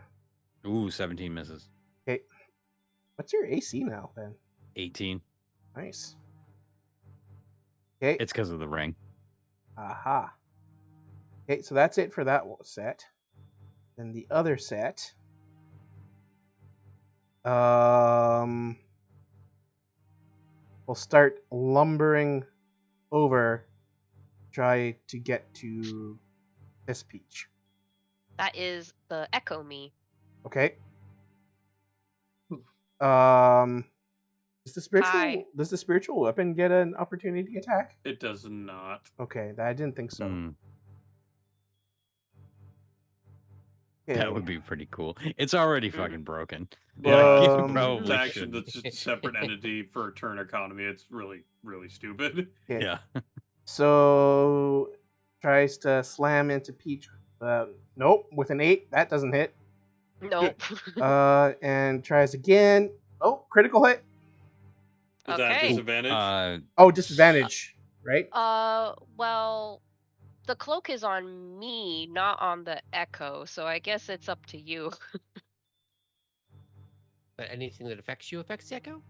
Ooh, 17 misses. Okay. What's your AC now, then? 18. Nice. Okay. It's because of the ring. Aha. Okay, so that's it for that set. Then the other set. We'll start lumbering over, try to get to this peach. That is the Echo Me. Okay. Hi. Does the spiritual weapon get an opportunity attack? It does not. Okay, I didn't think so. Hmm, Okay. that would be pretty cool. It's already fucking broken. Yeah, you it's a probably faction shouldn't. that's just a separate entity for a turn economy. It's really, really stupid. Okay. Yeah. So tries to slam into Peach. Nope, with an 8. That doesn't hit. Nope. And tries again. Oh, critical hit. Is that Okay. disadvantage? Oh, disadvantage, right? Well, the cloak is on me, not on the echo, so I guess it's up to you. But anything that affects you affects the echo?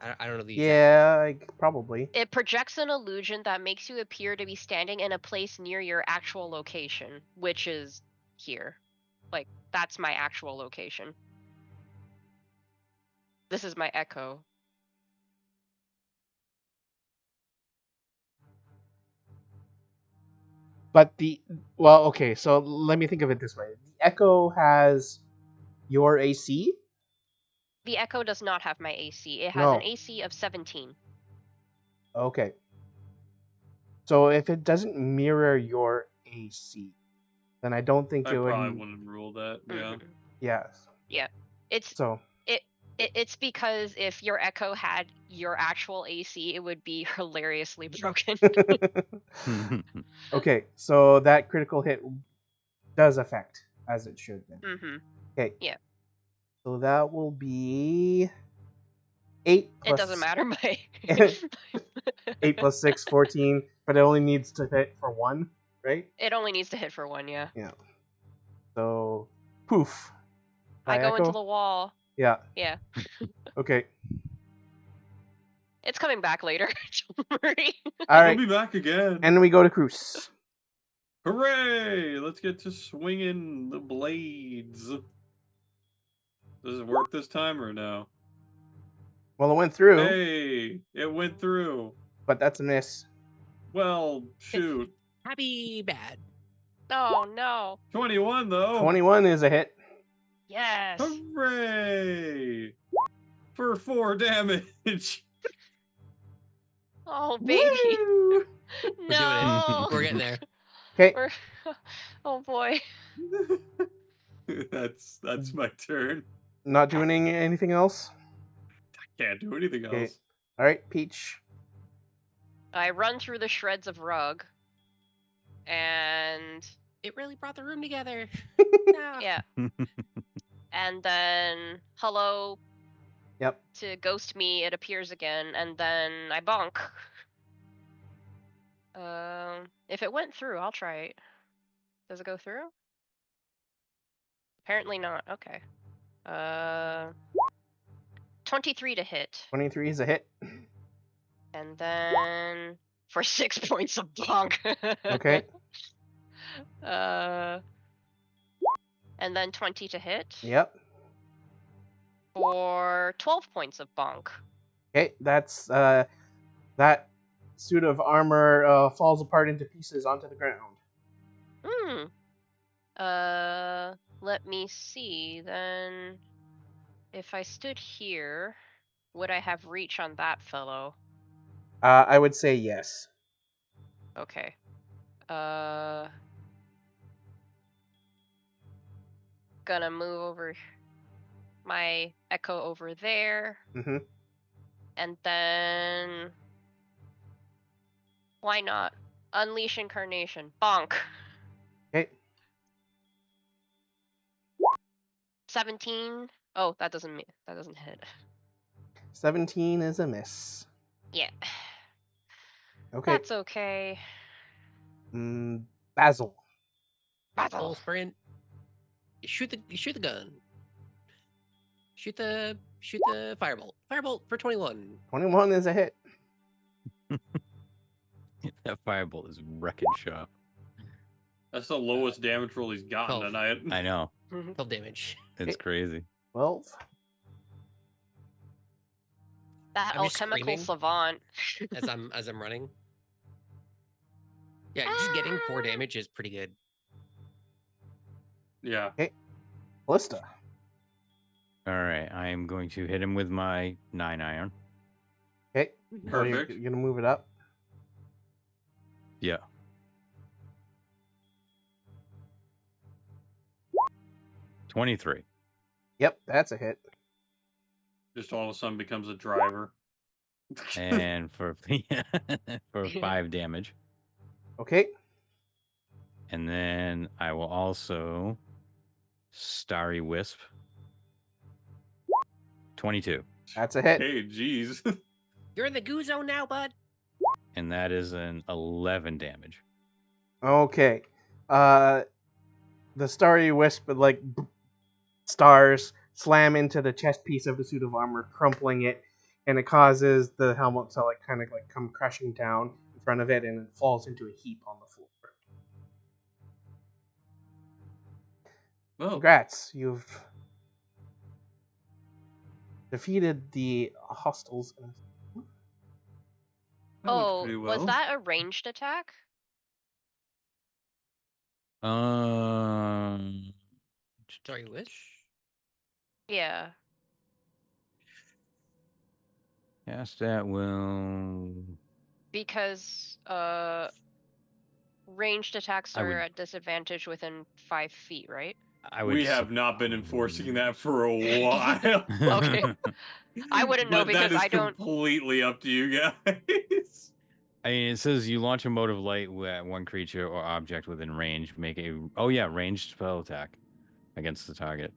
I don't know the exact. Yeah, probably. It projects an illusion that makes you appear to be standing in a place near your actual location, which is here. Like, that's my actual location. This is my echo. But okay, so let me think of it this way. The Echo has your AC? The echo does not have my AC. It has No. an AC of 17. Okay. So if it doesn't mirror your AC, then I don't think I it would. probably wouldn't rule that. Yeah. Mhm. Yes. Yeah. It's So it's because if your echo had your actual AC, it would be hilariously broken. okay, so that critical hit does affect as it should then. Mm-hmm. Okay. Yeah. So that will be 8 plus. It doesn't matter. 8 plus 6, 14, but it only needs to hit for 1, right? It only needs to hit for 1, yeah. Yeah. So, poof. I go Echo? into the wall. Yeah. Yeah. Okay. It's coming back later. Don't worry. All I'll right. be back again. And then we go to Cruz. Hooray! Let's get to swinging the blades. Does it work this time or no? Well, it went through, Hey, it went through. but that's a miss. Well, shoot. Happy bad. Oh no. 21 though. 21 is a hit. Yes. Hooray! For 4 damage. Oh baby. Woo! We're No. doing it. We're getting there. Okay. Oh boy. That's my turn. Not doing anything else? Can't do anything Okay. else. All right, Peach. I run through the shreds of rug. And It really brought the room together. yeah. And then hello. Yep. To ghost me, it appears again, and then I bonk. If it went through, I'll try it. Does it go through? Apparently not. Okay. 23 to hit. 23 is a hit. And then for 6 points of bonk. Okay. And then 20 to hit. Yep. For 12 points of bonk. Okay, that's that suit of armor falls apart into pieces onto the ground. Let me see then. If I stood here, would I have reach on that fellow? I would say yes. Okay. Gonna move over my echo over there. Mm-hmm. And then why not? Unleash incarnation. Bonk. Okay. 17. Oh, that doesn't hit. 17 is a miss. Yeah. Okay. That's okay. Basil. Full sprint. Shoot the gun. Shoot the firebolt. Firebolt for 21. 21 is a hit. That firebolt is wrecking shop. That's the lowest damage roll he's gotten 12. tonight. I know. 12 damage. It's crazy. 12. That I'm just alchemical screaming. savant. as I'm running. Yeah, just getting 4 damage is pretty good. Yeah. Ballista. All right, I am going to hit him with my 9-iron. Okay. Perfect. You're gonna move it up. Yeah. 23. Yep, that's a hit. Just all of a sudden becomes a driver. And for 5 damage. Okay. And then I will also Starry Wisp. 22. That's a hit. Hey, jeez. You're in the goo zone now, bud. And that is an 11 damage. Okay. The starry wisp, stars slam into the chest piece of the suit of armor, crumpling it, and it causes the helmet to come crashing down in front of it, and it falls into a heap on the floor. Well, Congrats, you've defeated the hostiles. that went pretty well. Was that a ranged attack? Sorry, Wish. Yeah. Cast at will. Because ranged attacks I would- are at disadvantage within 5 feet, right? We have not been enforcing that for a while. Okay. I wouldn't know But that because is I don't. completely up to you guys. I mean, it says you launch a mode of light at one creature or object within range. Make a ranged spell attack against the target.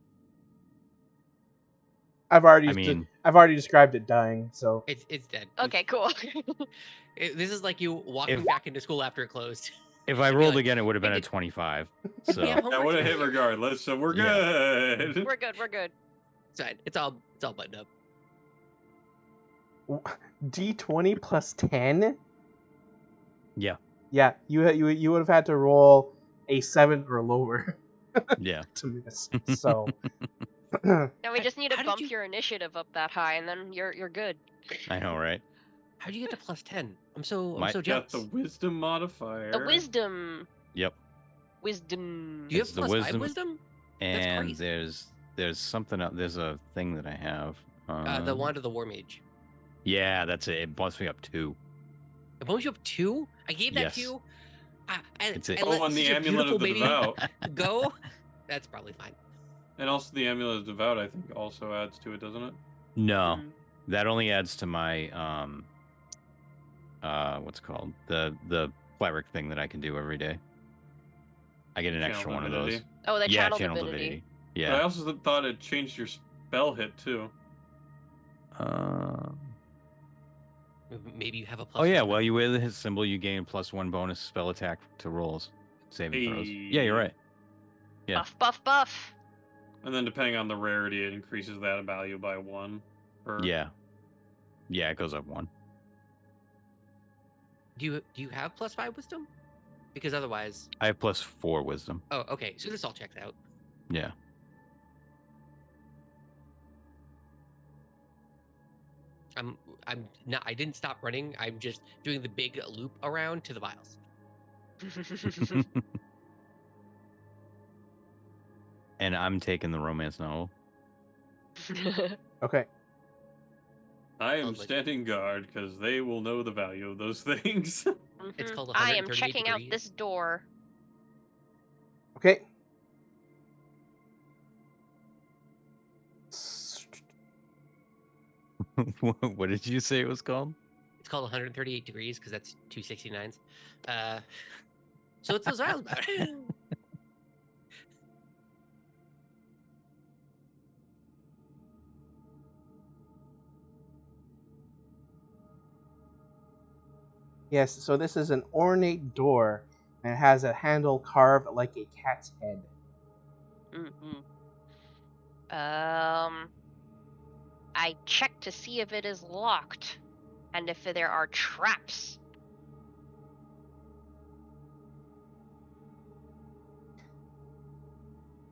I've already described it dying, so It's dead. Okay, cool. This is like you walking back into school after it closed. If I You'd be rolled like, again, it would have been "Hey, a 25. we So have That homework would have hit today?" regardless, so we're Yeah. good. We're good. We're good. It's fine. It's all buttoned up. D20 plus 10. yeah, Yeah, you would have had to roll a 7 or lower yeah. to miss. So Now we just need How to did bump you- your initiative up that high, and then you're good. I know, right? How'd you get to plus 10? I'm so My- jealous. Got the wisdom modifier. The wisdom. Yep. Wisdom. Do you It's have the plus 5 wisdom- wisdom? And crazy. there's something up. There's a thing that I have. The wand of the war mage. Yeah, that's it. It bumps me up 2. It bumps you up 2? I gave that Yes. to you. And It's it. I let Oh, and the such a amulet beautiful of the baby devout. go. That's probably fine. And also the amulet of devout, I think, also adds to it, doesn't it? No, Mm. that only adds to my what's it called, the cleric thing that I can do every day. I get an Channel extra one of those. divinity. Oh, the Yeah, channel divinity. But I Yeah. also thought it changed your spell hit too. Maybe you have a plus Oh yeah, 1. well, you wear the hit symbol, you gain +1 bonus spell attack to rolls, saving throws. Yeah, you're right. Yeah. Buff, buff, buff. And then depending on the rarity, it increases that value by 1. Yeah, it goes up 1. Do you have plus 5 wisdom? Because otherwise. I have +4 wisdom. Oh, okay. So this all checks out. Yeah. I'm not. I didn't stop running. I'm just doing the big loop around to the vials. And I'm taking the romance novel. okay. I am Lovely. standing guard because they will know the value of those things. It's called I am 138 checking out degrees. this door. Okay. What did you say it was called? It's called 138 degrees because that's 269s. So it's those vials about. Yes, so this is an ornate door, and it has a handle carved like a cat's head. I check to see if it is locked, and if there are traps.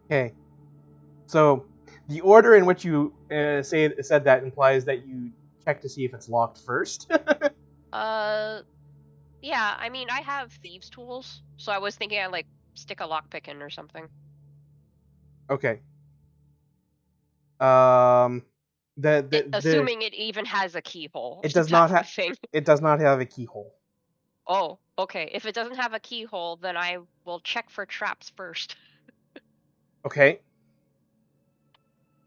Okay. So the order in which you said that implies that you check to see if it's locked first. Yeah, I mean, I have thieves' tools, so I was thinking I'd, stick a lockpick in or something. Okay. Assuming it even has a keyhole. It does not have. It does not have a keyhole. Oh, okay. If it doesn't have a keyhole, then I will check for traps first. Okay.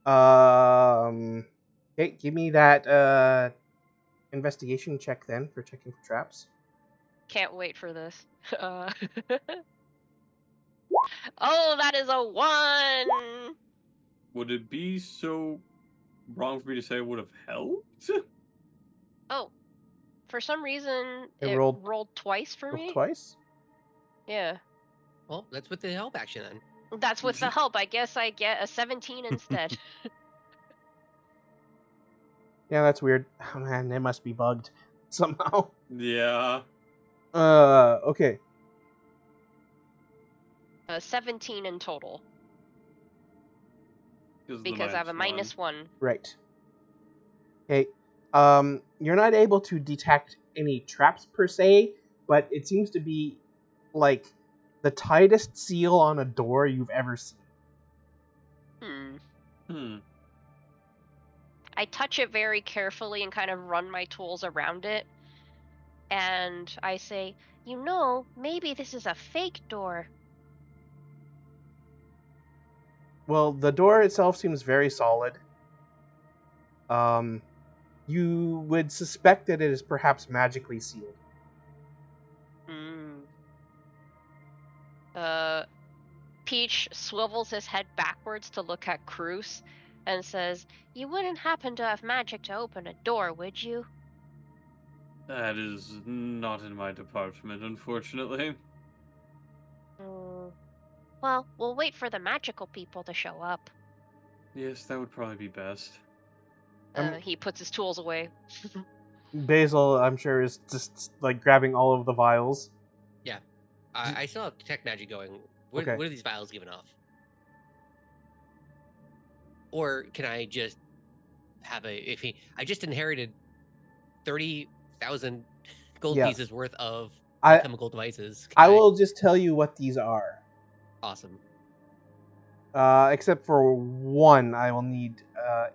Okay, give me that investigation check then for checking for traps. Can't wait for this. Oh, that is a 1! Would it be so wrong for me to say it would have helped? Oh, for some reason, It it rolled- rolled twice for me. Twice? Yeah. Well, that's with the help action then. That's with the help. I guess I get a 17 instead. Yeah, that's weird. Oh man, it must be bugged somehow. Yeah. Okay. 17 in total. Because Because I have a -1. Right. Okay. You're not able to detect any traps per se, but it seems to be like the tightest seal on a door you've ever seen. I touch it very carefully and kind of run my tools around it. And I say, maybe this is a fake door. Well, the door itself seems very solid. You would suspect that it is perhaps magically sealed. Peach swivels his head backwards to look at Cruz and says, "You wouldn't happen to have magic to open a door, would you?" That is not in my department, unfortunately. Well, we'll wait for the magical people to show up. Yes, that would probably be best. He puts his tools away. Basil, I'm sure, is just like grabbing all of the vials. Yeah. I still have detect magic going. Okay. What are these vials giving off? Or can I just have I just inherited 30,000 gold pieces worth of chemical devices. I will just tell you what these are. Awesome. Except for one, I will need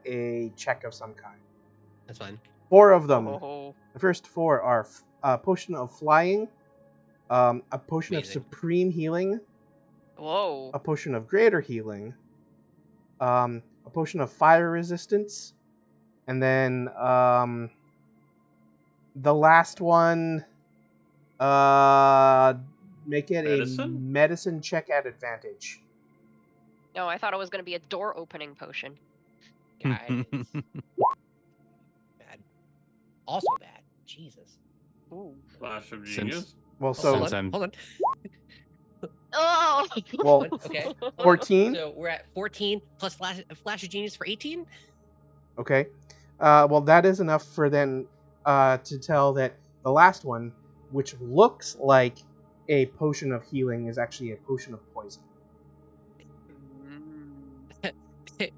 a check of some kind. That's fine. 4 of them. Oh. The first 4 are a potion of flying, a potion of supreme healing, Whoa, a potion of greater healing, a potion of fire resistance, and then the last one, make it a medicine check at advantage. No, I thought it was going to be a door opening potion. Guys. Bad. Also bad. Jesus. Ooh. Flash of genius. Well, hold on. Oh. Well, okay. 14. So we're at 14 plus flash of genius for 18. Okay. Well, that is enough for then to tell that the last one, which looks like a potion of healing, is actually a potion of poison.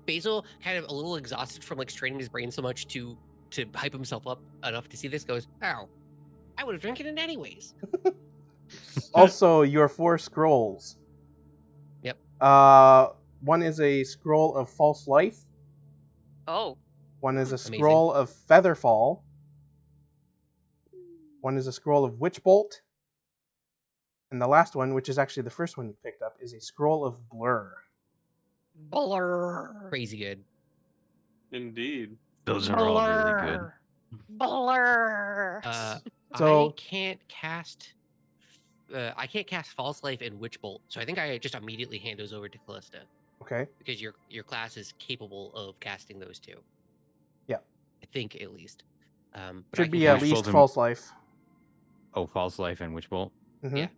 Basil, kind of a little exhausted from like straining his brain so much to hype himself up enough to see this, goes, "Ow, I would have drank it anyways." Also, your 4 scrolls. Yep. One is a scroll of false life. Oh. One is a scroll of featherfall. One is a scroll of witch bolt. And the last one, which is actually the first one you picked up, is a scroll of blur. Blur. Crazy good. Indeed. Those are all really good. Blur. So I can't cast false life and witch bolt, so I think I just immediately hand those over to Callista. Okay. Because your class is capable of casting those two. Yeah. I think at least. But should be at least false life. Oh, false life and witch bolt. Mm-hmm. Yeah.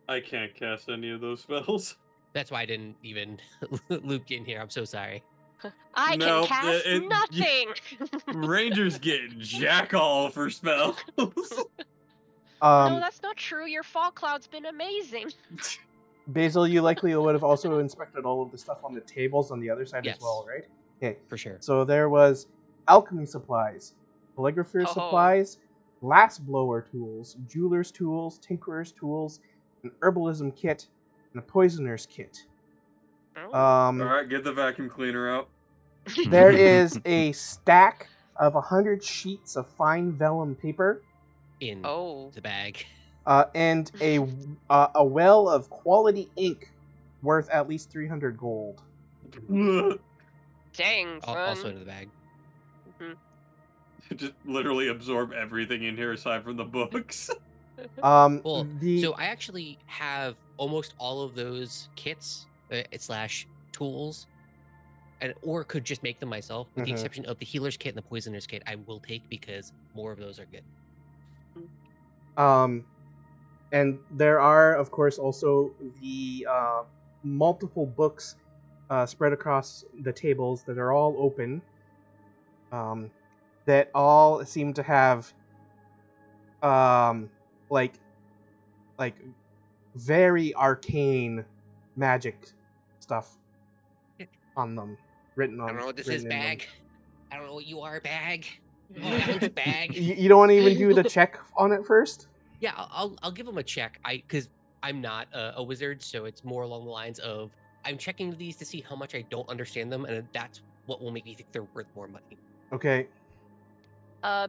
I can't cast any of those spells. That's why I didn't even loop in here. I'm so sorry. I can cast nothing. Rangers get jack all for spells. No, that's not true. Your fog cloud's been amazing. Basil, you likely would have also inspected all of the stuff on the tables on the other side as well, right? Okay. For sure. So there was alchemy supplies, calligrapher's supplies, glass blower tools, jeweler's tools, tinkerer's tools, an herbalism kit, and a poisoner's kit. Oh. All right, get the vacuum cleaner out. There is a stack of 100 sheets of fine vellum paper In Oh. the bag. and a well of quality ink worth at least 300 gold. Dang, son. Also into the bag. Just literally absorb everything in here aside from the books. Well, The so I actually have almost all of those kits slash tools, or could just make them myself, with the Mhm. exception of the healer's kit and the poisoner's kit. I will take because more of those are good. and there are, of course, also the multiple books spread across the tables that are all open. That all seem to have like very arcane magic stuff on them, written on. I don't know what this written is, in them. bag. I don't know what you are, bag. Oh, that one's bag. You don't want to even do the check on it first? Yeah, I'll give them a check. Because I'm not a wizard, so it's more along the lines of I'm checking these to see how much I don't understand them, and that's what will make me think they're worth more money. Okay.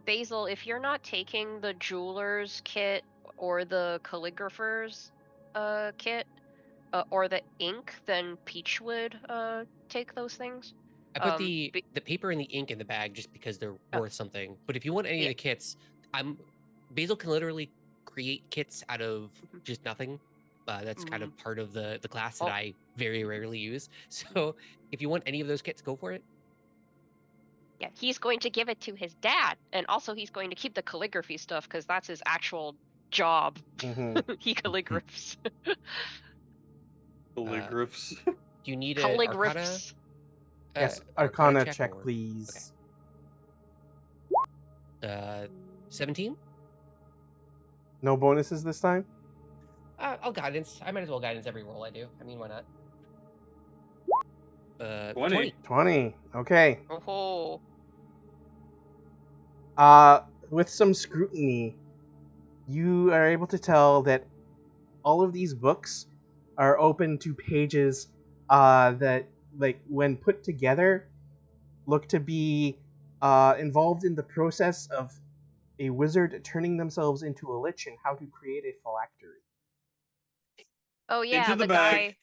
Basil, if you're not taking the jeweler's kit or the calligrapher's kit or the ink, then Peach would take those things. I put the paper and the ink in the bag just because they're worth something. But if you want any of the kits, Basil can literally create kits out of just nothing. That's kind of part of the class that I very rarely use. So if you want any of those kits, go for it. Yeah, he's going to give it to his dad, and also he's going to keep the calligraphy stuff because that's his actual job. He calligraphs. Calligraphs. Do you need an Arcana? Yes, Arcana check, or... please. Okay. 17? No bonuses this time? I'll guidance. I might as well guidance every roll I do. I mean, why not? 20. 20. Okay. Oh. With some scrutiny, you are able to tell that all of these books are open to pages that, like, when put together, look to be involved in the process of a wizard turning themselves into a lich and how to create a phylactery. Oh yeah, Into the guy.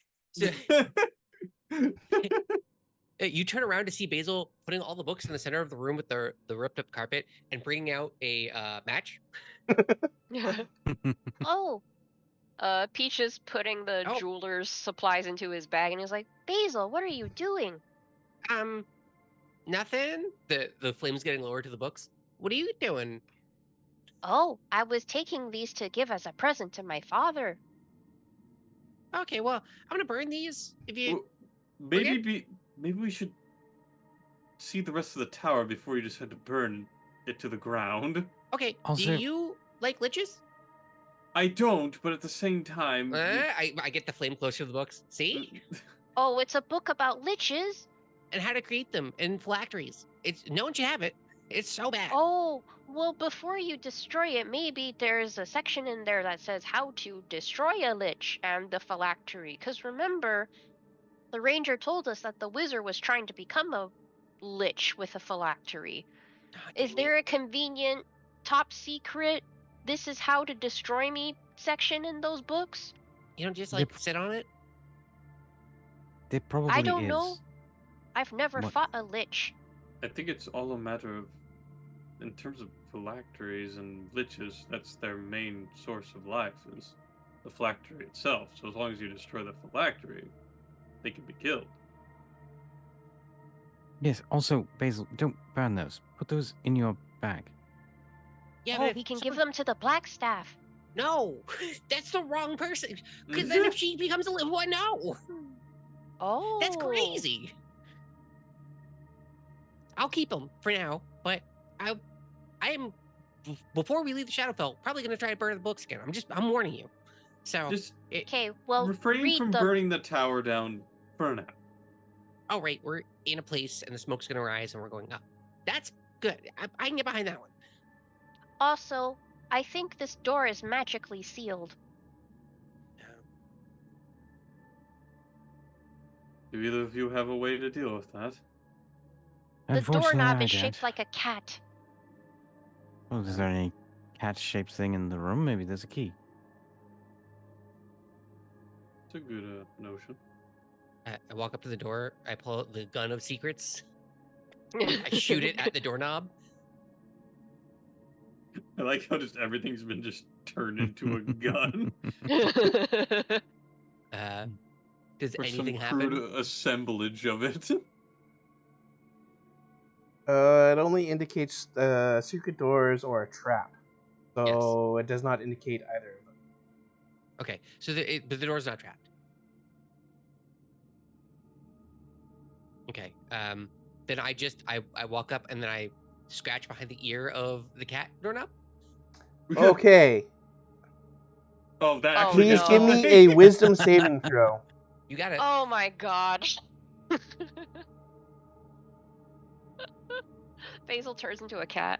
You turn around to see Basil putting all the books in the center of the room with the ripped up carpet and bringing out a match. Oh. Peach is putting the jeweler's supplies into his bag and he's like, Basil, what are you doing? Nothing. The flame's getting lower to the books. What are you doing? Oh, I was taking these to give as a present to my father. Okay, well, I'm gonna burn these. If you maybe we should see the rest of the tower before you decide to burn it to the ground. Okay. Also, do you like liches? I don't, but at the same time, I get the flame closer to the books. See? Oh, it's a book about liches and how to create them in phylacteries. It's no one should have it. It's so bad. Oh, well, before you destroy it, maybe there's a section in there that says how to destroy a lich and the phylactery. Because remember, the ranger told us that the wizard was trying to become a lich with a phylactery. Is there a convenient, top secret, this is how to destroy me section in those books? You don't just like sit on it? There probably I don't is. know. I've never fought a lich. I think it's all a matter of, in terms of phylacteries and liches, that's their main source of life, is the phylactery itself. So as long as you destroy the phylactery, they can be killed. Yes, also, Basil, don't burn those. Put those in your bag. Yeah, we can give them to the Blackstaff. No, that's the wrong person. Because then if she becomes a little one, no. Oh. That's crazy. I'll keep them for now, but I am, before we leave the Shadowfell, probably going to try to burn the books again. I'm warning you. So okay, well, refrain from burning the tower down for now. Oh, right, we're in a place and the smoke's going to rise and we're going up. That's good. I can get behind that one. Also, I think this door is magically sealed. Do either of you have a way to deal with that? The Unfortunately, doorknob I is don't. shaped like a cat. Well, is there any cat-shaped thing in the room? Maybe there's a key. It's a good notion. I walk up to the door. I pull out the gun of secrets. I shoot it at the doorknob. I like how just everything's been just turned into a gun. Does Or some anything crude happen? assemblage of it. It only indicates secret doors or a trap, Yes. so it does not indicate either of them. Okay, so but the door's not trapped. Okay. Then I walk up and then I scratch behind the ear of the cat doorknob. Okay, Oh, that Oh, actually please did give something. me a wisdom saving throw. You got it. Oh my god. Basil turns into a cat.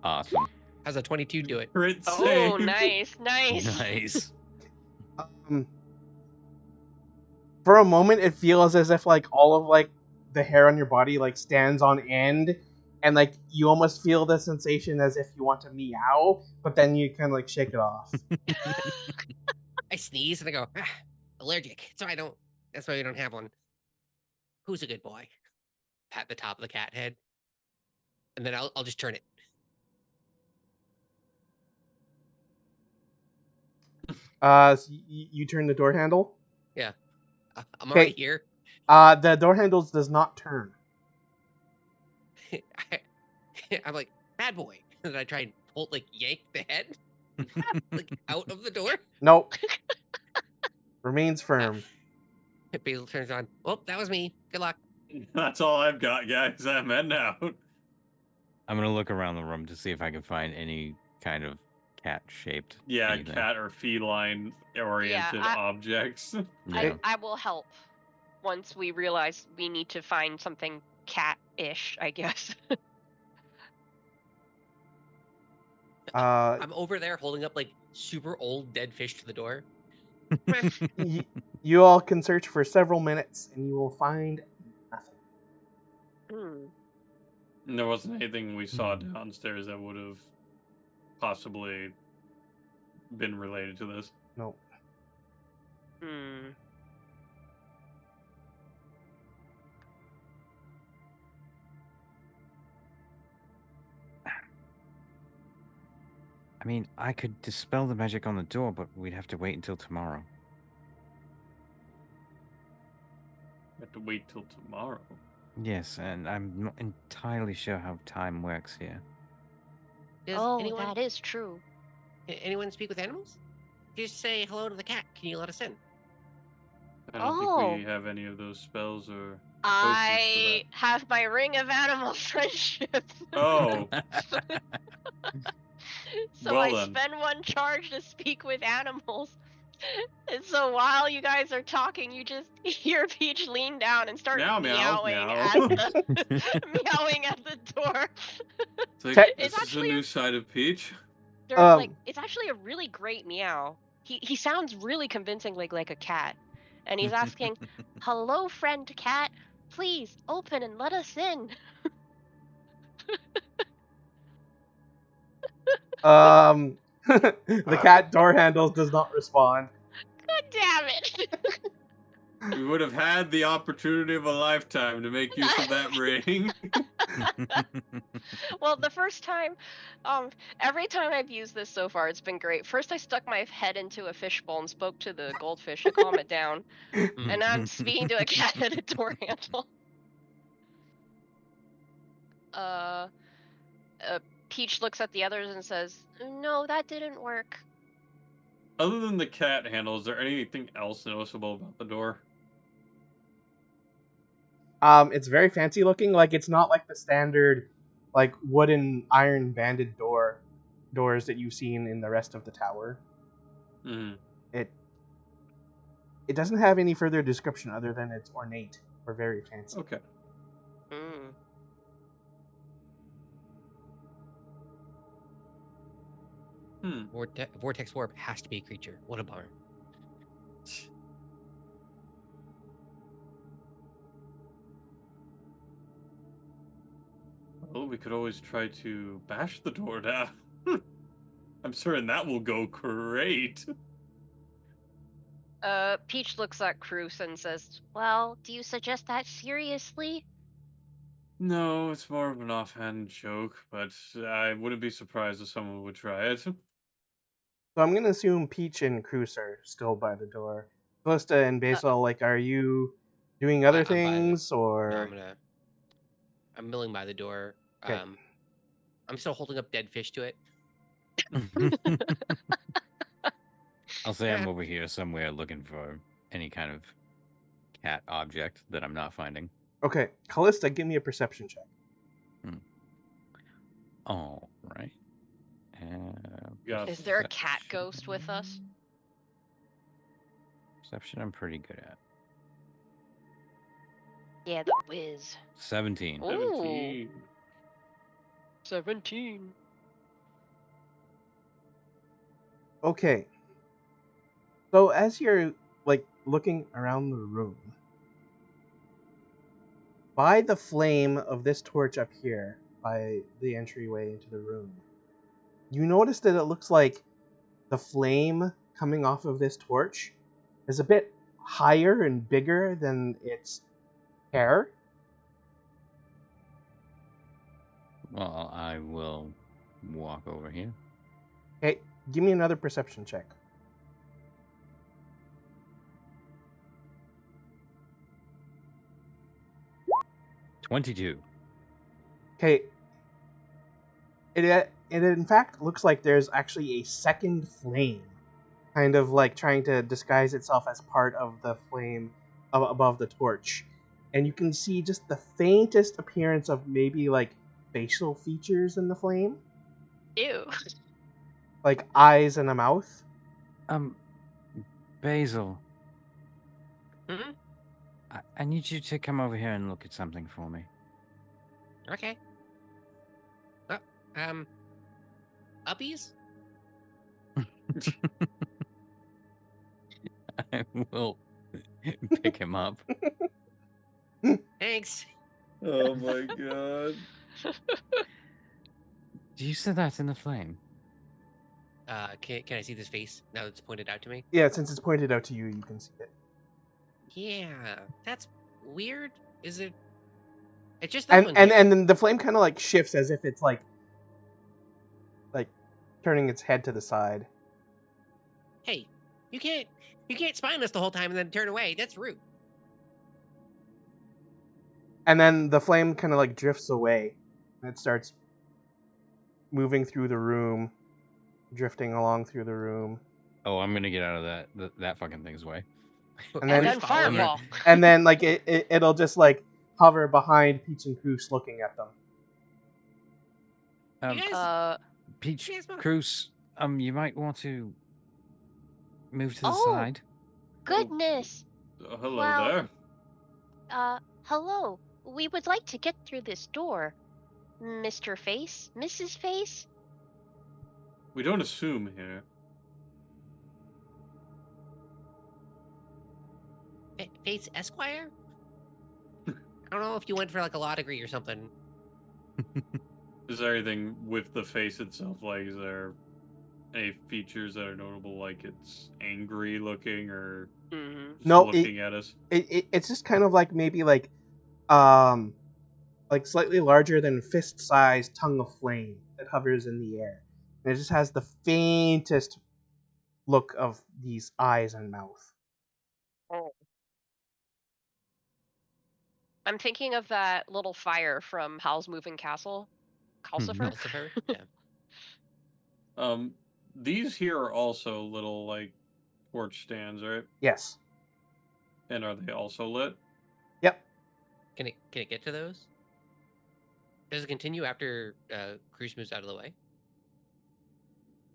Awesome. How's a 22 do it? Crit Oh, save. nice. Nice. For a moment, it feels as if like all of like the hair on your body like stands on end, and like you almost feel the sensation as if you want to meow, but then you kind of like shake it off. I sneeze and I go, allergic. That's why we don't have one. Who's a good boy? Pat the top of the cat head. And then I'll just turn it. So you turn the door handle. Yeah. I'm Okay. already here. The door handles does not turn. I'm like, bad boy. And then I try and yank the head out of the door. Nope. Remains firm. Basil turns on. Well, that was me. Good luck. That's all I've got, guys. I'm heading out. I'm gonna look around the room to see if I can find any kind of cat-shaped. Yeah, anything. cat or feline-oriented Yeah, objects. Yeah. I will help once we realize we need to find something cat-ish, I guess. I'm over there holding up super old dead fish to the door. You all can search for several minutes, and you will find nothing. And there wasn't anything we saw downstairs that would have possibly been related to this. Nope. I mean, I could dispel the magic on the door, but we'd have to wait until tomorrow. We have to wait till tomorrow. Yes, and I'm not entirely sure how time works here. Does that is true. anyone speak with animals? Just say hello to the cat. Can you let us in? I don't think we have any of those spells or I have my ring of animal friendship. Oh. So Well I then. spend one charge to speak with animals. And so while you guys are talking, you just hear Peach lean down and start Meow, meow, meowing meow. meowing at the door. It's like, Okay. this is a new side of Peach. There's it's actually a really great meow. He sounds really convincingly like a cat. And he's asking, "Hello, friend cat. Please open and let us in." The cat door handles does not respond. God damn it. We would have had the opportunity of a lifetime to make use of that ring. Well, the first time, every time I've used this so far, it's been great. First, I stuck my head into a fishbowl and spoke to the goldfish to calm it down. And now I'm speaking to a cat at a door handle. Peach looks at the others and says, "No, that didn't work." Other than the cat handle, is there anything else noticeable about the door? It's very fancy looking. Like, it's not like the standard, like, wooden iron banded doors that you've seen in the rest of the tower. Mm-hmm. It doesn't have any further description other than it's ornate or very fancy. Okay. Vortex warp has to be a creature. What a bummer. we could always try to bash the door down. I'm certain that will go great. Peach looks at Cruz and says, "Well, do you suggest that seriously?" No, it's more of an offhand joke, but I wouldn't be surprised if someone would try it. So I'm gonna assume Peach and Cruz are still by the door. Callista and Basil, like, are you doing other I'm by the. things, No, or I'm milling by the door. Okay. I'm still holding up dead fish to it. I'll say I'm Yeah. over here somewhere looking for any kind of cat object that I'm not finding. Okay, Callista, give me a perception check. All right. Is there a cat ghost with us? Perception I'm pretty good at. Yeah, the whiz. 17. Ooh. 17. Okay. So as you're like looking around the room, by the flame of this torch up here, by the entryway into the room, you notice that it looks like the flame coming off of this torch is a bit higher and bigger than its hair. Well, I will walk over here. Okay, give me another perception check. $22. Okay. It in fact looks like there's actually a second flame, kind of like trying to disguise itself as part of the flame above the torch. And you can see just the faintest appearance of maybe like facial features in the flame, Ew. like eyes and a mouth. Basil. Hmm? I need you to come over here and look at something for me. Okay. Uppies? I will pick him up. Thanks. Oh my god. Do you see that in the flame? Can I see this face now that it's pointed out to me? Yeah, since it's pointed out to you, you can see it. Yeah, that's weird. Is it? It's just that one. And then the flame kind of like shifts as if it's like turning its head to the side. Hey, you can't spy on us the whole time and then turn away. That's rude. And then the flame kind of like drifts away, and it starts moving through the room, drifting along through the room. Oh, I'm gonna get out of that fucking thing's way. And then then fireball. And then like it'll just like hover behind Peach and Cruz, looking at them. You guys, Peach, you guys want- Cruz, you might want to move to the Oh. side. Goodness. Hello Well- there. Hello. We would like to get through this door. Mr. Face? Mrs. Face? We don't assume here. Face Esquire? I don't know if you went for like a law degree or something. Is there anything with the face itself? Like, is there any features that are notable, like it's angry looking or Mm-hmm. just No, looking at us? It's just kind of like maybe like slightly larger than fist-sized tongue of flame that hovers in the air. And it just has the faintest look of these eyes and mouth. Oh. I'm thinking of that little fire from Howl's Moving Castle. Calcifer? Lucifer? Yeah. These here are also little like torch stands, right? Yes. And are they also lit? Yep. Can it get to those? Does it continue after Cruz moves out of the way?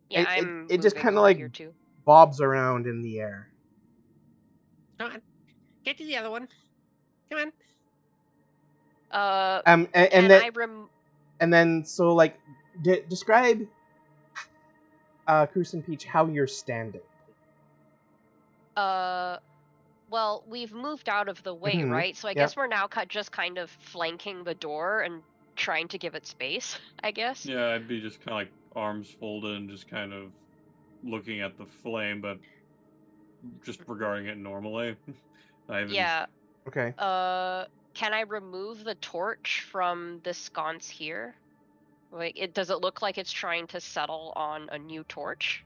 Yeah, It just kind of like here too. bobs around in the air. Come on, get to the other one. Come on. And Can then I and then so like describe Cruz and Peach how you're standing. well, we've moved out of the way, Mhm, right? So I yep. guess we're now just kind of flanking the door and trying to give it space, I guess. Yeah, I'd be just kind of like arms folded and just kind of looking at the flame, but just regarding it normally. I haven't. Yeah. Okay. Can I remove the torch from the sconce here? Like, does it look like it's trying to settle on a new torch?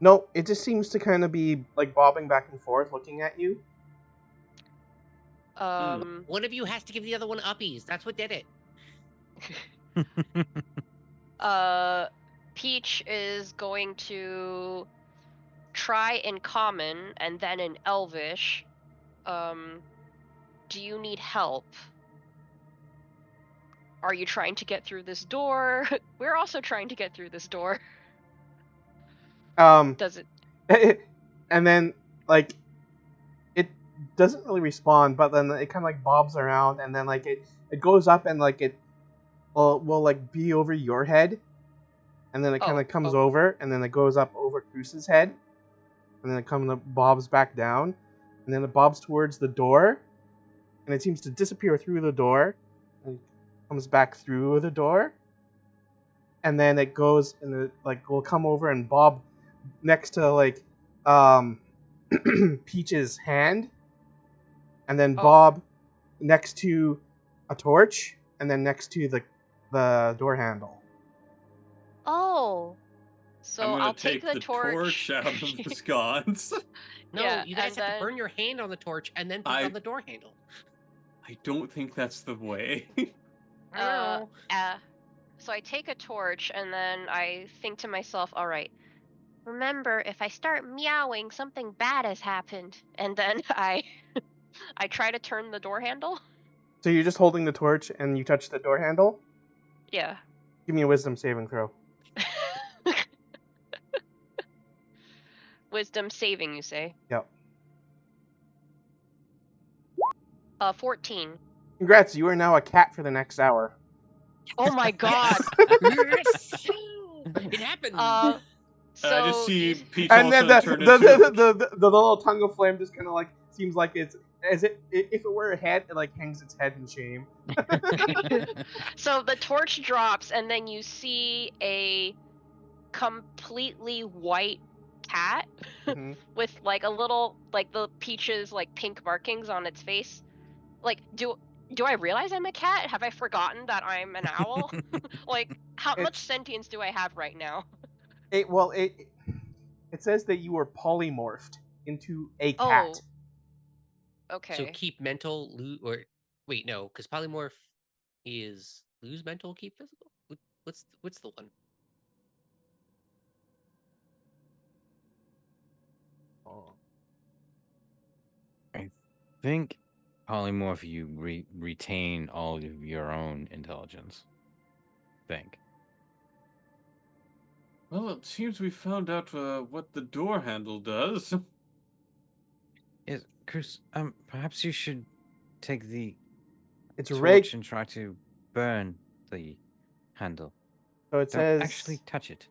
No, it just seems to kind of be like bobbing back and forth, looking at you. One of you has to give the other one uppies. That's what did it. Peach is going to try in common and then in Elvish. Do you need help? Are you trying to get through this door? We're also trying to get through this door. Does it? And then like it doesn't really respond, but then it kind of like bobs around, and then like it goes up and like it will like be over your head, and then it kind of comes over, and then it goes up over Cruz's head, and then it comes up, bobs back down, and then it bobs towards the door, and it seems to disappear through the door, and comes back through the door, and then it goes and it like will come over and bob next to like Peach's hand, and then bob next to a torch, and then next to the door handle. Oh. So I'll take the torch out of the sconce. No, Yeah, you guys and have to burn your hand on the torch and then put it on the door handle. I don't think that's the way. I don't know. So I take a torch and then I think to myself, all right, remember, if I start meowing, something bad has happened. And then I try to turn the door handle. So you're just holding the torch and you touch the door handle? Yeah. Give me a wisdom saving throw. Wisdom saving, you say? Yep. 14. Congrats, you are now a cat for the next hour. Oh my god. Yes! It happened. So I just see Peach And also then turn the into... the little tongue of flame just kind of like seems like it's as if it were a head, it like hangs its head in shame. So the torch drops, and then you see a completely white cat with like a little, like the Peach's like pink markings on its face. Like, do I realize I'm a cat? Have I forgotten that I'm an owl? Like, how much sentience do I have right now? It says that you were polymorphed into a cat. Okay. So keep mental, or wait, no, because polymorph is lose mental, keep physical. What's the one? I think polymorph you retain all of your own intelligence. Think. Well, it seems we found out what the door handle does. Yes, Cruz. Perhaps you should take the It's torch and try to burn the handle. So it Don't says actually touch it.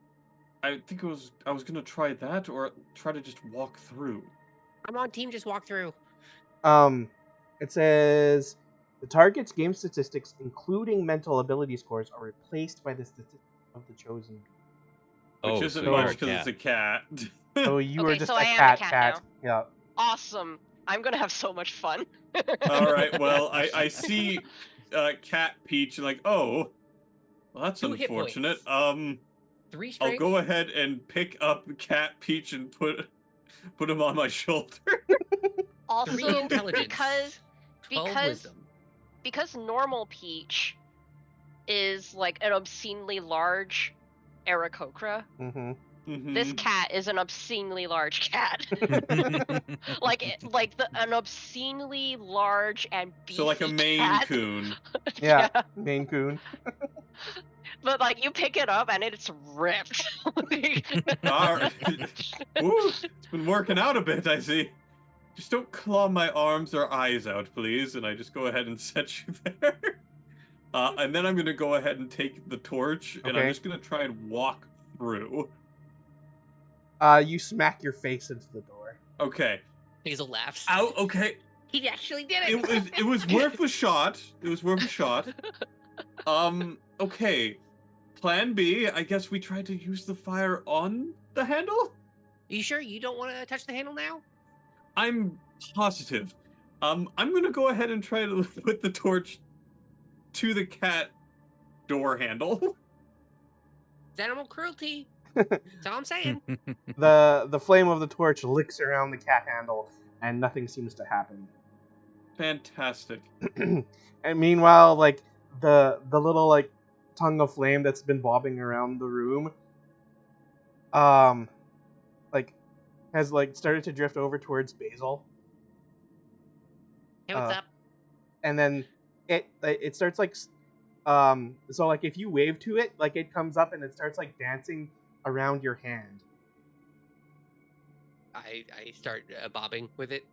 I think I was gonna try that, or try to just walk through. I'm on team just walk through. It says the target's game statistics, including mental ability scores, are replaced by the statistics of the chosen. Which isn't much because it's a cat. So you are just so a I am cat. a cat now. Yeah. Awesome. I'm gonna have so much fun. All right. Well, I see Cat Peach and like, oh, well, that's 2 hit unfortunate. points. 3 strength. I'll go ahead and pick up Cat Peach and put him on my shoulder. Also, 3 intelligence. because normal Peach is like an obscenely large Aarakocra. This cat is an obscenely large cat. An obscenely large and beefy So like a Maine Coon. Yeah, Maine Coon. But like you pick it up and it's ripped. All right. Ooh, it's been working out a bit, I see. Just don't claw my arms or eyes out, please. And I just go ahead and set you there. And then I'm going to go ahead and take the torch, and I'm just going to try and walk through. You smack your face into the door. Okay. Hazel laughs. Ow, okay. He actually did it. It was worth a shot. It was worth a shot. Okay. Plan B, I guess we try to use the fire on the handle? Are you sure you don't want to touch the handle now? I'm positive. I'm gonna go ahead and try to put the torch to the cat door handle. It's animal cruelty. That's all I'm saying. The flame of the torch licks around the cat handle, and nothing seems to happen. Fantastic. And meanwhile, like the little like tongue of flame that's been bobbing around the room, like has like started to drift over towards Basil. Hey, what's Uh, up? And then it starts like so like if you wave to it, like it comes up and it starts like dancing around your hand. I start bobbing with it.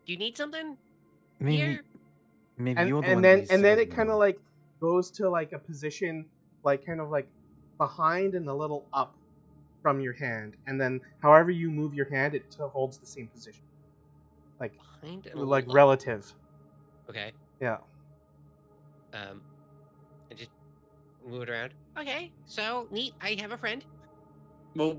Do you need something? Maybe Here? maybe you're the And one then who's and then said it kind of no. like goes to like a position like kind of like behind and a little up from your hand, and then however you move your hand, it still holds the same position, like Behind and a like little up. relative. Okay. Yeah. And just move it around. Okay. So neat. I have a friend. Well,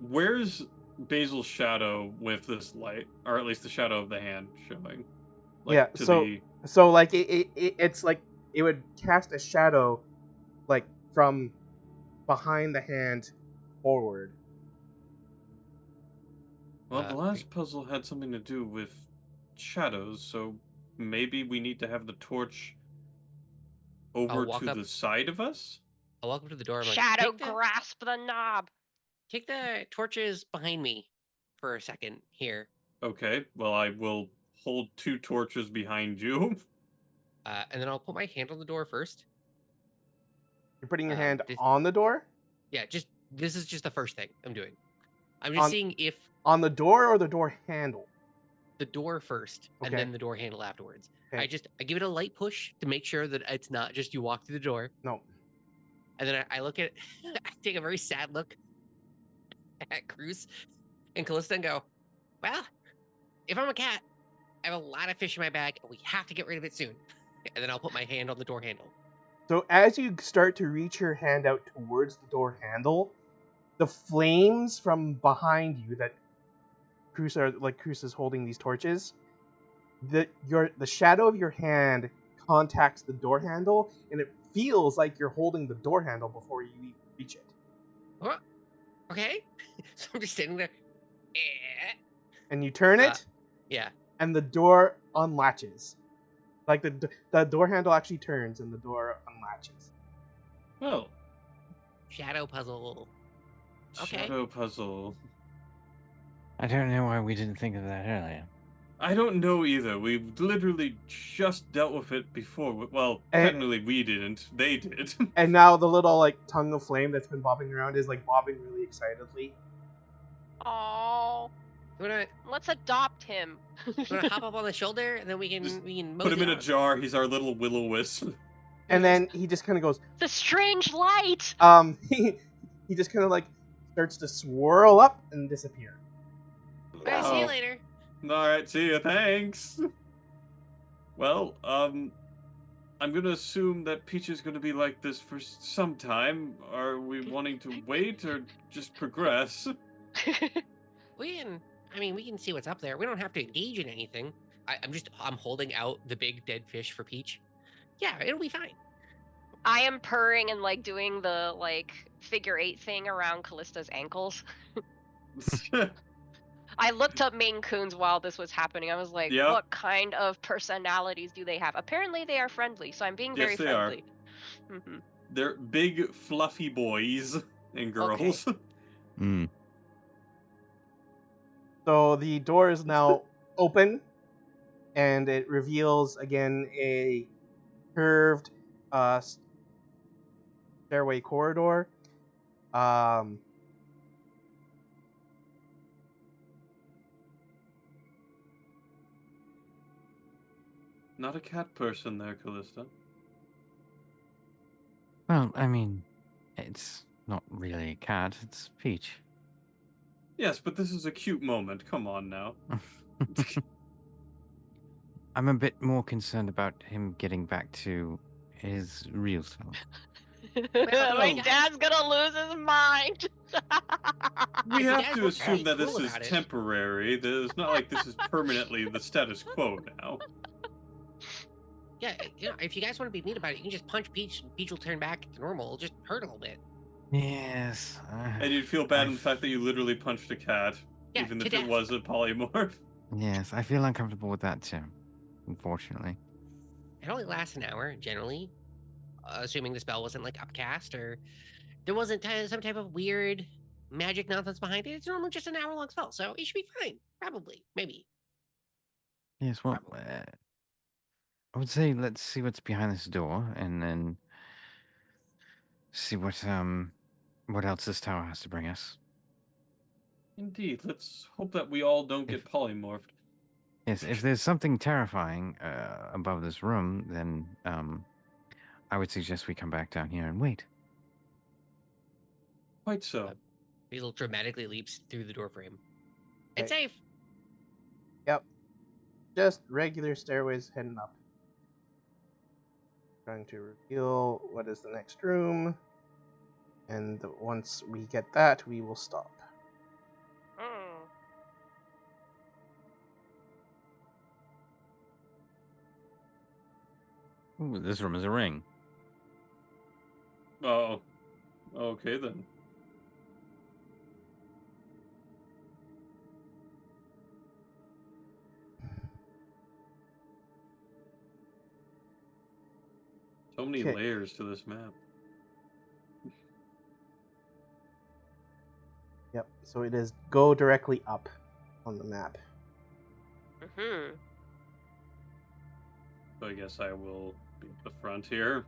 where's Basil's shadow with this light? Or at least the shadow of the hand showing? Like Yeah. to So like it's like it would cast a shadow like from behind the hand forward. Well, the last puzzle had something to do with shadows, so maybe we need to have the torch over walk to up. the side of us? I'll walk up to the door. I'm like, Shadow grasp the knob. take the torches behind me for a second here. Okay, well, I will hold 2 torches behind you. And then I'll put my hand on the door first. You're putting your hand This, on the door? yeah, this is just the first thing I'm doing. I'm just seeing if on the door or the door handle. The door first, and Okay. then the door handle afterwards. Okay. I give it a light push to make sure that it's not just you walk through the door. No. And then I look at I take a very sad look at Cruz and Callista and go, well, if I'm a cat, I have a lot of fish in my bag, and we have to get rid of it soon. And then I'll put my hand on the door handle. So as you start to reach your hand out towards the door handle, the flames from behind you that Cruz is holding these torches, the shadow of your hand contacts the door handle, and it feels like you're holding the door handle before you even reach it. What? Okay. So I'm just standing there. And you turn it, yeah. and the door unlatches. Like the door handle actually turns, and the door unlatches. Well, Shadow puzzle. Okay. Shadow puzzle. I don't know why we didn't think of that earlier. I don't know either. We've literally just dealt with it before. Well, technically we didn't. They did. And now the little like tongue of flame that's been bobbing around is like bobbing really excitedly. Oh, let's adopt him. You wanna hop up on the shoulder, and then we can put him in a jar. He's our little will-o-wisp. And then he just kind of goes. The strange light. He just kind of like starts to swirl up and disappear. Okay, see you later. All right, see you. Thanks. Well, I'm gonna assume that Peach is gonna be like this for some time. Are we wanting to wait or just progress? We can see what's up there. We don't have to engage in anything. I'm holding out the big dead fish for Peach. Yeah, it'll be fine. I am purring and like doing the like figure 8 thing around Callista's ankles. I looked up Maine Coons while this was happening. I was like, what kind of personalities do they have? Apparently they are friendly, so I'm being very friendly. Mm-hmm. They're big, fluffy boys and girls. Okay. So the door is now open, and it reveals again a curved stairway corridor. Not a cat person there, Callista. Well, I mean, it's not really a cat, it's Peach. Yes, but this is a cute moment. Come on now. I'm a bit more concerned about him getting back to is real stuff. Like, Dad's gonna lose his mind. We If you have guys to want to assume be that this cool is about it. temporary. It's not like this is permanently the status quo now. Yeah, if you guys want to be mean about it, you can just punch Peach, and Peach will turn back to normal. It'll just hurt a little bit. Yes. And you'd feel bad in the fact that you literally punched a cat, Yeah, even to if it death. was a polymorph. Yes, I feel uncomfortable with that too. Unfortunately. It only lasts an hour, generally, assuming the spell wasn't like upcast or there wasn't some type of weird magic nonsense behind it. It's normally just an hour-long spell, so it should be fine. Probably, maybe. Yes. Well, Probably. I would say let's see what's behind this door, and then see what else this tower has to bring us. Indeed, let's hope that we all don't get polymorphed. Yes, if there's something terrifying above this room, then I would suggest we come back down here and wait. Quite so. Basil dramatically leaps through the doorframe. It's Okay. safe. Yep. Just regular stairways heading up. Trying to reveal what is the next room. And once we get that, we will stop. Mm. Ooh, this room is a ring. Oh. Okay then. So many Okay. layers to this map. Yep. So it is go directly up on the map. Hmm. So I guess I will be at the front here.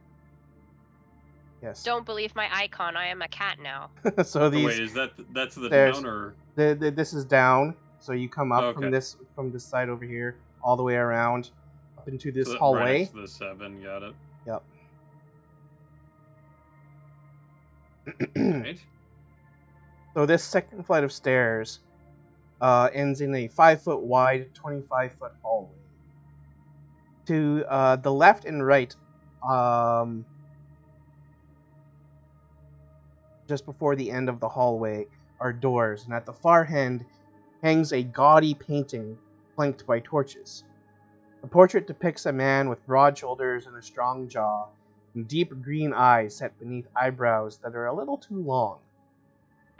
Yes. Don't believe my icon. I am a cat now. So Oh, these wait, that's the stairs- down or? this is down. So you come up Okay. from this side over here, all the way around, up into this So right hallway. next to the 7, got it. Yep. Right. So this second flight of stairs ends in a 5-foot wide, 25-foot hallway. To the left and right, just before the end of the hallway, are doors, and at the far end hangs a gaudy painting flanked by torches. The portrait depicts a man with broad shoulders and a strong jaw, and deep green eyes set beneath eyebrows that are a little too long.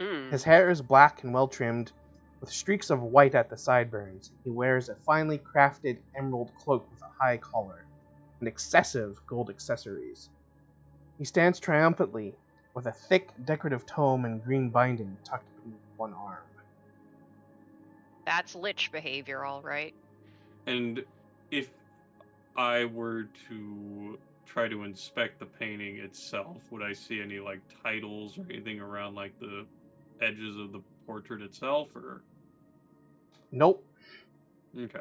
Hmm. His hair is black and well trimmed, with streaks of white at the sideburns. He wears a finely crafted emerald cloak with a high collar and excessive gold accessories. He stands triumphantly, with a thick decorative tome and green binding tucked beneath one arm. That's lich behavior, all right. And if I were to try to inspect the painting itself, would I see any like titles or anything around like the edges of the portrait itself, or? Nope. Okay.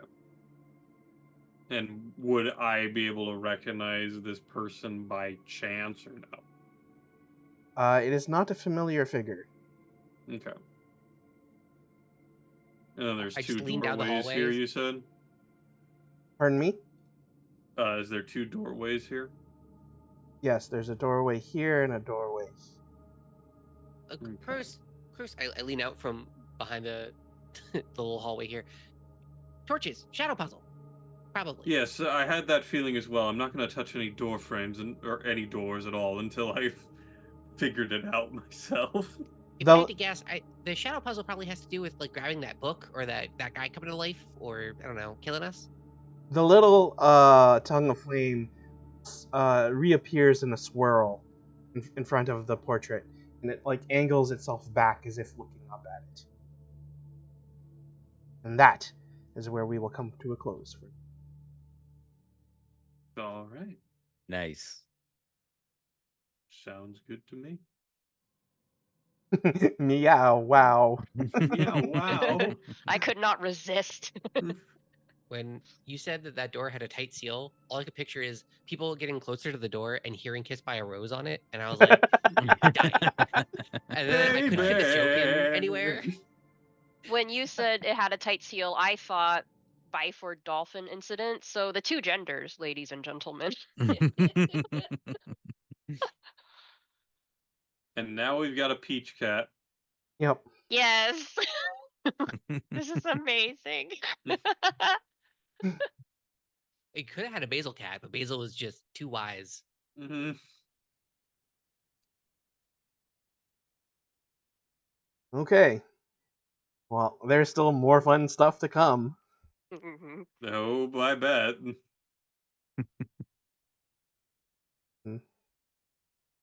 And would I be able to recognize this person by chance or no? It is not a familiar figure. Okay. And then there's I two just lean down the doorways here, hallways. you said? Pardon me? Is there 2 doorways here? Yes, there's a doorway here and a doorway. Okay. First, I lean out from behind the little hallway here. Torches, shadow puzzle, probably. Yes, I had that feeling as well. I'm not going to touch any door frames or any doors at all until I've figured it out myself. If I had to guess, the shadow puzzle probably has to do with like grabbing that book or that guy coming to life, or I don't know, killing us. The little tongue of flame reappears in a swirl in front of the portrait, and it like angles itself back as if looking up at it. And that is where we will come to a close. All right. Nice. Sounds good to me. Meow! Wow! Yeah, wow. I could not resist. When you said that door had a tight seal, all I could picture is people getting closer to the door and hearing "Kissed by a Rose" on it, and I was like, dying. And then I couldn't fit the joke in anywhere. When you said it had a tight seal, I thought Byford dolphin incident. So the two genders, ladies and gentlemen. And now we've got a peach cat. Yep. Yes. This is amazing. It could have had a Basil cat, but Basil was just too wise. Mm-hmm. Okay. Well, there's still more fun stuff to come. Mhm. No, I bet.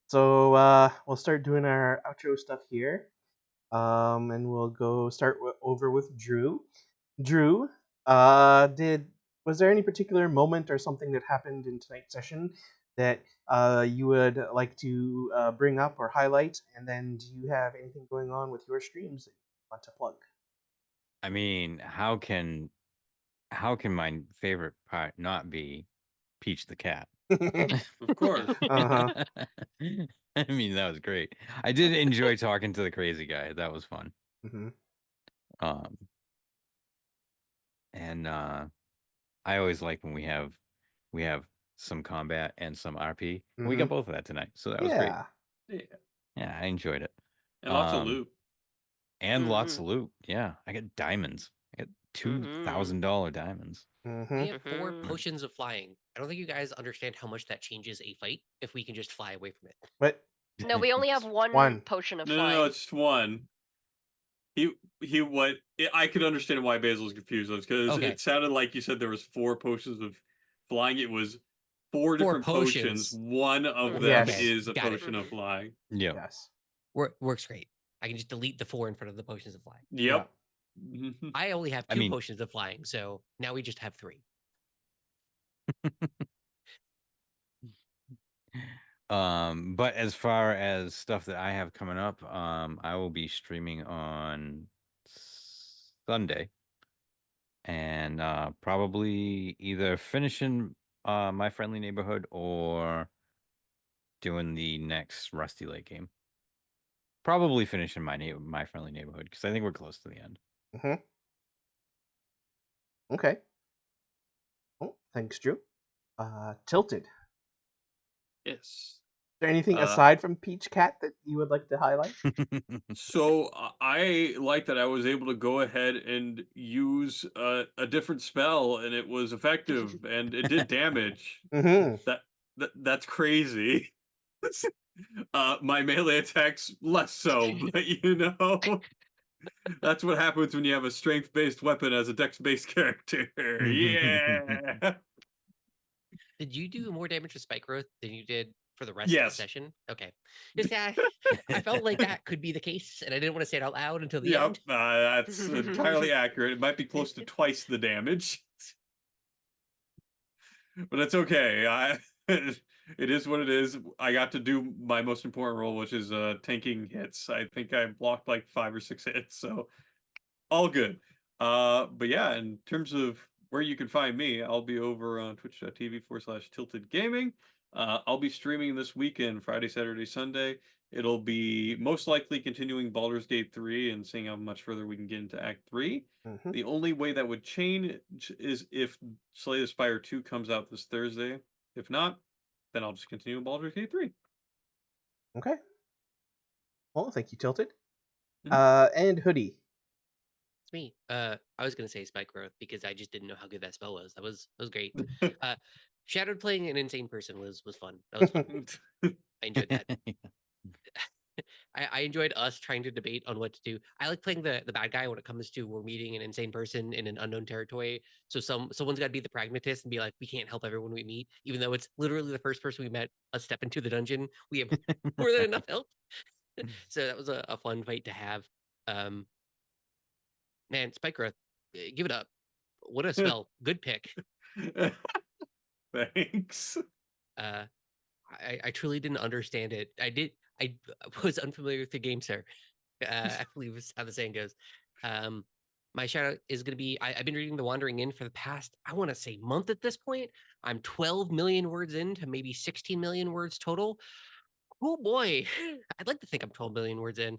So we'll start doing our outro stuff here. And we'll go start over with Drew. Drew, was there any particular moment or something that happened in tonight's session that you would like to bring up or highlight? And then, do you have anything going on with your streams that you want to plug? I mean, how can my favorite part not be Peach the cat? Of course. Uh-huh. I mean, that was great. I did enjoy talking to the crazy guy. That was fun. Mm-hmm. And I always like when we have some combat and some RP. And we got both of that tonight, so that was great. Yeah. Yeah, I enjoyed it. And lots of loot. And lots of loot. Yeah, I got diamonds. I got $2,000 diamonds. We have 4 Mhm. potions of flying. I don't think you guys understand how much that changes a fight if we can just fly away from it. What? No, we only have one One. potion of No, flying. it's just one. I could understand why Basil was confused because Okay. it sounded like you said there was 4 potions of flying. It was 4 different potions. potions. One of them Yes. is a Got it. potion of flying. Yep. Yes. Works great. I can just delete the 4 in front of the potions of flying. Yep. I only have I 2 mean- potions of flying, so now we just have 3. But as far as stuff that I have coming up, I will be streaming on Sunday, and probably either finishing My Friendly Neighborhood or doing the next Rusty Lake game. Probably finishing My Friendly Neighborhood because I think we're close to the end. Mm-hmm. Okay. Oh, thanks, Drew. Tilted. Yes. Is there anything Uh, aside from Peach Cat that you would like to highlight? So I like that I was able to go ahead and use a different spell, and it was effective, and it did damage. Mm-hmm. That's crazy. My melee attacks less so, but that's what happens when you have a strength-based weapon as a dex-based character. Yeah. Did you do more damage with spike growth than you did for the rest of Yes. the session? Okay. Just, I felt like that could be the case, and I didn't want to say it out loud until the Yep, end. that's entirely accurate. It might be close to twice the damage. But it's okay. It is what it is. I got to do my most important role, which is tanking hits. I think I blocked like 5 or 6 hits, so all good. But yeah, in terms of where you can find me, I'll be over on twitch.tv/tilted gaming. I'll be streaming this weekend, Friday, Saturday, Sunday. It'll be most likely continuing Baldur's Gate 3 and seeing how much further we can get into Act 3. Mm-hmm. The only way that would change is if Slay the Spire 2 comes out this Thursday. If not, then I'll just continue Baldur's Gate 3. Okay. Well, thank you, Tilted. Mhm. And Hoodie. It's me. I was gonna say spike growth because I just didn't know how good that spell was. That was great. Shadowed playing an insane person was fun. That was fun. I enjoyed that. I enjoyed us trying to debate on what to do. I like playing the bad guy when it comes to we're meeting an insane person in an unknown territory. So someone's got to be the pragmatist and be like, we can't help everyone we meet, even though it's literally the first person we met. Let's step into the dungeon. We have more than enough help. So that was a fun fight to have. Man, spike growth, give it up. What a spell! Good pick. Thanks. I truly didn't understand it. I was unfamiliar with the game, sir. I believe is how the saying goes. My shout out is going to be I've been reading The Wandering Inn for the past, I want to say, month at this point. I'm 12 million words into maybe 16 million words total. Oh boy, I'd like to think I'm 12 million words in.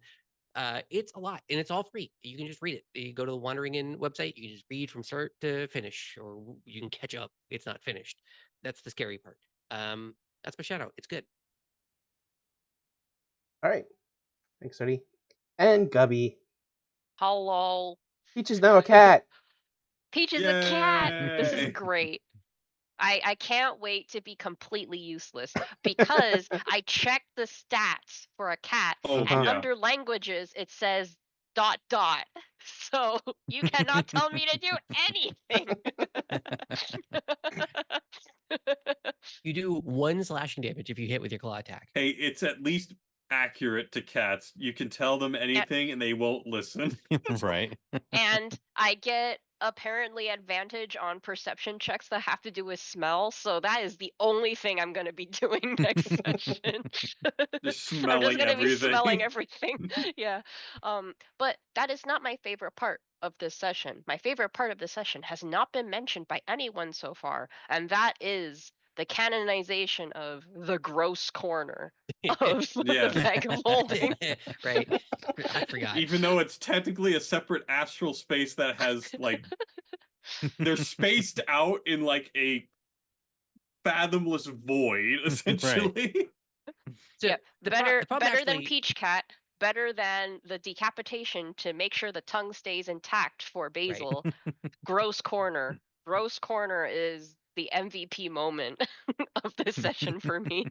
It's a lot, and it's all free. You can just read it. You go to the Wandering Inn website. You can just read from start to finish, or you can catch up. It's not finished. That's the scary part. That's my shout out. It's good. All right. Thanks, Sody. And Gubby. Hello. Peach is now a cat. Peach is a cat. This is Yay. great. I can't wait to be completely useless because I checked the stats for a cat, Oh, and yeah. under languages it says ... So you cannot tell me to do anything. You do 1 slashing damage if you hit with your claw attack. Hey, it's at least accurate to cats. You can tell them anything and they won't listen. Right. And I get apparently advantage on perception checks that have to do with smell, so that is the only thing I'm going to be doing next session. Just I'm just smelling going to be smelling everything. everything. Yeah. But that is not my favorite part of this session. My favorite part of the session has not been mentioned by anyone so far, and that is the canonization of the gross corner of the Yes. bag of holding. Right. I forgot. Even though it's technically a separate astral space that has, like, they're spaced out in, like, a fathomless void, essentially. So Yeah, the better problem than actually, Peach Cat, better than the decapitation to make sure the tongue stays intact for Basil. Gross corner. Gross corner is the MVP moment of this session for me.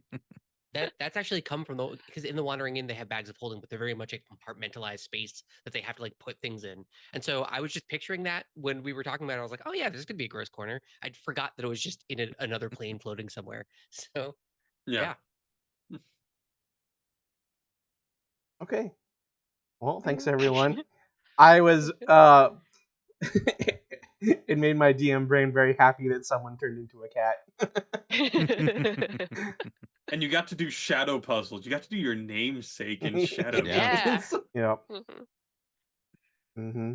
that's actually come from because in the Wandering Inn they have bags of holding, but they're very much a compartmentalized space that they have to like put things in. And so I was just picturing that when we were talking about it. I was like, oh yeah, this could be a gross corner. I forgot that it was just in another plane floating somewhere. So Yeah. Okay. Well, thanks everyone. I was it made my DM brain very happy that someone turned into a cat. And you got to do shadow puzzles. You got to do your namesake in shadow Yeah. puzzles. Yep. Mhm. Mm-hmm.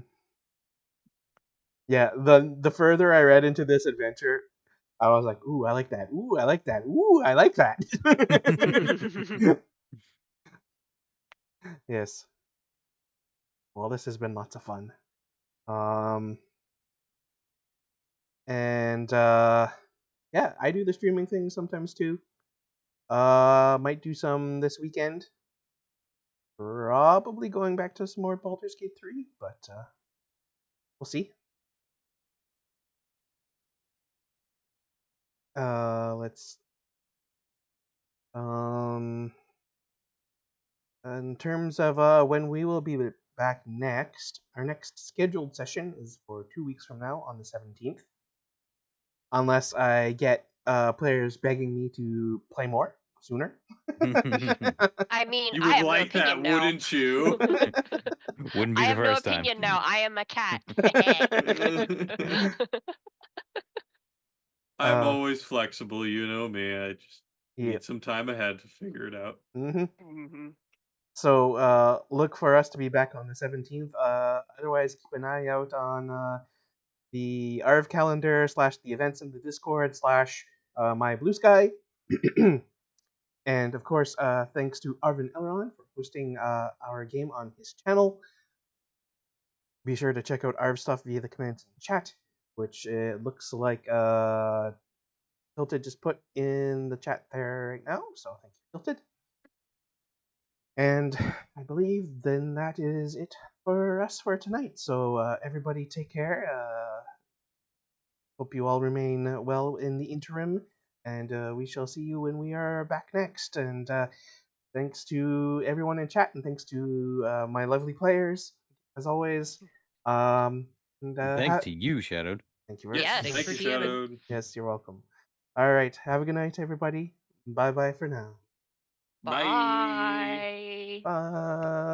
Yeah, the further I read into this adventure, I was like, ooh, I like that. Ooh, I like that. Ooh, I like that. Yes. Well, this has been lots of fun. And yeah, I do the streaming thing sometimes too. Might do some this weekend. Probably going back to some more Baldur's Gate 3, but we'll see. Let's in terms of when we will be back next, our next scheduled session is for 2 weeks from now on the 17th. Unless I get players begging me to play more sooner. I mean, You I would have no like that, opinion now. wouldn't you? Wouldn't be I the have no first time. opinion now. I am a cat. I'm always flexible, you know me. I just Yeah. need some time ahead to figure it out. Mhm. So look for us to be back on the 17th. Otherwise, keep an eye out on the ARV calendar / the events in the Discord / my Blue Sky. And of course, thanks to Arvin Elron for hosting our game on his channel. Be sure to check out Arv stuff via the comments in chat, which it looks like Tilted just put in the chat there right now. So thank you, Tilted. And I believe then that is it for us for tonight. So everybody take care. Hope you all remain well in the interim. And we shall see you when we are back next. And thanks to everyone in chat, and thanks to my lovely players, as always. And Thanks to you, Shadowed. thank you very Yes. much. Thank for you, DMing. Shadowed. Yes, you're welcome. All right. Have a good night, everybody. Bye-bye for now. Bye. Bye. Bye.